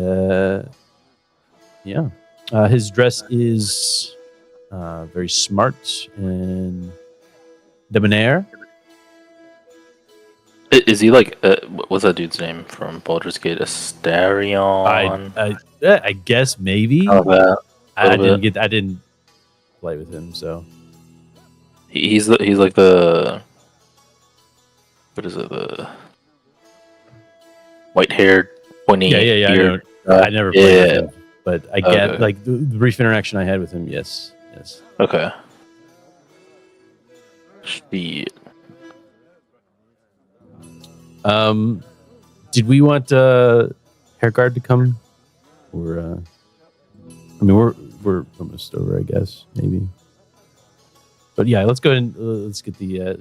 his dress is very smart and debonair. Is he like what's that dude's name from Baldur's Gate? Astarion? I guess maybe. I didn't play with him, so he's like the what is it, the white-haired, pointy beard? I never played with him, but I get Okay. like the brief interaction I had with him. Yes. Okay. Shit. Did we want Hairguard to come, or I mean, we're almost over, I guess, maybe. But yeah, let's go and let's get the.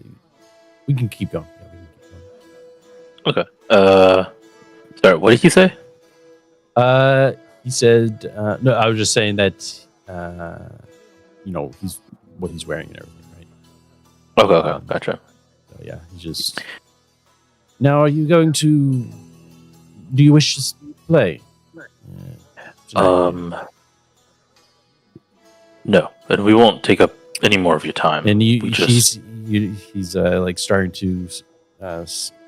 We can keep going. Yeah, we can keep going. Okay. Sorry, what did he say? He said, no, I was just saying that, he's what he's wearing and everything, right? Okay, gotcha. So yeah, he's just. Now, are you going to? Do you wish to play? No, and we won't take up any more of your time. And Just- he's like starting to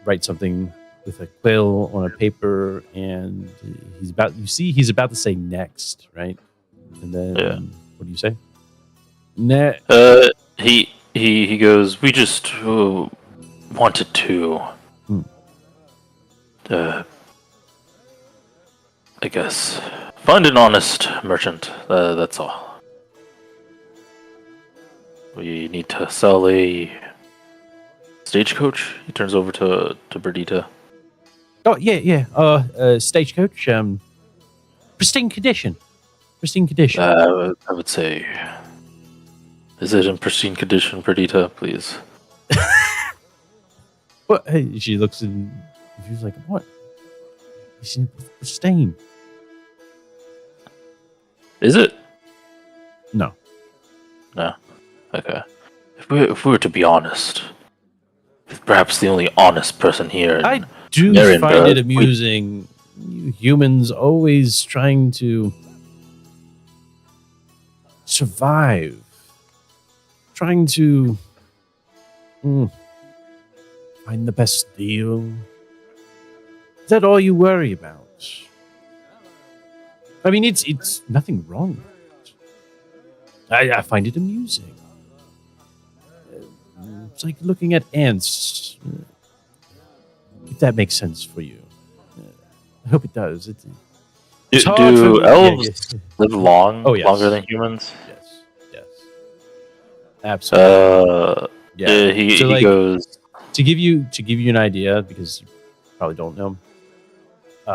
write something with a quill on a paper, and he's about to say next, right? And then what do you say? He goes, we just wanted to I guess find an honest merchant, that's all. We need to sell a stagecoach. He turns over to Berdita. Oh yeah. Stagecoach, pristine condition. I would say, is it in pristine condition, Berdita? Please. What? Hey, she looks and she's like, what? It's pristine. Is it? No. Okay. If we were to be honest, perhaps the only honest person here. I do find it amusing. You humans always trying to survive, trying to find the best deal. Is that all you worry about? I mean, it's nothing wrong with it. I find it amusing. It's like looking at ants. If that makes sense for you. I hope it does. It's hard Do for- elves live long? Oh, yes. Longer than humans? Yes. Absolutely. He So, like, goes. to give you an idea, because you probably don't know,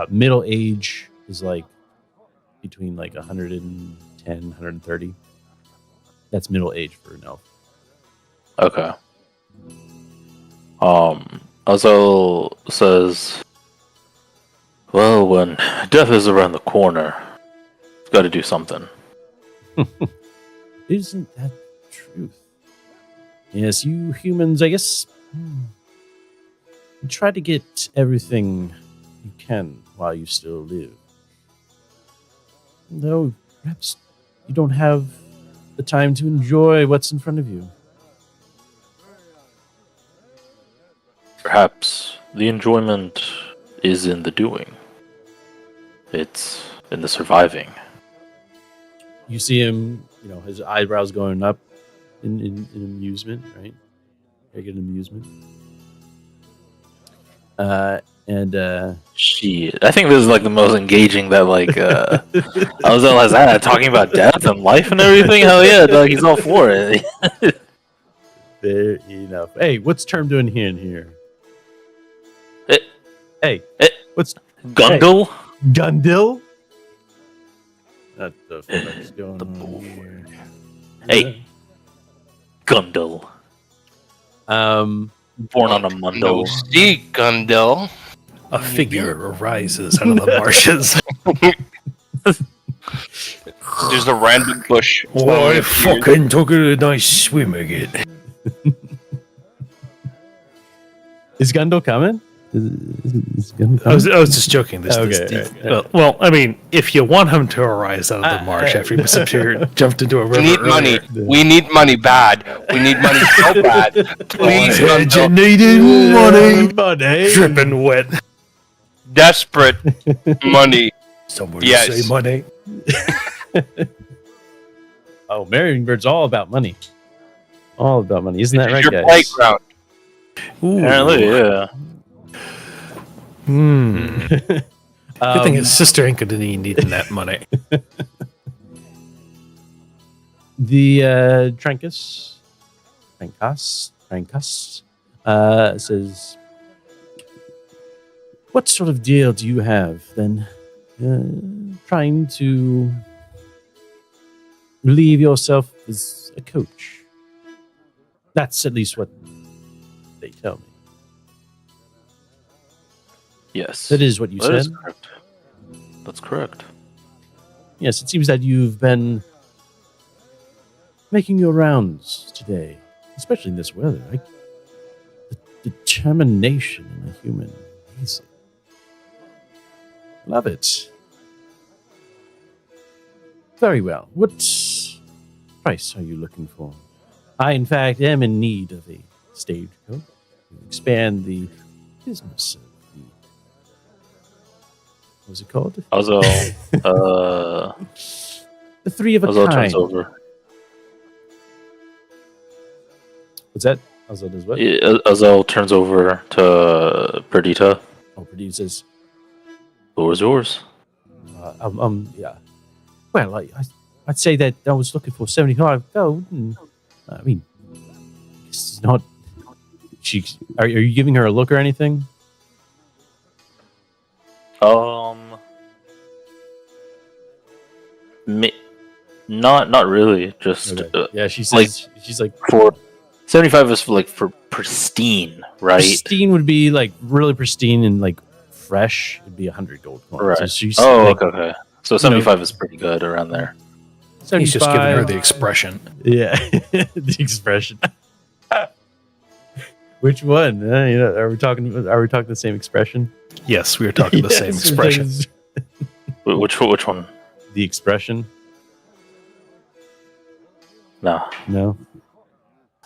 middle age is like between like 110, 130. That's middle age for an elf. Okay. Azel says, well, when death is around the corner, you've got to do something. Isn't that the truth? Yes, you humans, I guess, you try to get everything you can while you still live. Though, perhaps you don't have the time to enjoy what's in front of you. Perhaps the enjoyment is in the doing. It's in the surviving. You see him, his eyebrows going up in amusement, right? Very good amusement. Shit. I think this is like the most engaging that Azel has had, talking about death and life and everything. Hell yeah, dog, he's all for it. Fair enough. Hey, what's Term doing here and here? Hey, what's Gundle? Hey, Gundil? What the fuck's going on here? Hey, Gundle. Born on a Mundo. See, Gundel. A figure arises out of the marshes. There's a random bush. Why, fucking took a nice swim again. Is Gundil coming? Is Gundil I was just joking. Okay. Well, I mean, if you want him to arise out of the marsh after he disappeared, jumped into a river. We need money. We need money bad. We need money so bad. Please, You Gundel. needed Money. dripping wet. Desperate money. Somebody Yes. say money. Oh, Marionbird's all about money. All about money. Isn't that right, Your guys? playground. Ooh. Apparently, yeah. Good thing his sister ain't gonna need that money. The Trankus says, what sort of deal do you have then? Trying to relieve yourself as a coach. That's at least what they tell me. Yes. That is what you That is said. correct. That's correct. Yes, it seems that you've been making your rounds today, especially in this weather. The determination in a human. Amazing. Love it. Very well. What price are you looking for? I, in fact, am in need of a stagecoach to expand the business of the... What was it called? Azel, The three of a Azel kind. turns over. What's that? Azel does what? Azel turns over to Perdita. Oh, Purdue says, Floor's yours. yeah. Well, I'd say that I was looking for 75 gold. And, I mean, it's not. Are you giving her a look or anything? Not really. Just Okay. Yeah, she says she's like for 75 is for pristine, right? pristine would be like really pristine and like fresh. It'd be 100 gold coins. Right. So she's Okay. So 75 is pretty good around there. He's just giving her 75. the expression. Yeah, the expression. Which one? Are we talking the same expression? Yes, we are talking the same Yes, expression. Which one? The expression? No, No,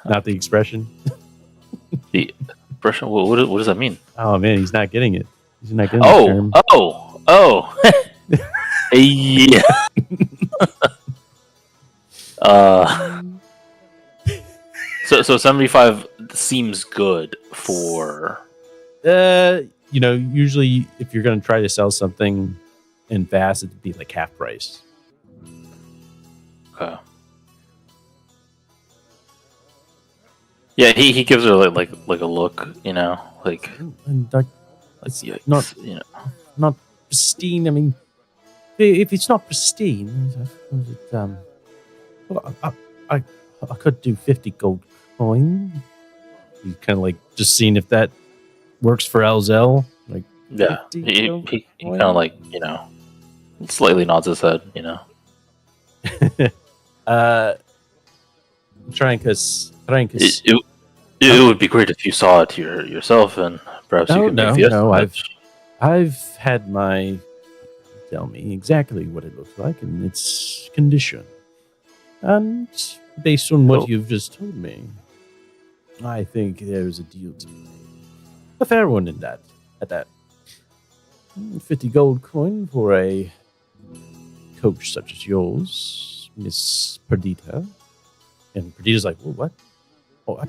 not the expression. the expression. What does that mean? Oh man, he's not getting it. He's not getting the term. Oh. Yeah. So 75 seems good for. Usually if you're going to try to sell something in fast, it'd be like half price. Okay. Yeah, he gives her like a look, like And it's yikes, not not pristine. I mean, if it's not pristine, I could do 50 gold coin. He's kind of like just seeing if that works for Elzel. Like, Yeah, 50 he gold kind coin? of like slightly nods his head. Trankus. It would be great if you saw it yourself, and perhaps you could make the estimate. I've had my tell me exactly what it looks like and its condition, and based on what you've just told me, I think there's a deal to be made. A fair one in that. At that, 50 gold coin for a coach such as yours, Miss Perdita. And Perdita's like, well, what? Oh, I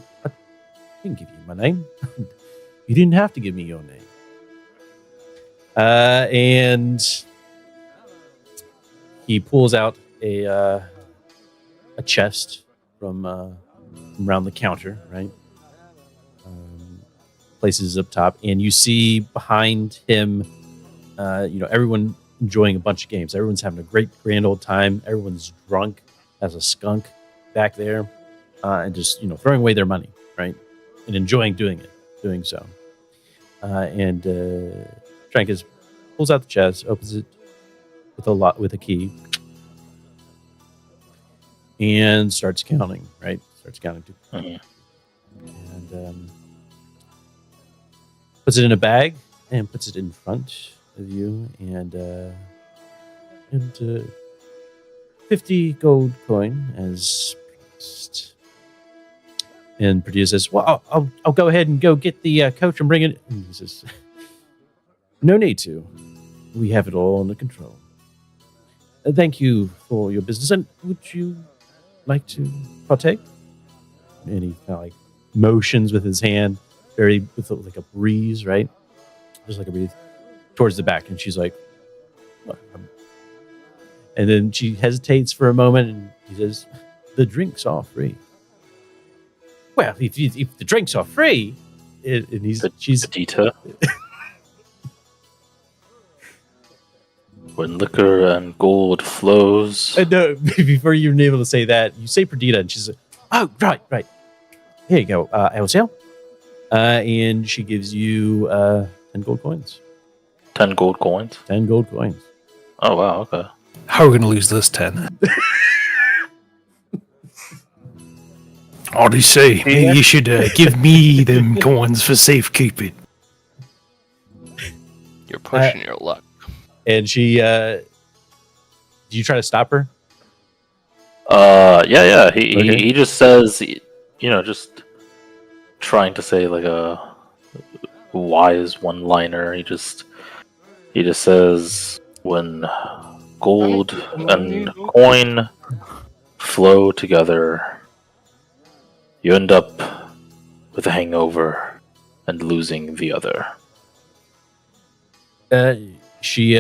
didn't give you my name. You didn't have to give me your name. And he pulls out a chest from around the counter, right? Places up top, and you see behind him, everyone enjoying a bunch of games. Everyone's having a great grand old time. Everyone's drunk as a skunk back there, and just throwing away their money, right, and enjoying doing so. And Trankus pulls out the chest, opens it with a key, and starts counting. Right, and puts it in a bag and puts it in front of you, and 50 gold coin as promised. And Perdita says, "Well, I'll go ahead and go get the coach and bring it." And he says, "No need to. We have it all under control. Thank you for your business. And would you like to partake?" And he kind of like motions with his hand, with like a breeze, right? Just like a breeze towards the back. And she's like, "What?" And then she hesitates for a moment, and he says, "The drinks are free." Well, if the drinks are free, she's Perdita. When liquor and gold flows. No, before you're able to say that, you say Perdita, and she's like, "Oh, right. Here you go, Elzel." And she gives you 10 gold coins. 10 gold coins? 10 gold coins. Oh, wow, okay. How are we going to lose this 10? What do you say? Maybe you should give me them coins for safekeeping. You're pushing your luck. And she, do you try to stop her? Yeah. Okay. He just says, just trying to say like a wise one-liner. He just says, when gold and coin flow together, you end up with a hangover and losing the other. She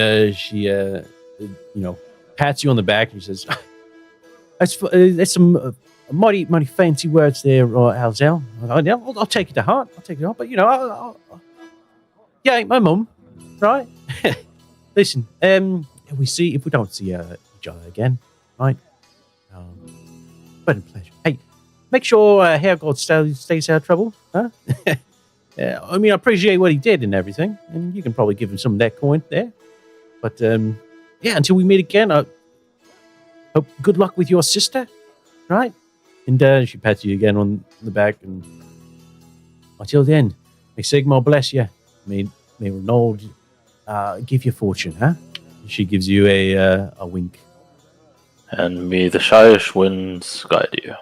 pats you on the back and she says, "There's some mighty fancy words there, Elzel. I'll take it to heart. But yeah, my mum, right? Listen, if we don't see each other again, right? But a pleasure. Hey, make sure Hairgod stays out of trouble, huh?" I mean, I appreciate what he did and everything, and you can probably give him some of that coin there. But until we meet again, I hope good luck with your sister, right? And she pats you again on the back, and until then, may Sigmar bless you. May Renaud give you fortune, huh? She gives you a wink. And may the Shyish winds guide you.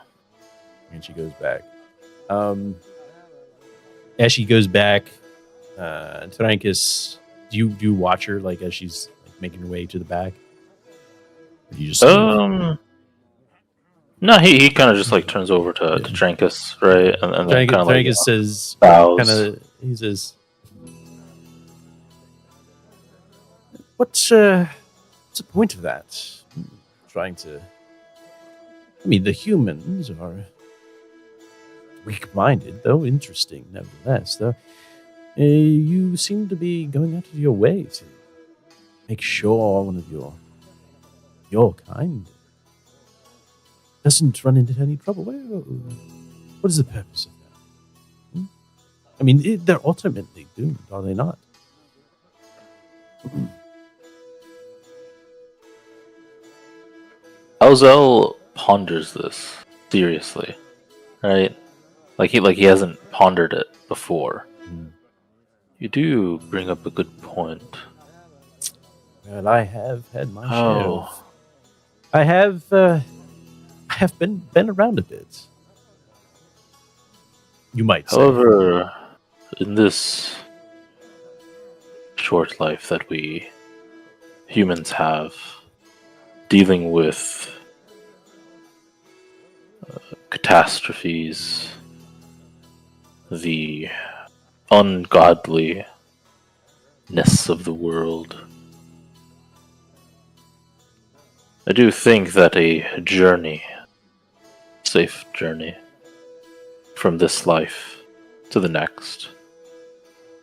And she goes back. As she goes back, Trankus, do you watch her like as she's like, making her way to the back? Or do you just no, he kind of just like turns over to Trankus, right? And then kind of like Trankus says, bows. He says, What's the point of that? Trying to. I mean, the humans are weak-minded, though interesting, nevertheless. Though you seem to be going out of your way to make sure one of your kind doesn't run into any trouble. What is the purpose of that? I mean, they're ultimately doomed, are they not? Alzel ponders this seriously, right? Like he hasn't pondered it before. You do bring up a good point. Well, I have had my share. Oh. I have been around a bit. You might say. However, in this short life that we humans have, dealing with catastrophes, the ungodliness of the world, I do think that a journey, safe journey, from this life to the next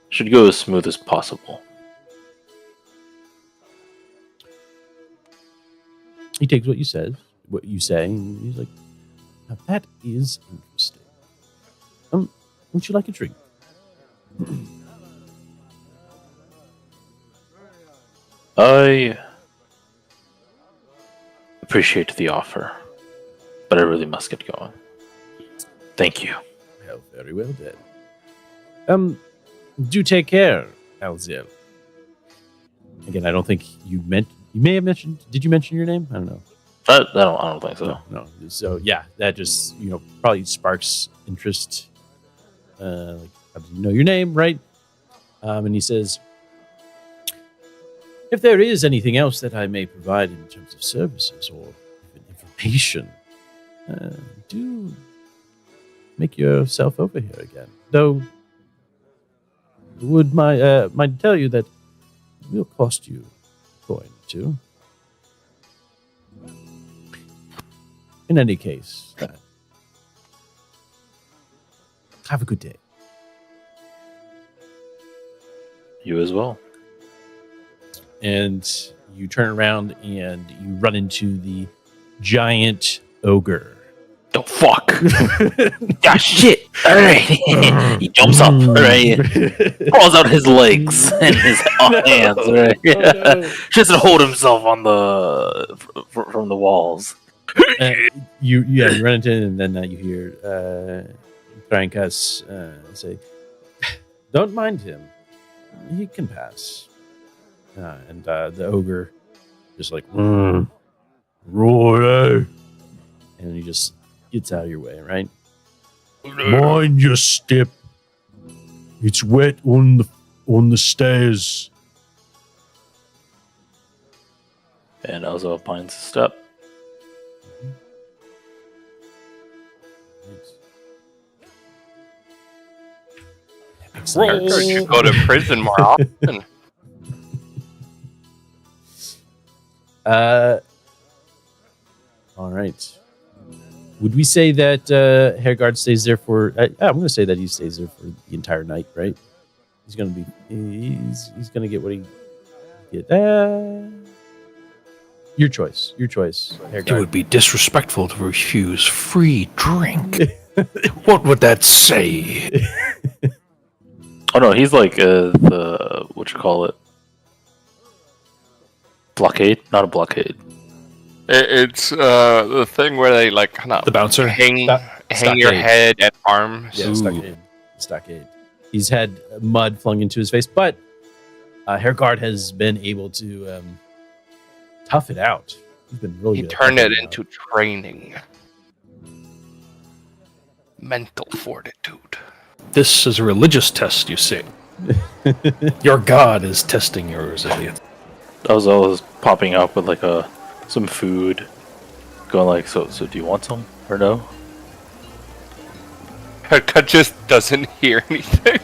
should go as smooth as possible. He takes what you say, and he's like, now that is interesting. Would you like a drink? I appreciate the offer, but I really must get going. Thank you. Well, very well then. Do take care, Alzel. Again, I don't think you meant. You may have mentioned. Did you mention your name? I don't know. I don't think so. No. So yeah, that just probably sparks interest. Like, how do you know your name, right? And he says, if there is anything else that I may provide in terms of services or even information, do make yourself over here again. Though, would might tell you that it will cost you a coin or two. In any case, have a good day. You as well. And you turn around and you run into the giant ogre. Oh, fuck. Ah, shit. All right. He jumps up, right? Crawls out his legs and his hands, right? Just to hold himself on from the walls. You run into it, and then you hear Frankas say, don't mind him. He can pass. And the ogre just like, roar, and he just gets out of your way, right? Mind your step. It's wet on the stairs. And Elzo finds a step. Roll. You go to prison more often. All right. Would we say that Hergard stays there for? I'm going to say that he stays there for the entire night, right? He's going to be. He's going to get what he get. Your choice. Hergard. It would be disrespectful to refuse free drink. What would that say? Oh no, he's like the what you call it? Blockade? Not a blockade. It's the thing where they like kind of The bouncer? hang Stockade. your head at arms. Yeah, stockade. He's had mud flung into his face, but Hergard has been able to tough it out. He's been really He good at turned it toughing into training. Mental fortitude. This is a religious test, you see. Your god is testing your resilience. Elzo is popping up with like some food, going like, so do you want some or no? Cut just doesn't hear anything.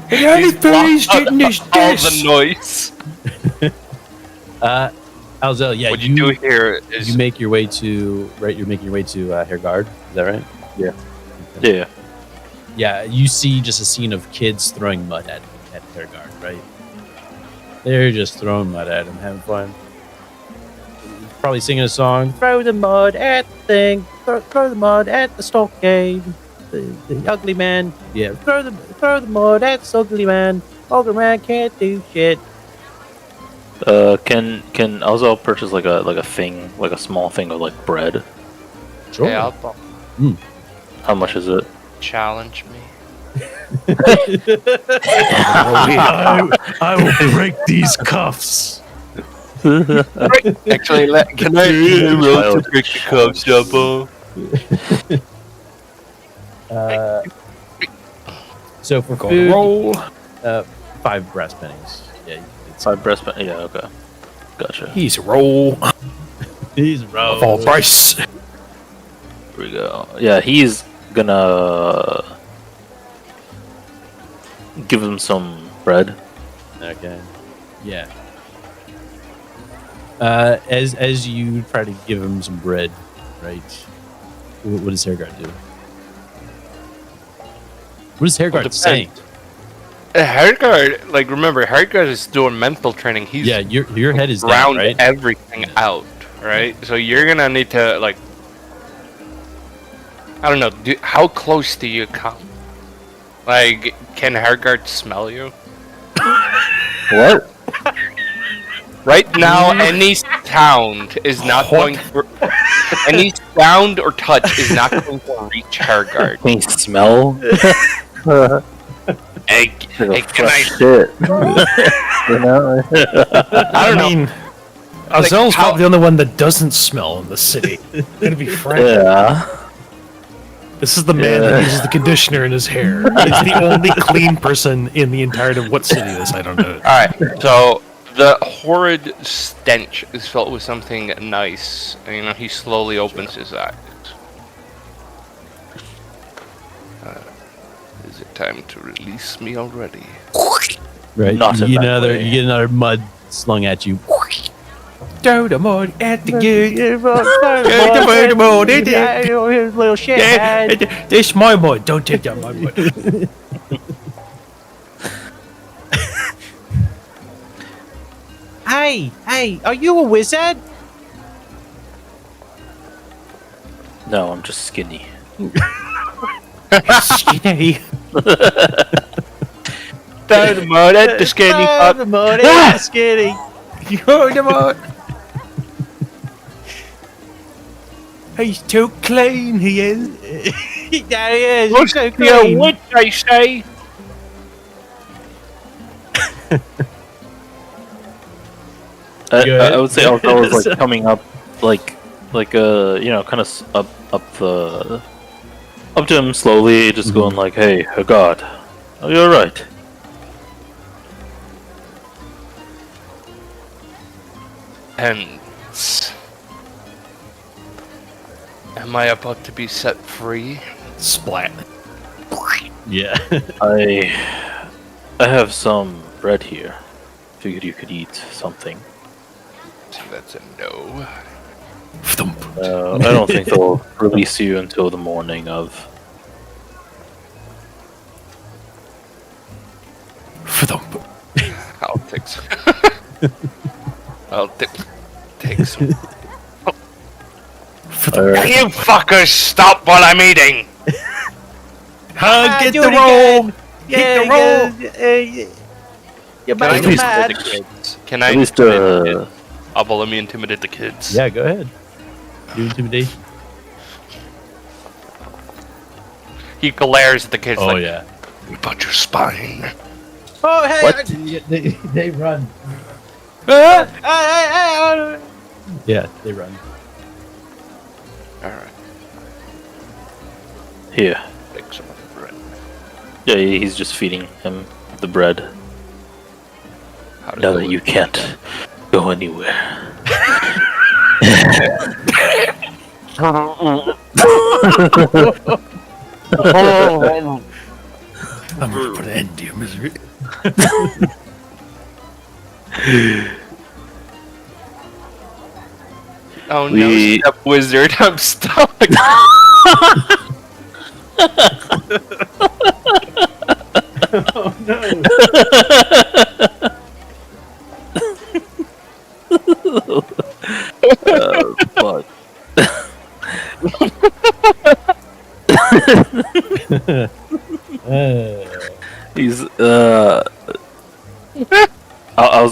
He's getting his all the noise. Alzel, yeah, What you do here is you make your way to You're making your way to Hergard. Is that right? Yeah. Yeah. Yeah, you see just a scene of kids throwing mud at Hergard, right? They're just throwing mud at him, having fun. Probably singing a song. Throw the mud at the thing. throw the mud at the stockade. The ugly man. Yeah, throw the mud at the ugly man. Ogre man can't do shit. Can also purchase like a thing, like a small thing of like bread? Sure. Hey, How much is it? challenge me. I will break these cuffs. Actually, can I roll to break the cups, Jumbo? So for Go food, roll. 5 brass pennies. Yeah, it's 5 breast. Yeah, okay, gotcha. He's a roll. these Fall price. Here we go. Yeah, he's gonna give him some bread. Okay. Yeah. As you try to give him some bread, right? What does Hairguard do? What is Hairguard depends. saying? Hardguard, like remember, Hardguard is doing mental training. He's Yeah, your head is down, round right? everything out, right? So you're gonna need to like, I don't know. How close do you come? Like, can Hardguard smell you? What? Right now, any sound is not going to. Any sound or touch is not going to reach Hardguard. Can he smell? Hey, can I? Shit. You know? I don't know. mean, Azel's how- probably the only one that doesn't smell in the city. Gonna be frank. Yeah. This is the man that uses the conditioner in his hair. He's the only clean person in the entirety of what city this I don't know. Alright, so the horrid stench is filled with something nice. And, you know, he slowly opens his eyes. Is it time to release me already? Right. Not in you that way. you get another mud slung at you. Throw the mud at the good. Little shit. This is my mud. Don't take that my mud. Hey, are you a wizard? No, I'm just skinny. Skinny. Throw the mud at the skinny pup. The mud at the skinny. Throw the mud. He's too clean, he is. Yeah, he is. Look, So yeah, clean. what I say? I would say Althor was like coming up, like you know, kind of up to him slowly, just going like, "Hey, oh God, oh, you're right." And am I about to be set free? Splat. Yeah. I have some bread here. Figured you could eat something. So that's a no. Thump. I don't think they'll release you until the morning of. Thump. I'll take some. I'll take some. Alright. You fuckers stop while I'm eating! Get do the it roll. again. Get the roll. You're Can I At least- intimidate the kids? Can I At least, intimidate the kids? Abba, let me intimidate the kids. Yeah, go ahead. Do intimidation. He glares at the kids Oh like, yeah. about your spine. Oh hey. What? They run. Yeah, they run. Alright, Here. take some of the bread. Yeah, he's just feeding him the bread. How does Now it that work? you can't go anywhere. I'm gonna put an end to your misery. Oh We- no, step wizard, I'm stuck. Fuck.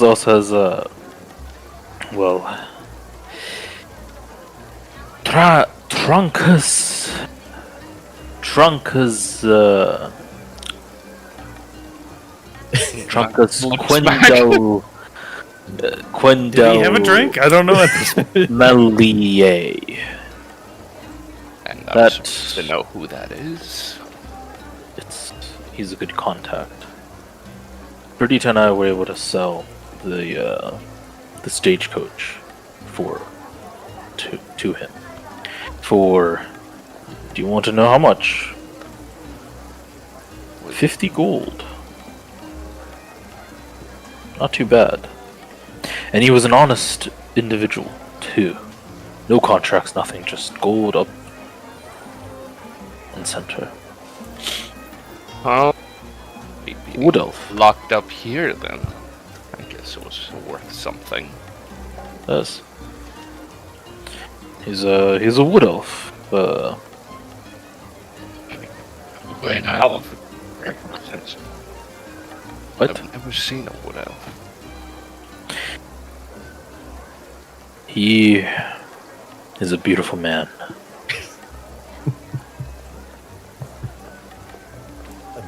also has well, Trunkus, Quindel, Quindel. Did he have a drink? I don't know at this Malady. And I'm That- supposed to know who that is. He's a good contact. Perdita and I were able to sell the stagecoach to him. For, do you want to know how much? 50 gold. Not too bad. And he was an honest individual too. No contracts, nothing, just gold up and center. Huh? Maybe Wood elf. locked up here then. I guess it was worth something. Yes. He's a wood elf. An elf. What? I've never seen a wood elf. He is a beautiful man.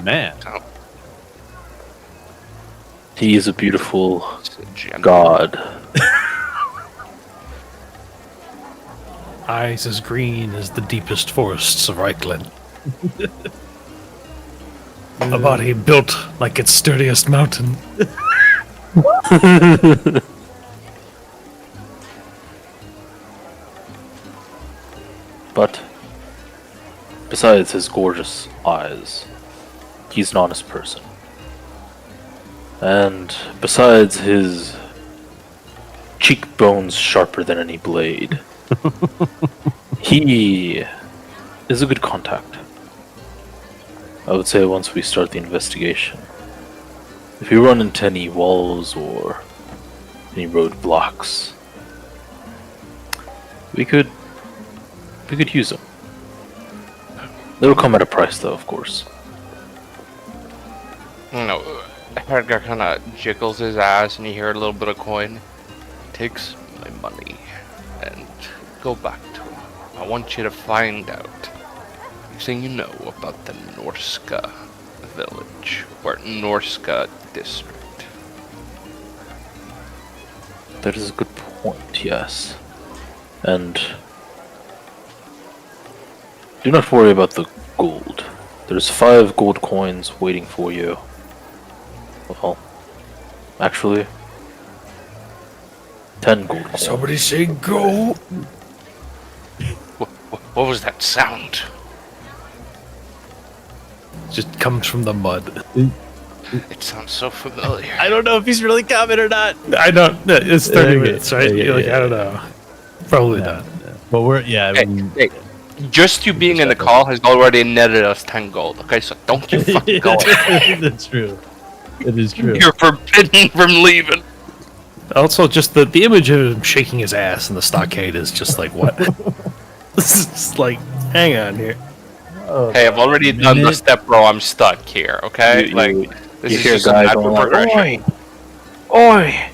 Man. He is a beautiful It's a gem. god. eyes as green as the deepest forests of Reichland. A body built like its sturdiest mountain. But besides his gorgeous eyes, he's an honest person. And besides his cheekbones sharper than any blade, he is a good contact. I would say once we start the investigation, if we run into any walls or any roadblocks, we could use them. It'll come at a price, though, of course. No, Edgar kind of jiggles his ass, and you hear a little bit of coin. Takes my money and go back to him. I want you to find out everything you know about the Norska village or Norska district. That is a good point, yes. And do not worry about the gold. There's 5 gold coins waiting for you. Well, actually, 10 gold coins. Somebody say go! What was that sound? Just comes from the mud. It sounds so familiar. I don't know if he's really coming or not. I don't. It's 30 Okay, minutes, right? yeah, You're like, yeah, I don't know. Probably No, not. no. But we're I mean, Hey, just you being in the call has already netted us 10 gold. Okay, so don't you fucking go. That's true. It is true. You're forbidden from leaving. Also, just the image of him shaking his ass in the stockade is just like, what? This is just like, hang on here. Hey, I've already done the minute. step, bro. I'm stuck here. Okay, this you is hear just a a guy natural going like, progression. Oi!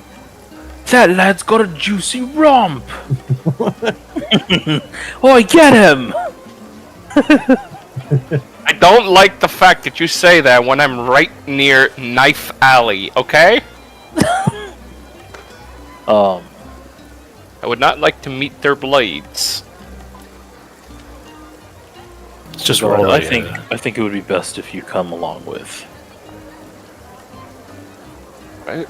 That lad's got a juicy romp! Oi, get him! I don't like the fact that you say that when I'm right near Knife Alley. Okay, I would not like to meet their blades. It's just Well, roll I a, think it would be best if you come along with. Right?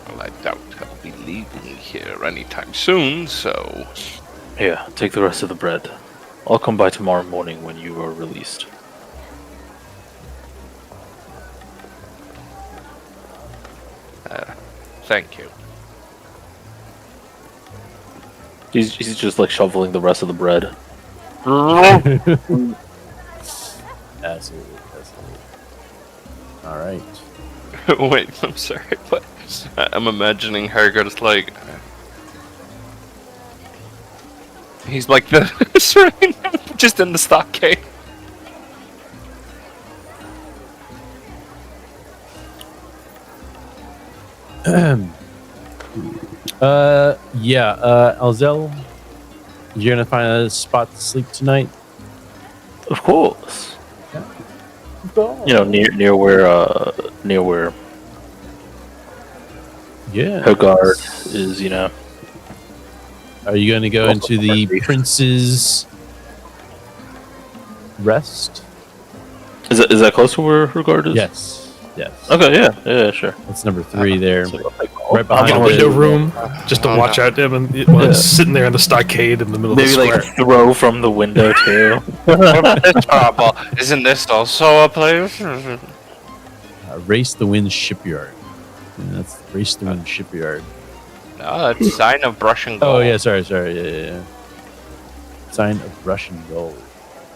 Well, I doubt I'll be leaving here anytime soon. So. Here, take the rest of the bread. I'll come by tomorrow morning when you are released. Thank you. He's just like shoveling the rest of the bread. Absolutely. Absolutely. All right. Wait, I'm sorry, but I'm imagining Hergot's like. He's like this right now, just in the stockade. Alzel, you're gonna find a spot to sleep tonight. Of course. You know, near where Yeah. her guard is. You know. Are you gonna go Also into the friendly. prince's rest? Is that close to where her guard is? Yes. Yes. Okay. Yeah. Sure. That's number 3 there. So, like, Right I'll behind get a the window room just to Oh, watch no. out him and while he's sitting there in the stockade in the middle maybe of the like square. throw from the window too. What about this trouble? Isn't this also a place? Race the Wind Shipyard. Yeah, that's Race the Wind Shipyard. No, it's sign of brush and gold. Oh yeah, sorry. Yeah. Sign of Russian gold.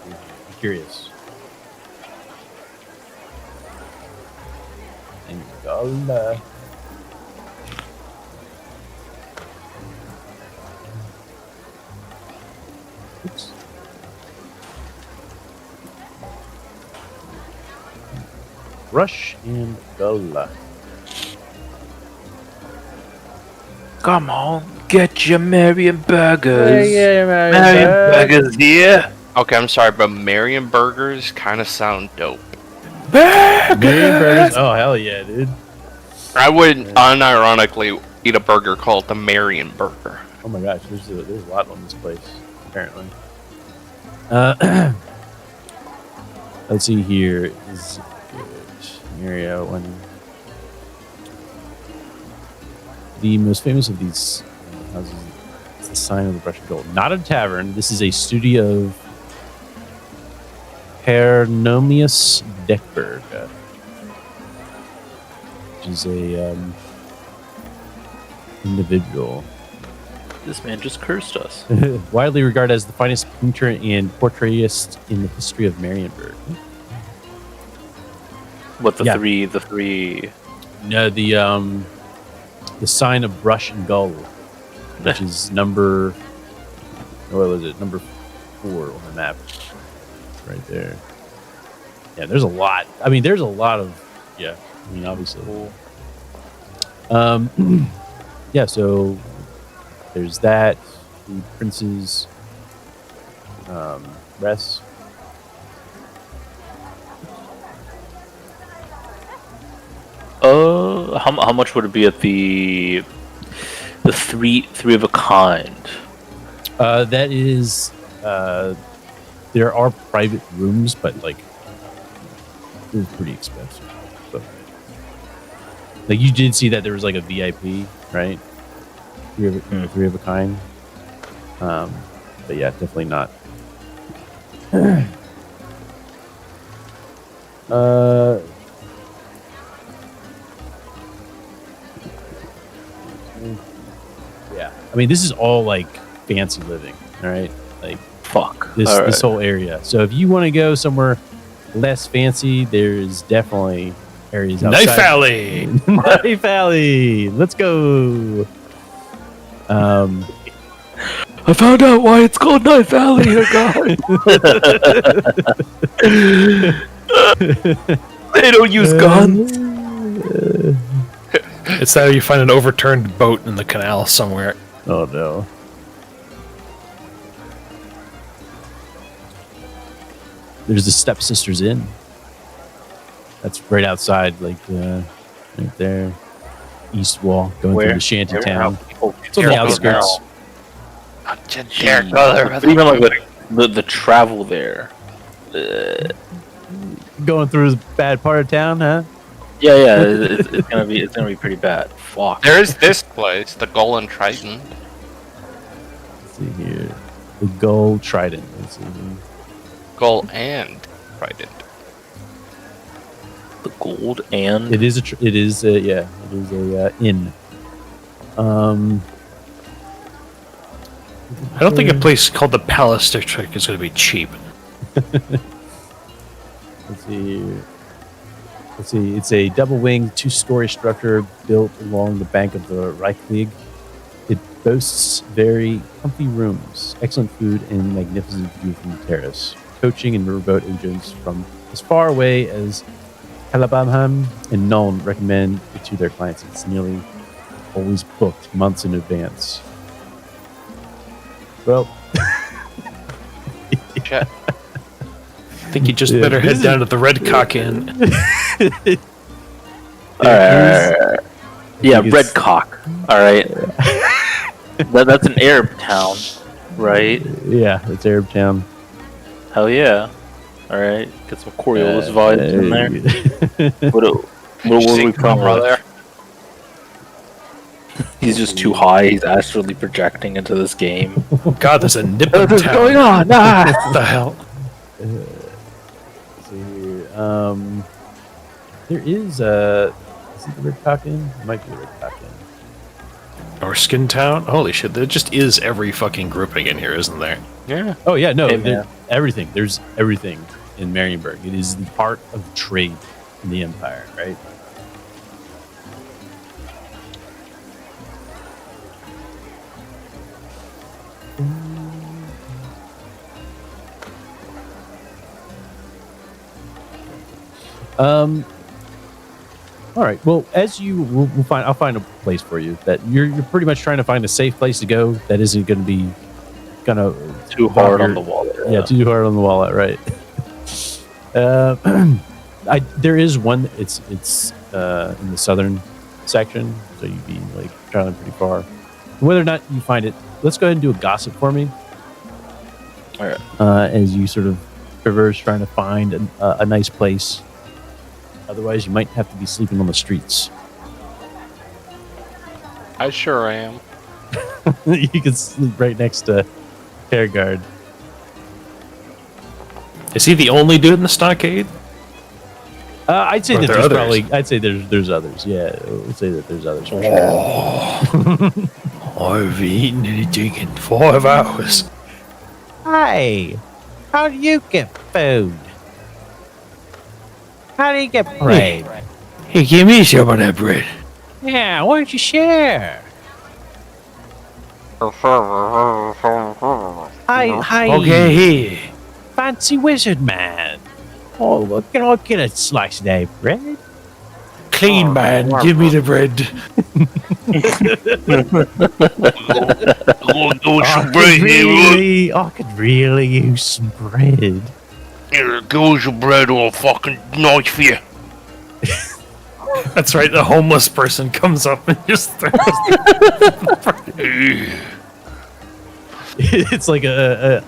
I'm curious. Angola. Oops. Rush and Gola. Come on, get your Marion burgers. Marion burgers here. Okay, I'm sorry, but Marion burgers kind of sound dope. Marion burgers. Oh hell yeah, dude. I would unironically eat a burger called the Marion burger. Oh my gosh, there's a lot on this place apparently. Let's see here. Is good area one. The most famous of these houses is the sign of the Brush of Gold. Not a tavern. This is a studio of Hernomius Deckberg, which is a individual This man just cursed us. widely regarded as the finest painter and portraitist in the history of Marienburg. What Yeah. the three? No, the sign of Brush and Gull, which is number. What was it? Number 4 on the map, right there. Yeah, there's a lot. I mean, there's a lot of. Yeah, I mean, obviously. Yeah. So there's that. The prince's rest. How much would it be at the three of a kind? That is, there are private rooms, but like, it was pretty expensive. So, like, you did see that there was like a VIP, right? Three of a kind. But yeah, definitely not. Yeah, I mean, this is all like fancy living, all right? Like Fuck. this All right. this whole area. So if you want to go somewhere less fancy, there's definitely areas outside. Knife Alley. Knife Alley. Let's go. I found out why it's called Knife Alley here, guys. They don't use guns. It's that you find an overturned boat in the canal somewhere. Oh no. There's the Stepsisters Inn. That's right outside, like right there. East wall, going through the shanty town. It's on the outskirts. Dare go there. But even like the travel there. Going through this bad part of town, huh? Yeah, it's gonna be pretty bad. Fuck. There's this place, the Golden Triton. Let's see here. The Gold Trident. Let's see here. Gold and Trident. The gold and It is a inn. I don't think a place called the Palace District is going to be cheap. Let's see here. Let's see. It's a double-winged, 2-story structure built along the bank of the Reichsweg. It boasts very comfy rooms, excellent food, and magnificent view from the terrace. Coaching and riverboat agents from as far away as Helabamham and Nuln recommend it to their clients. It's nearly always booked months in advance. Well, Chat. I think you just Yeah, better this head down to the Red Cock Inn. Yeah, think Red it's- Cock. All right. That's an Arab town, right? yeah, it's Arab Town. Hell yeah. All right. Get some Coriolis vibes in there. What are we from, brother? He's just too high. He's astrally projecting into this game. God, there's a Nippon What's town. going on? Ah! What the hell? Let's see here. There is it the Red Cock Inn? It might be the Red Cock Inn. Norskin Town? Holy shit, there just is every fucking grouping in here, isn't there? Yeah. Oh yeah, no, Hey, man. everything. There's everything in Marienburg. It is the heart of trade in the empire, right? All right. Well, as we'll find, I'll find a place for you that you're pretty much trying to find a safe place to go that isn't going to be gonna Too hard on your- the wallet. yeah, too hard on the wallet, right? There is one. It's in the southern section, so you'd be like traveling pretty far. Whether or not you find it, let's go ahead and do a gossip for me. All right. As you sort of traverse, trying to find a nice place. Otherwise, you might have to be sleeping on the streets. I sure am. You could sleep right next to Fairguard. Is he the only dude in the stockade? I'd say Or that there there's others? probably. I'd say there's others. Yeah, I'd say that there's others. For sure. I've eaten anything in 5 hours. Hey, how do you get food? How do you get bread? Hey, give me some of that bread. Yeah, why don't you share? Hi, Okay, here. fancy wizard man. Oh, can I get a slice of that bread? Clean man, give me the bread. I could really use some bread. Here goes your bread or fucking knife for you. That's right, the homeless person comes up and just throws It's like a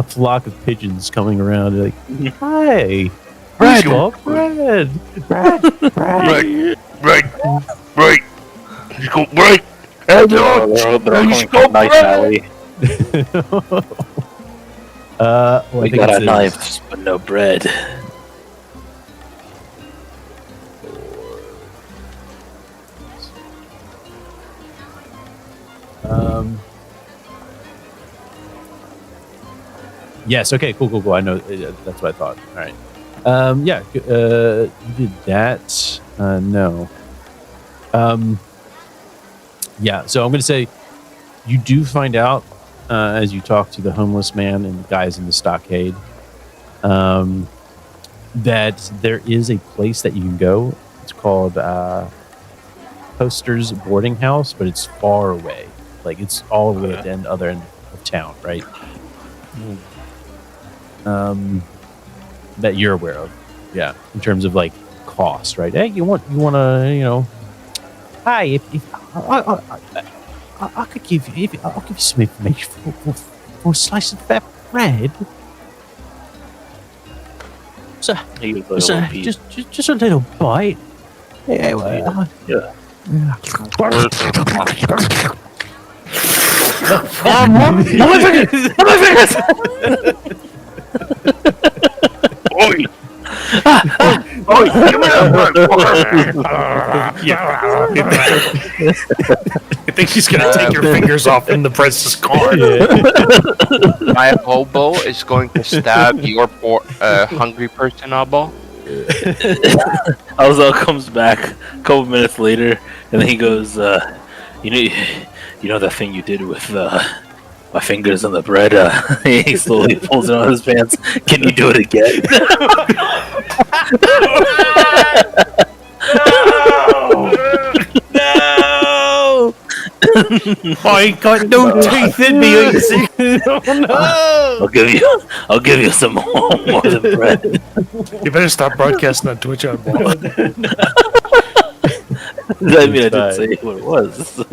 flock of pigeons coming around. Like, hi, Bread. who's got bread, bread. Right. He's got bread. Hey, They're coming he's from got Knife bread. Alley. Well, I We think got it our says- knives, but no bread. Yes. Okay. Cool. I know. That's what I thought. All right. Yeah. You did that. No. Yeah. So I'm going to say you do find out as you talk to the homeless man and the guys in the stockade that there is a place that you can go. It's called Poster's Boarding House, but it's far away. Like it's all the way at the other end of town, right? That you're aware of, yeah. In terms of like cost, right? Hey, you want to, hi, if I could give you, I'll give you some information for a slice of that bread. So, He was like a little piece. just a little bite. Yeah, well, Yeah. Oi! Oi! Give me that I think he's gonna take your fingers off and the bread's just gone. bread. My hobo is going to stab your poor, hungry person, Abo. Alzo comes back a couple minutes later, and then he goes, you know that thing you did with my fingers on the bread? He slowly pulls it out of his pants. Can you do it again? I got no teeth in me. I'll give you some more than bread. You better stop broadcasting on Twitch on Ball. I mean, I didn't say what it was.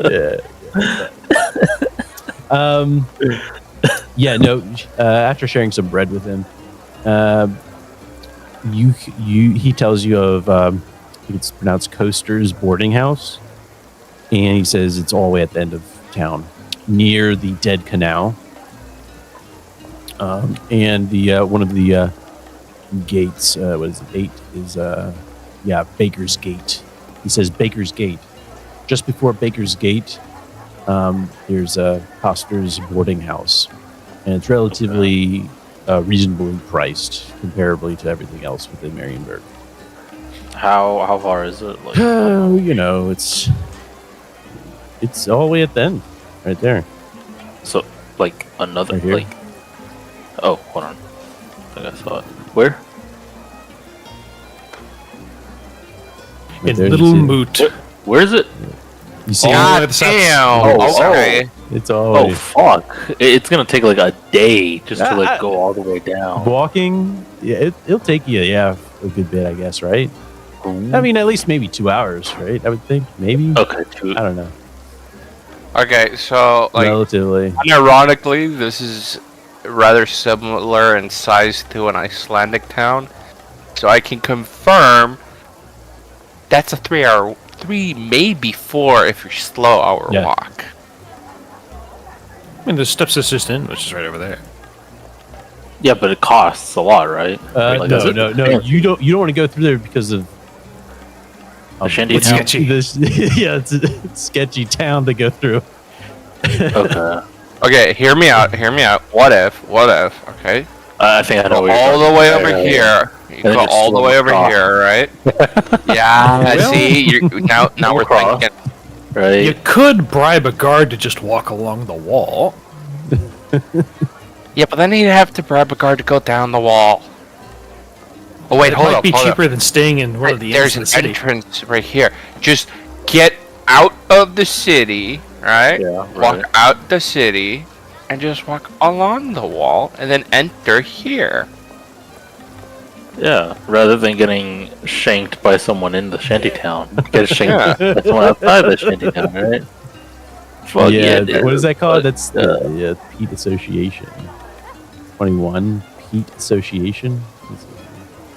Yeah. No. After sharing some bread with him, he tells you of it's pronounced Coaster's boarding house, and he says it's all the way at the end of town, near the dead canal. And the one of the gates, what is it? 8 is Baker's Gate. He says Baker's Gate. Just before Baker's Gate, there's Coster's boarding house, and it's relatively reasonably priced, comparably to everything else within Marienburg. How far is it? Like, it's all the way at the end, right there. so like another Right here. like. Oh, hold on. I think I saw it. Where? Right In there, you Little see it. Moot. Where is it? You see, God the south- damn! Oh, Okay. it's all Oh fuck! It's gonna take like a day just to like go all the way down. walking. Yeah, it'll take you a good bit, I guess, right? I mean, at least maybe 2 hours, right? I would think maybe. Okay, I don't know. Okay, so like Relatively. ironically, this is rather similar in size to an Icelandic town, so I can confirm that's a 3 hour, maybe 4 if you're slow hour Yeah. walk. I mean, there's Stepsister's Inn, which is right over there. Yeah, but it costs a lot, right? Like, does it? No. You don't want to go through there because of The shanty What's town. sketchy? yeah, it's a sketchy town to go through. Okay. Okay, hear me out. What if? Okay, I think I know go what you're all the talking way about. over Yeah, yeah, here. You then go just all the slow way over across. here, right? Yeah. See, now we're Across. thinking. Right. You could bribe a guard to just walk along the wall. Yeah, but then you'd have to bribe a guard to go down the wall. Oh wait, It hold might up. be hold up. cheaper than staying in one of the There's inns an in the city. entrance right here. Just get out of the city, right? Yeah, Walk right. out the city, and just walk along the wall, and then enter here. Yeah. Rather than getting shanked by someone in the shantytown, get shanked Yeah. by someone outside the shantytown, right? Fuck dude. What is that called? But, That's the Pete Association. 21 Pete Association.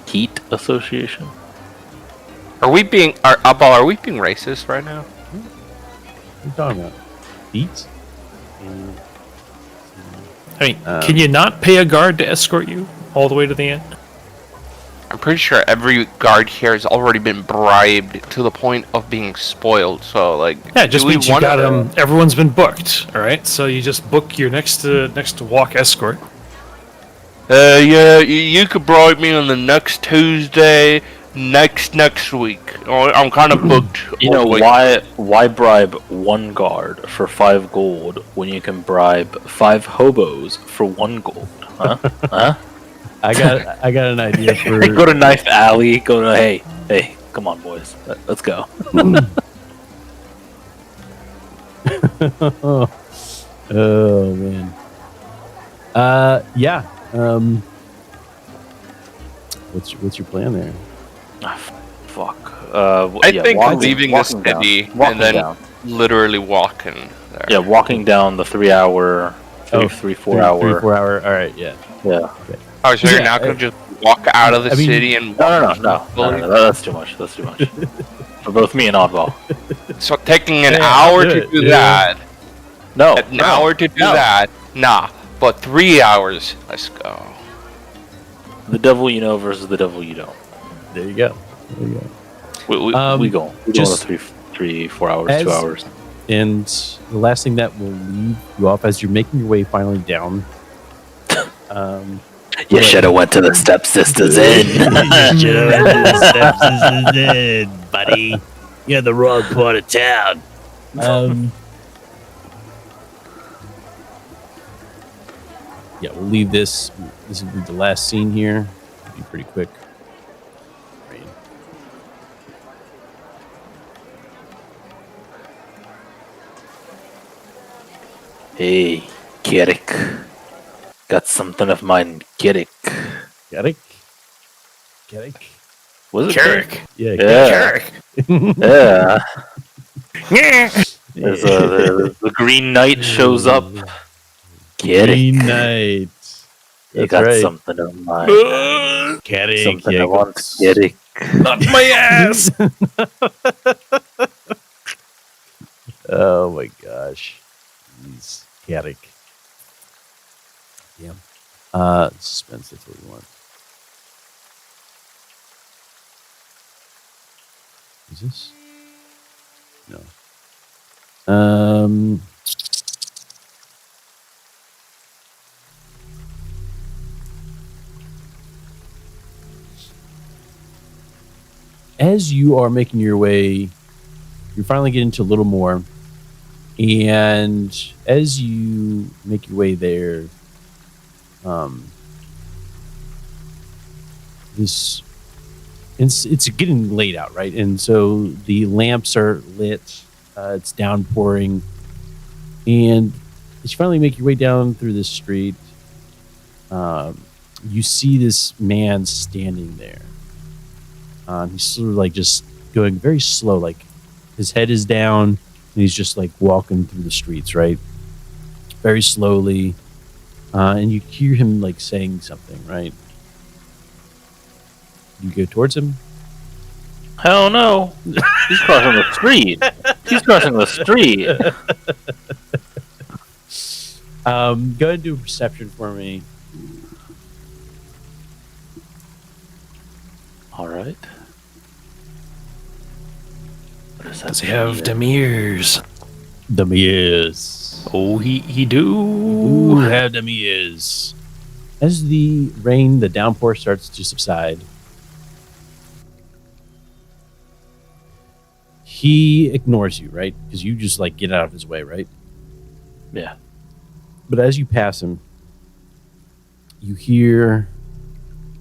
Heat Association. Are we being racist right now? What are you talking about? Pete? I mean, can you not pay a guard to escort you all the way to the inn? I'm pretty sure every guard here has already been bribed to the point of being spoiled. So like, Yeah, it just do we means you wanna- got them. Everyone's been booked. All right, so you just book your next to walk escort. Yeah, you could bribe me on the next Tuesday, next week. Oh, I'm kind of booked. You know all week. why bribe one guard for 5 gold when you can bribe 5 hobos for 1 gold? Huh? Huh? I got an idea for. Go to Knife Alley. Go to hey, come on, boys, let's go. Oh man. Yeah. What's your plan there? Ah, fuck. I think leaving the walking down. city Walking and then down. literally walking there. Yeah, walking down the 3 hour, 4 hour. 3-4 hour. All right. Yeah. Yeah. Oh, so you're Yeah, not gonna just walk out of the I mean- city and No. fully- That's too much. That's too much. For both me and Oddball. So taking an Yeah, hour do to it, do yeah. that, No. an hour to do that, nah. But 3 hours, let's go. The devil you know versus the devil you don't. There you go. There you go. We go. We just- go 4 hours, As- 2 hours. And the last thing that will leave you off as you're making your way finally down. You should have went to the stepsisters inn. buddy. You're in the wrong part of town. Yeah, we'll leave this. This will be the last scene here. It'll be pretty quick. Hey, Kirik. Got something of mine, Kirik. Garrick? Garrick? Was it Carrick. Yeah, Yeah. Yeah. Yeah. There's the Green Knight shows up. Green Kirik. Knight. You That's got right. something of mine. Garrick, Something yeah, I want, Kirik. Not my ass. Oh my gosh. Jeez. Garrick. Yeah. Suspense, that's what we want. Is this? No. As you are making your way, you're finally getting to a little more. And as you make your way there, it's getting late out, right? And so the lamps are lit. It's downpouring, and as you finally make your way down through this street, you see this man standing there. He's sort of like just going very slow, like his head is down, and he's just like walking through the streets, right? Very slowly, and you hear him like saying something, right? You go towards him. Hell no. He's crossing the street. He's crossing the street. Go ahead and do a perception for me. All right. Does he have them ears? Them ears. Oh, he do. Ooh, have them ears. As the rain, the downpour starts to subside, he ignores you, right? Because you just like get out of his way, right? Yeah. But as you pass him, you hear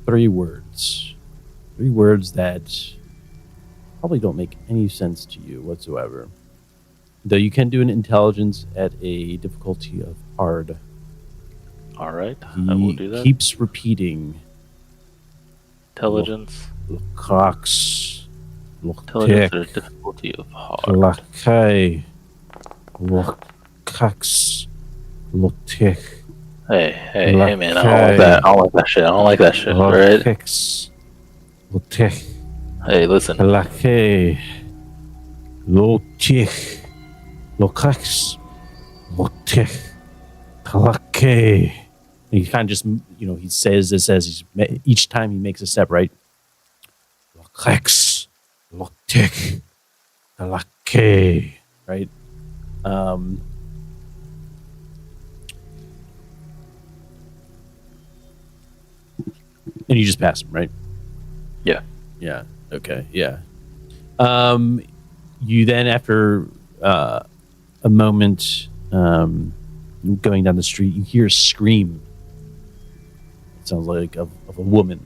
three words. Three words that probably don't make any sense to you whatsoever. Though you can do an intelligence at a difficulty of hard. All right. He I will do that. keeps repeating. Intelligence. Lakax. Intelligence or difficulty of hard. Lakai. Lakax. Lotek. Hey, man! I don't like that. I don't like that shit. I don't like that shit. Right? Lotex. Lotek. Hey, listen. Lake. Lotek. Lokax. Lotek. Lake. He kind of just, he says this as each time he makes a step, right? Lokax. Lotek. Lake. Right? And you just pass him, right? Yeah. Yeah. Okay. Yeah. You then, after a moment, going down the street, you hear a scream. It sounds like of a woman.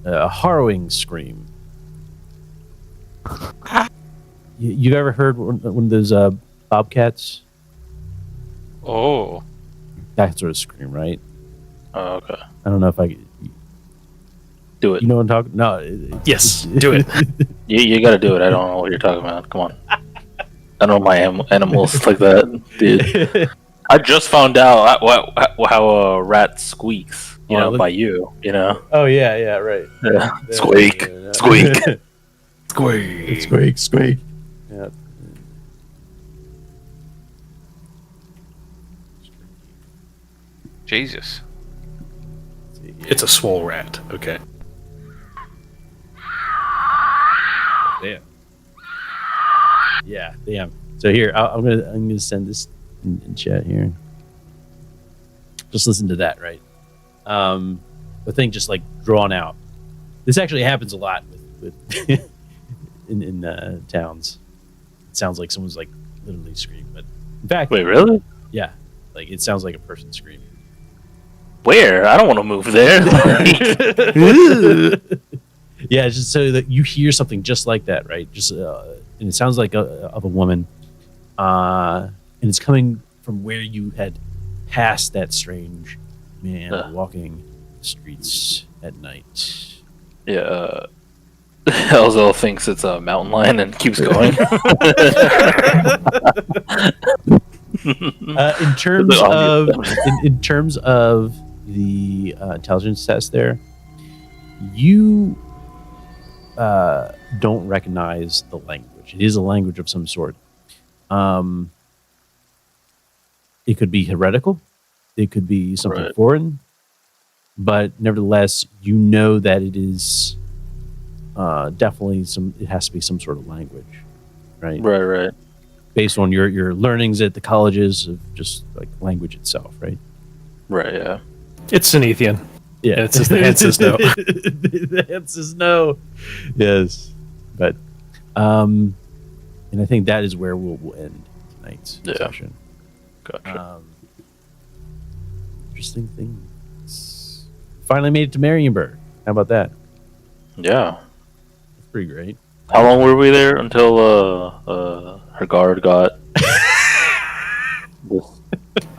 A harrowing scream. You ever heard one of those bobcats? Oh. That sort of scream, right? Oh, okay. I don't know if I could. Do it. You know what I'm talking? No. Yes, do it. You gotta do it. I don't know what you're talking about. Come on. I don't know my animals like that, dude. I just found out how a rat squeaks. By you. Oh yeah, right. Yeah. Squeak. Squeak. Squeak. Squeak, squeak. Yeah. Jesus. It's a swole rat. Okay. Damn. Yeah, damn. So here, I'm gonna send this in chat here. Just listen to that, right? The thing just like drawn out. This actually happens a lot with in towns. It sounds like someone's like literally screaming, but in fact, Wait, really? yeah, like it sounds like a person screaming. Where? I don't want to move there. Yeah, just so that you hear something just like that, right? Just and it sounds like of a woman, and and it's coming from where you had passed that strange man walking the streets at night. Yeah. Elzel thinks it's a mountain lion and keeps going. In terms of in terms of the intelligence test, there, you don't recognize the language. It is a language of some sort. It could be heretical. It could be something foreign. But nevertheless, you know that it is definitely it has to be some sort of language, right? Right. Based on your learnings at the colleges of just like language itself, right? Right, yeah. It's Cenethian. Yeah. It's the answer is no. The answer is no. Yes. But and I think that is where we'll end tonight's session. Gotcha. Interesting things. Finally made it to Marienburg. How about that? Yeah. That's pretty great. How long were we there until her guard got?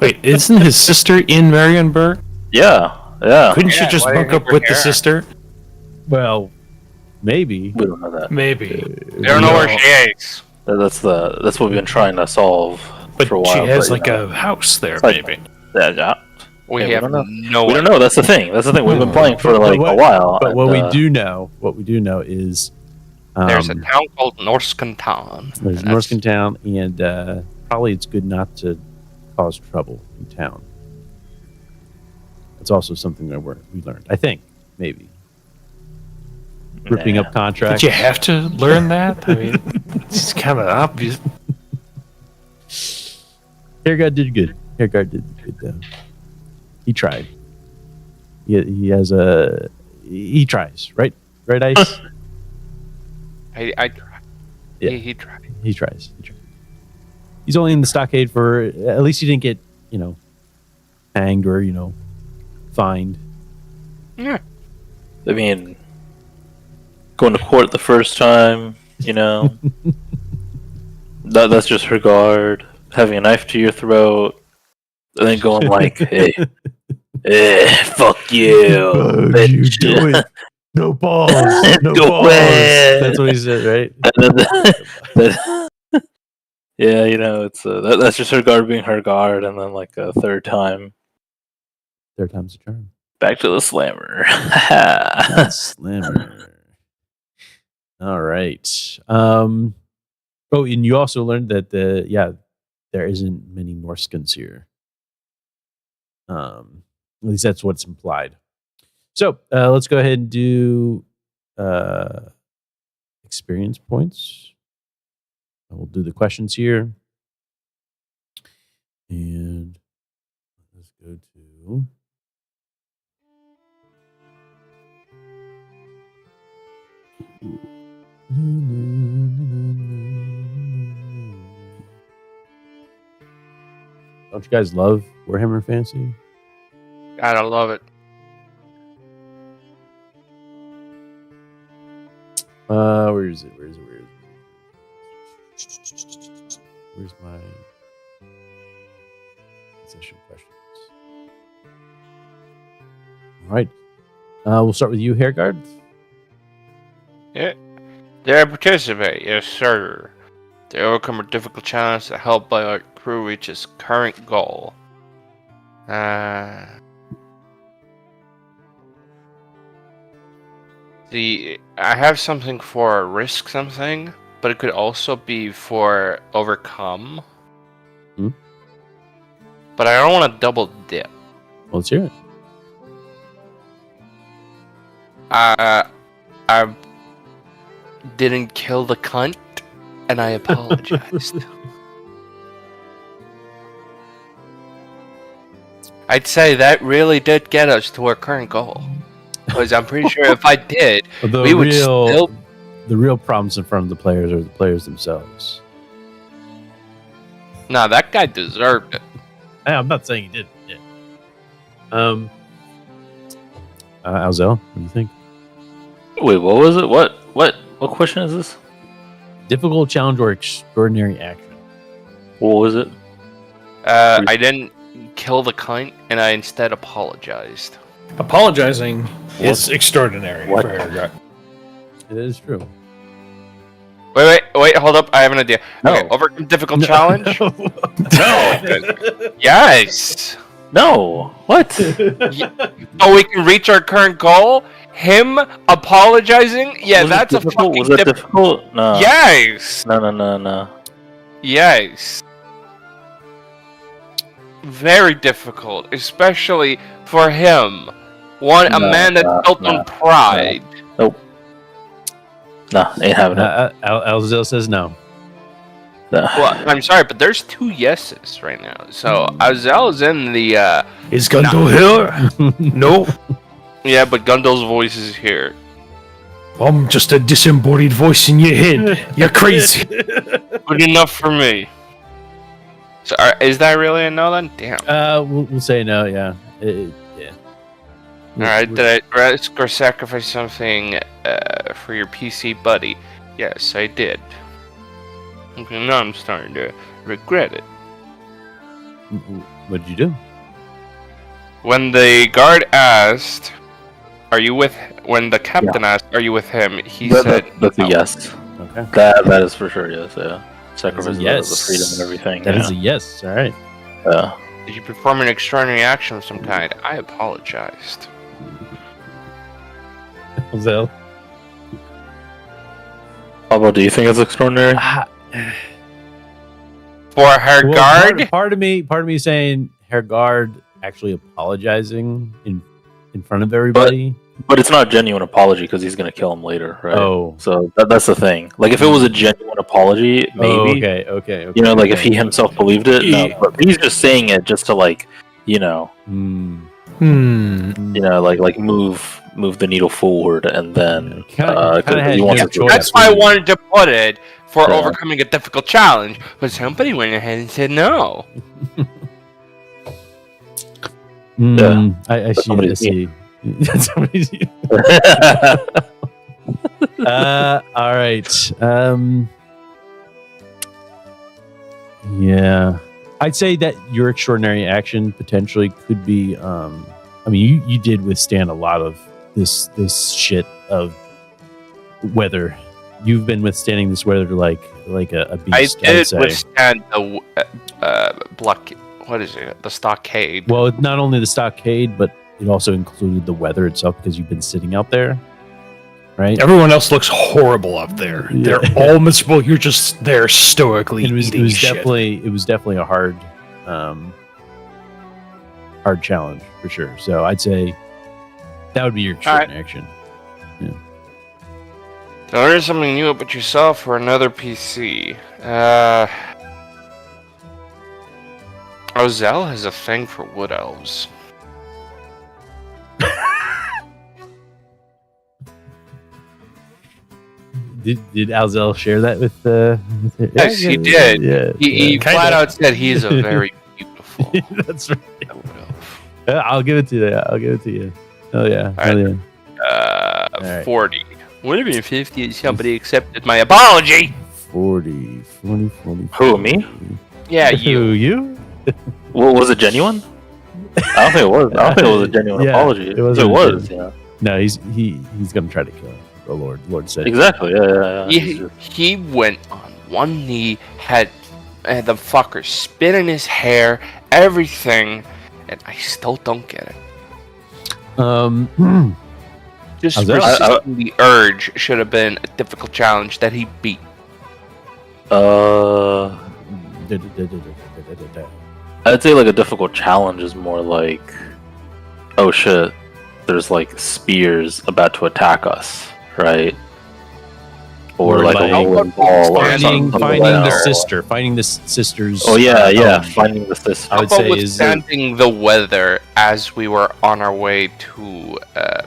Wait, isn't his sister in Marienburg? Yeah. Couldn't you just bunk up with the sister? Well, maybe. We don't know that. Maybe. They don't know where she is. That's what we've been trying to solve But for a while. she has like a house there, like- maybe. Yeah. We Yeah, we have don't know. no We don't know. That's the thing. We've been playing for like a while. But and, what we do know is There's a town called Norskan Town. there's and Norskan Town, and probably it's good not to cause trouble in town. That's also something that we learned. I think maybe ripping up contracts. Did you have to learn that? I mean, it's kind of obvious. Hairguard did good. Hairguard did good though. He tried. He has a. He tries, right? Right, Ice. I tried. Yeah. He tried. He tries. He's only in the stockade for. At least he didn't get hanged or fined. Yeah. I mean, going to court the first time, that's just her guard. Having a knife to your throat, and then going like, "Hey, fuck you, bitch." You do it. No balls. No Go balls. away. That's what he said, right? Yeah, it's that's just her guard being her guard, and then like a third time, Third time's a charm. back to the slammer. Slammer. All right. Oh, and you also learned that there isn't many Norskans here. At least that's what's implied. So let's go ahead and do experience points. We'll do the questions here. And let's go to... Don't you guys love Warhammer Fantasy? God, I love it. Where is it? Where's my session questions? All right. We'll start with you, Hairguard. Yeah. They participate, yes, sir. They overcome a difficult challenge to help our crew reach its current goal. I have something for risk something, but it could also be for overcome. But I don't want to double dip. Well, let's hear it. I didn't kill the cunt, and I apologized. I'd say that really did get us to our current goal. Because I'm pretty sure if I did, we would still... The real problems in front of the players are the players themselves. Nah, that guy deserved it. I'm not saying he didn't. Yeah. Alzel, what do you think? Wait, what was it? What question is this? Difficult challenge or extraordinary action? What was it? I didn't kill the cunt, and I instead apologized. Apologizing is extraordinary What? for Hergot. It is true. Wait, hold up. I have an idea. No. Okay, overcome difficult challenge? No. Yes! No. What? Oh, we can reach our current goal? Him apologizing? Yeah, Was it that's a difficult? fucking Was that difficult? No. Yes! No. Yes. Very difficult, especially for him. A man that's built on pride. No, ain't having it. Alzel says no. No. Well, I'm sorry, but there's 2 yeses right now. So Azel's in the Is Gundel here? No. yeah, but Gundal's voice is here. I'm just a disembodied voice in your head. You're crazy. Good enough for me. So is that really a no then? Damn. We'll say no. Yeah. Yeah. Alright, did I risk or sacrifice something for your PC buddy? Yes, I did. Okay, now I'm starting to regret it. What'd you do? When the guard asked, "Are you with?" When the captain asked, "Are you with him?" He said, That's no. a yes. Okay. That is for sure, yes, yeah. Sacrifice Yes. the freedom and everything. That yeah. is a yes. All right. Yeah. Did you perform an extraordinary action of some kind? I apologized. Alzel. Pablo, do you think it's extraordinary? For her guard? Part of me saying her guard actually apologizing in front of everybody. But it's not a genuine apology because he's gonna kill him later, right? Oh. So that's the thing. Like if it was a genuine apology, maybe. Oh, okay. You know, like if he himself believed it, no. But he's just saying it just to like, you know, you know, like move the needle forward, and then Kinda had he wants no to choice. That's why I wanted to put it for Yeah. overcoming a difficult challenge, but somebody went ahead and said no. I see. somebody's I see. Somebody's. All right. Yeah, I'd say that your extraordinary action potentially could be. I mean, you did withstand a lot of this shit of weather. You've been withstanding this weather like a beast. I did say. withstand the block. What is it? The stockade. Well, not only the stockade, but it also included the weather itself because you've been sitting out there, right? Everyone else looks horrible up there. Yeah. They're all miserable. You're just there stoically It was eating shit. definitely a hard challenge for sure. So I'd say that would be your extraordinary action. To learn something new about yourself or another PC. Ozel has a thing for wood elves. Did Alzel share that with her? Yes, he did. Yeah, He Kinda. flat out said he is a very beautiful that's right. wood elf. Yeah, I'll give it to you. I'll give it to you. Oh yeah. All right. Alright. 40. Would have been 50 if somebody accepted my apology. 40. Who, me? Yeah, Who, you. you? Well, was it genuine? I don't think it was. I don't think it was a genuine Yeah, apology. it It wasn't was. a Yeah. No, he's gonna try to kill him. The Lord said. Exactly. Yeah. He went on one knee, had the fucker spit in his hair, everything, and I still don't get it. Just How's that? resisting the urge should have been a difficult challenge that he beat. I'd say like a difficult challenge is more like, oh shit, there's like spears about to attack us, right? Or like a rolling ball or something. Finding like the that. sister. Finding the sister's. Oh yeah, home. finding the sister. I would How about say is. withstanding the weather as we were on our way to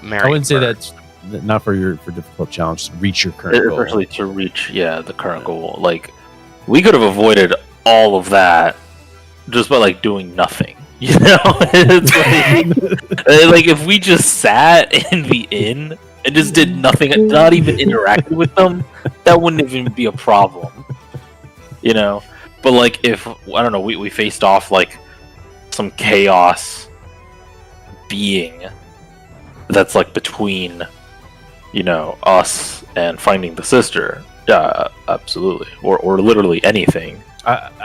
Mary. I wouldn't say that's not for difficult challenge. To reach your current goal. Especially to reach, the current goal. Like, we could have avoided all of that just by like doing nothing. You know, it's like if we just sat in the inn and just did nothing, not even interacted with them, that wouldn't even be a problem. You know, But like, if I don't know, we faced off like some chaos being that's like between, us and finding the sister. Yeah, absolutely, or literally anything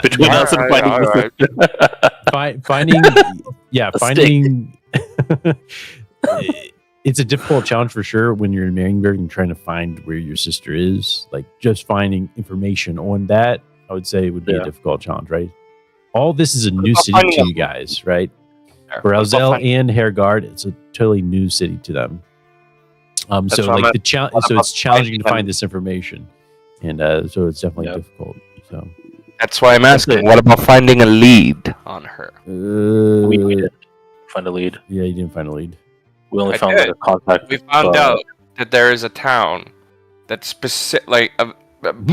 between us and finding the sister. Finding, yeah, A finding. It's a difficult challenge for sure when you're in Marienburg and trying to find where your sister is. Like just finding information on that, I would say would be a difficult challenge, right? All this is a new city to you guys, right? For Elzel and Hergard, it's a totally new city to them. So like so it's challenging to find this information, and so it's definitely difficult. So that's why I'm asking. What about finding a lead on her? We didn't find a lead. Yeah, you didn't find a lead. We only found a contact. We found out that there is a town that's specific, like a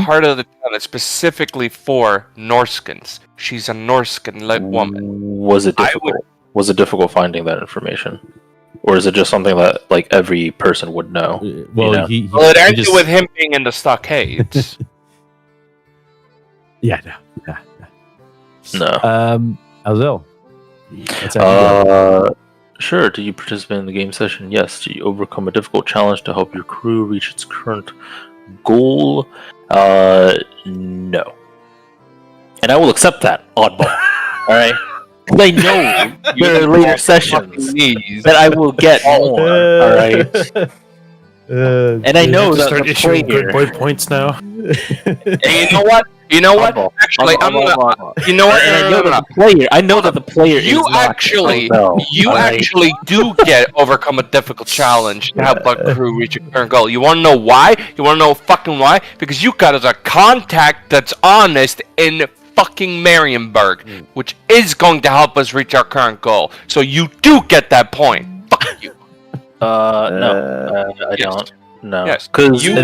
part of the town that's specifically for Norskins. She's a Norskin woman. Was it difficult? Was it difficult finding that information, or is it just something that like every person would know? Well, it ended with him being in the stockades. Yeah. No. Elzel. Sure. Do you participate in the game session? Yes. Do you overcome a difficult challenge to help your crew reach its current goal? No. And I will accept that, oddball. All right. Because I know there are later sessions that I will get more. All right. And I know that start the issuing player. good boy points now. And you know what? Actually, I'm gonna. You know what? And I know that the player. I know that the player. You actually do get overcome a difficult challenge to help our crew reach a current goal. You want to know why? You want to know fucking why? Because you got a contact that's honest in fucking Marienburg, which is going to help us reach our current goal. So you do get that point. Fuck you. No, I Yes. don't. No, Yes. because You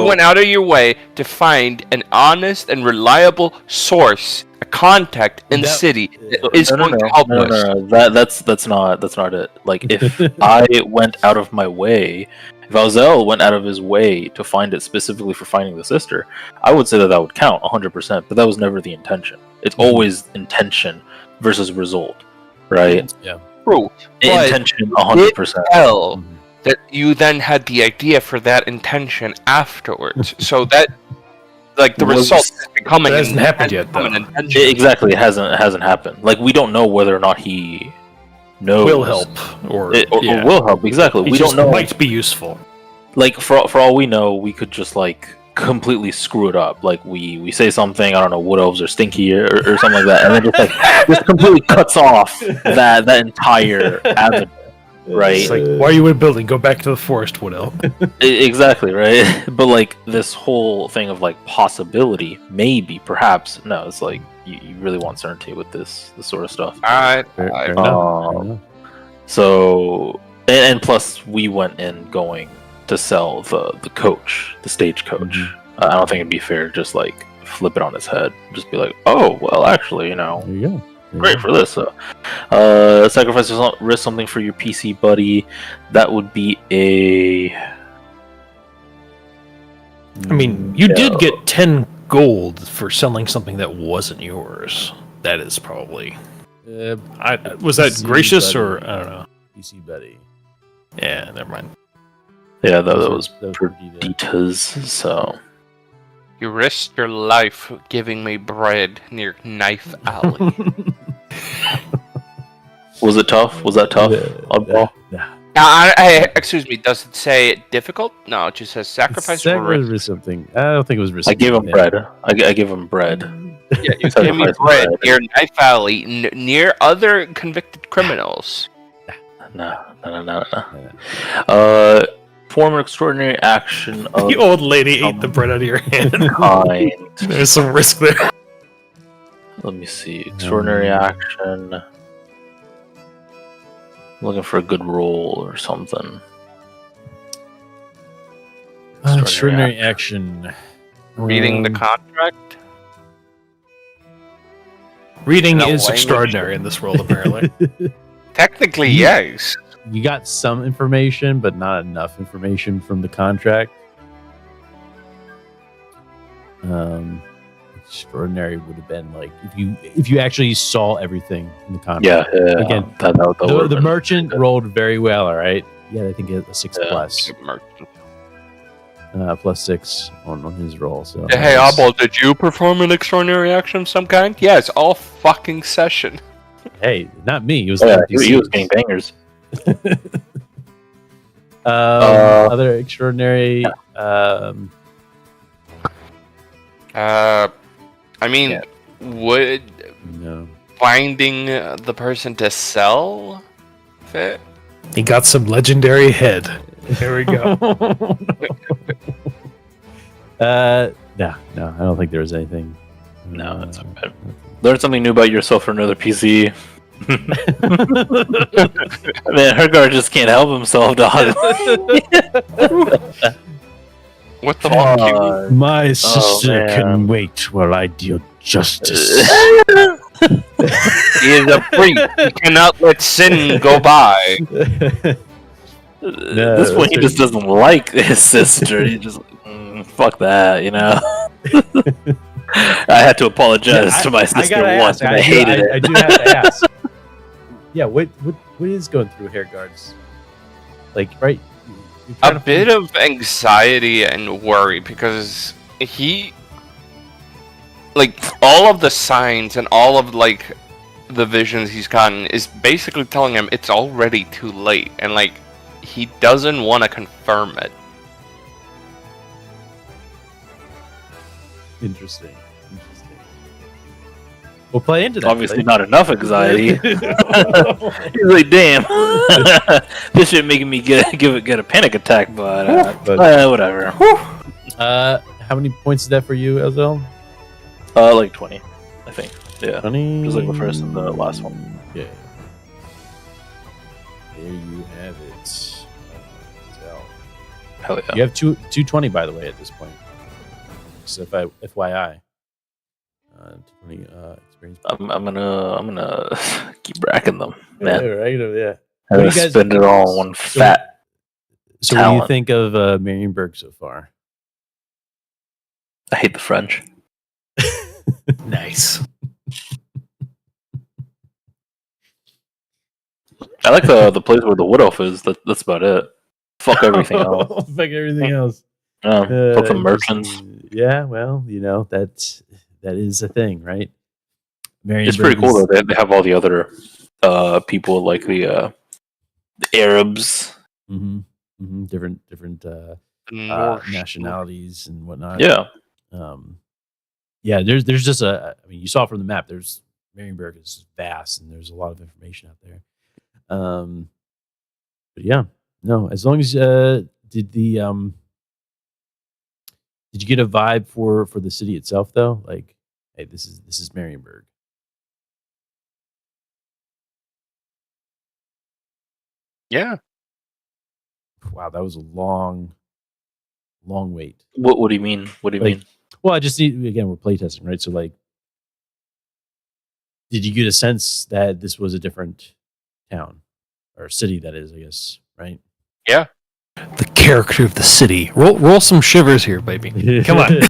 went out of your way to find an honest and reliable source, a contact in the city that is going to help us. No. That's not it. Like if I went out of my way, if Alzel went out of his way to find it specifically for finding the sister, I would say that would count 100%. But that was never the intention. It's always intention versus result, right? Yeah. True. Intention 100%. Tell that you then had the idea for that intention afterwards, so that like the result is becoming. It hasn't happened yet, though. Exactly, it hasn't happened. Like we don't know whether or not he knows. Will help or will help. Exactly, we don't know. Might be useful. Like for all we know, we could just like completely screw it up. Like we say something, I don't know, wood elves are stinky or something like that, and then just completely cuts off that entire avenue. Right. It's like, why are you in a building? Go back to the forest, Wood Elf. Exactly, right? But like this whole thing of like possibility, maybe, perhaps, no, it's like you really want certainty with this sort of stuff. Fair enough. So and plus we went in going to sell the coach, the stage coach. I don't think it'd be fair to just like flip it on his head. Just be like, oh well, actually, There you go. great for this. Sacrifice risk something for your PC buddy. That would be a. I mean, you did get 10 gold for selling something that wasn't yours. That is probably. Was that PC gracious buddy. or I don't know? PC buddy. Yeah, never mind. Yeah, that was pretty Perditas. So. You risked your life giving me bread near Knife Alley. Was it tough? Was that tough? Oddball? Excuse me, does it say difficult? No, it just says sacrifice or risk. Risk something. I don't think it was risk. I gave him bread. I gave him bread. Yeah, you gave me bread near Knife Alley, near other convicted criminals. No. Perform an extraordinary action of The old lady ate the bread out of your hand. kind. There's some risk there. Let me see. Extraordinary action. Looking for a good roll or something. Extraordinary action. Reading the contract? Reading No is language. extraordinary in this world, apparently. Technically, yes. You got some information, but not enough information from the contract. extraordinary would have been like if you actually saw everything in the comic. Yeah, Again, that the would've been merchant good. rolled very well. All right. Yeah, I think a 6 plus. Plus 6 on his roll. So Hey, Obol, did you perform an extraordinary action of some kind? Yeah, it's all fucking session. Hey, not me. It was Yeah, the he was NPCs. getting bangers. Other extraordinary. I mean, Yeah. would No. finding the person to sell fit? He got some legendary head. There we go. No, I don't think there was anything. No, that's okay. Learn something new about yourself for another PC. Man, Hergar just can't help himself, dog. What the fuck? My sister man. can wait while I deal justice. He is a priest. He cannot let sin go by. At this point, he just doesn't like his sister. He just, fuck that, you know? I had to apologize to my sister once, and I hated it. I do have to ask. Yeah, what is going through Hairguard's? Like, right? you're trying A to bit find- of anxiety and worry because he, like, all of the signs and all of like the visions he's gotten is basically telling him it's already too late, and like he doesn't want to confirm it. Interesting. We'll play into that. Obviously, not enough anxiety. He's like, damn, this shit making me get a panic attack, but whatever. How many points is that for you, Elzel? Like 20, I think. Yeah. 20. Just like the first and the last one. Yeah. There you have it. So, Hell yeah. you have 220, by the way, at this point. So FYI. 20 experience. I'm gonna keep racking them, man. Yeah, right. Yeah. I'm What do gonna you guys- spend it all on one fat. So, what do you talent. think of Marienburg so far? I hate the French. Nice. I like the place where the wood elf is. That's about it. Fuck everything else. Fuck everything else. Fuck the merchants. Yeah, well, that is a thing, right? It's pretty cool though. They have all the other people like the Arabs. Different Norse nationalities and whatnot. Yeah. Yeah. There's just I mean, you saw from the map. Marienburg is vast, and there's a lot of information out there. But yeah, no. As long as did you get a vibe for the city itself though? Like, hey, this is Marienburg. Yeah. Wow, that was a long wait. What do you mean? What do you Like, mean? Well, I just need, again, we're playtesting, right? So, like, did you get a sense that this was a different town or city? That is, I guess, right? Yeah. The character of the city. Roll some shivers here, baby. Come on.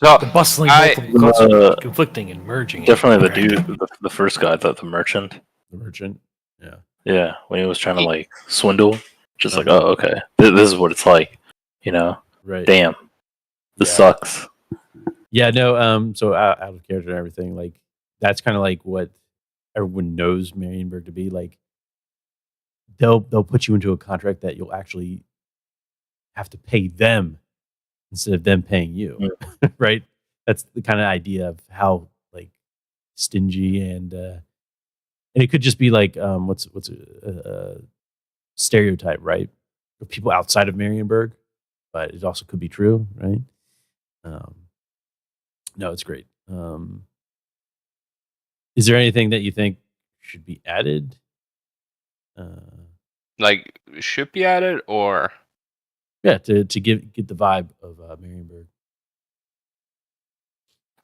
So The bustling, I- multiple cultures, conflicting and merging. Definitely the dude, the first guy, the merchant. The merchant. Yeah. Yeah, when he was trying to like swindle, just like, oh, okay, this is what it's like, you know? Right. Damn, this Yeah. sucks. Yeah. No. So out of character and everything, like that's kind of like what everyone knows Marienburg to be. Like, they'll put you into a contract that you'll actually have to pay them instead of them paying you, right? That's the kind of idea of how like stingy and it could just be like what's a stereotype, right? Of people outside of Marienburg, but it also could be true, right? No, it's great. Is there anything that you think should be added? like should be added or Yeah, to get the vibe of Marienburg.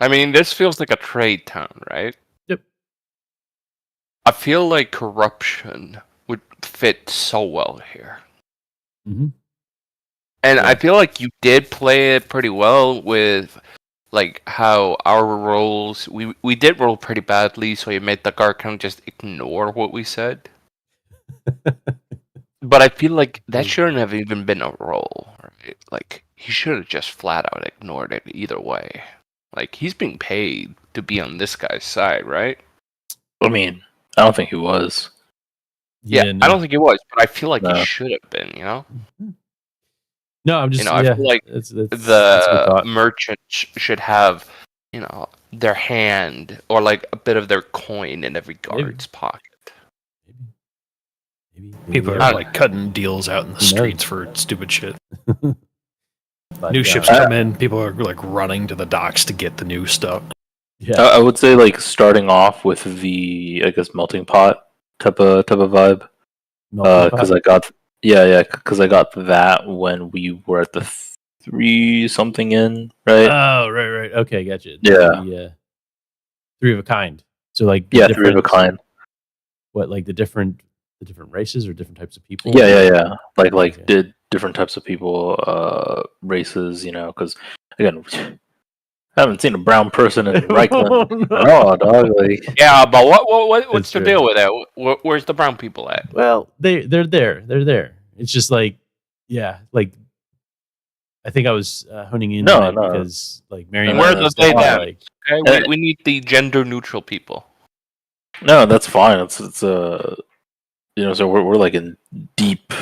I mean, this feels like a trade town, right? Yep. I feel like corruption would fit so well here. Mm-hmm. And Yeah. I feel like you did play it pretty well with like how our rolls, we did roll pretty badly, so he made the guard kind of just ignore what we said. But I feel like that shouldn't have even been a roll, right? Like he should have just flat out ignored it either way. Like he's being paid to be on this guy's side, right? I mean, I don't think he was. Yeah, no. I don't think he was, but I feel like No. he should have been. No, I'm just. I feel like that's a good the thought. merchant should have, their hand or like a bit of their coin in every guard's pocket. Maybe People yeah. are like cutting deals out in the Who knows? streets for stupid shit. But, New ships come in, people are like running to the docks to get the new stuff. Yeah, I would say like starting off with the melting pot type of vibe. Because I got because I got that when we were at the 3 something in, right? Oh, right. Okay, gotcha. Yeah. The, 3 of a kind. So like 3 of a kind. What, like the different races or different types of people? Yeah. Like Okay. did different types of people, races, because again, I haven't seen a brown person in Reichland. Oh, dog! Like, Yeah, but what's That's the true. deal with that? Where's the brown people at? Well, they're there. They're there. It's just like, yeah, like I think I was honing in No, on it no. because like Marion. Where do they then? Like, Okay, we need the gender neutral people. no, that's fine. It's so we're like in deep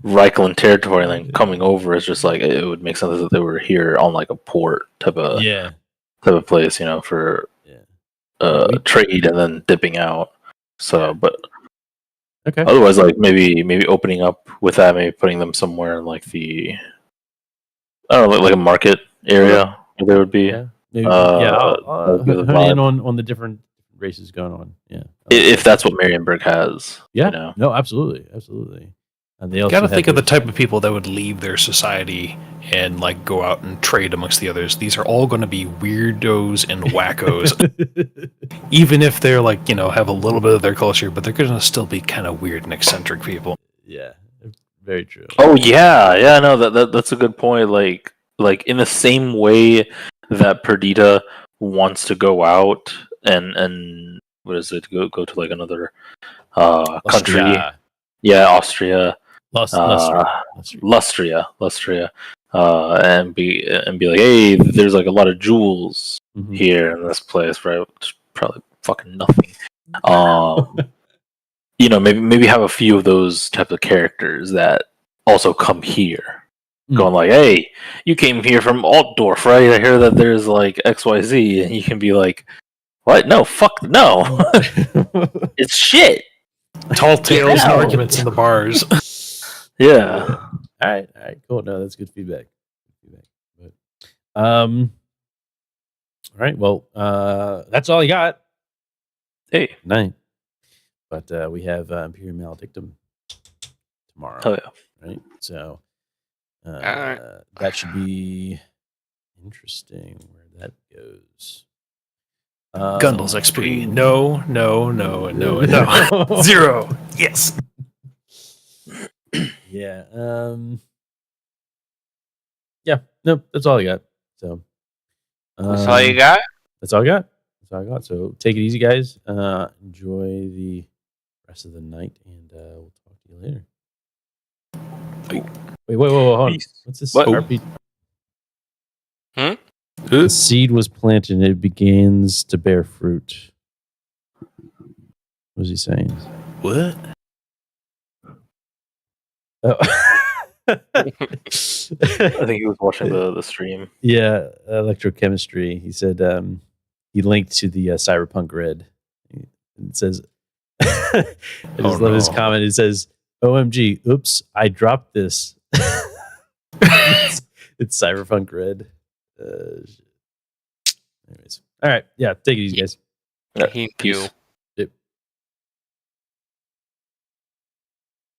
Reichland territory, and then coming over is just like it would make sense that they were here on like a port type of place, for trade and then dipping out. So, but okay. otherwise, like maybe opening up with that, maybe putting them somewhere in like the like a market area where they would be. Yeah. Maybe, that'll I'll give the hone in vibe. on the different races going on. Yeah. If that's what Marienburg has. Yeah. No, absolutely. And they You also gotta have think of the those- type of people that would leave their society and like go out and trade amongst the others. These are all going to be weirdos and wackos, even if they're like have a little bit of their culture, but they're going to still be kind of weird and eccentric people. Yeah, very true. Oh yeah, no, that's a good point. Like in the same way that Perdita wants to go out and what is it? Go to like another country. Austria. Yeah, Austria. Lustria. Lustria. And be like, hey, there's like a lot of jewels Mhm. here in this place, right? Which is probably fucking nothing. Maybe have a few of those types of characters that also come here, going like, hey, you came here from Altdorf, right? I hear that there's like XYZ, and you can be like, what? No, fuck, no, it's shit. Tall tales and Yeah. arguments in the bars. Yeah. All right, cool. No, that's good feedback. But, all right, well, that's all I got. Hey. Night. But we have Imperium Maledictum tomorrow. Oh yeah. Right. So right. that should be interesting where that goes. Gundles XP. No. 0. Yes. Yeah. Yeah. Nope. That's all I got. So. That's all you got? That's all I got. So take it easy, guys. Enjoy the rest of the night, and we'll talk to you later. Wait, hold on. What's this? What? RPG? Hmm? The seed was planted and it begins to bear fruit. What was he saying? What? Oh. I think he was watching the stream. Yeah, electrochemistry. He said he linked to the Cyberpunk Red. It says, I just love his comment. It says, OMG, oops, I dropped this. It's Cyberpunk Red. Anyways. All right. Yeah, take it easy, guys. Yeah, Thank peace. you.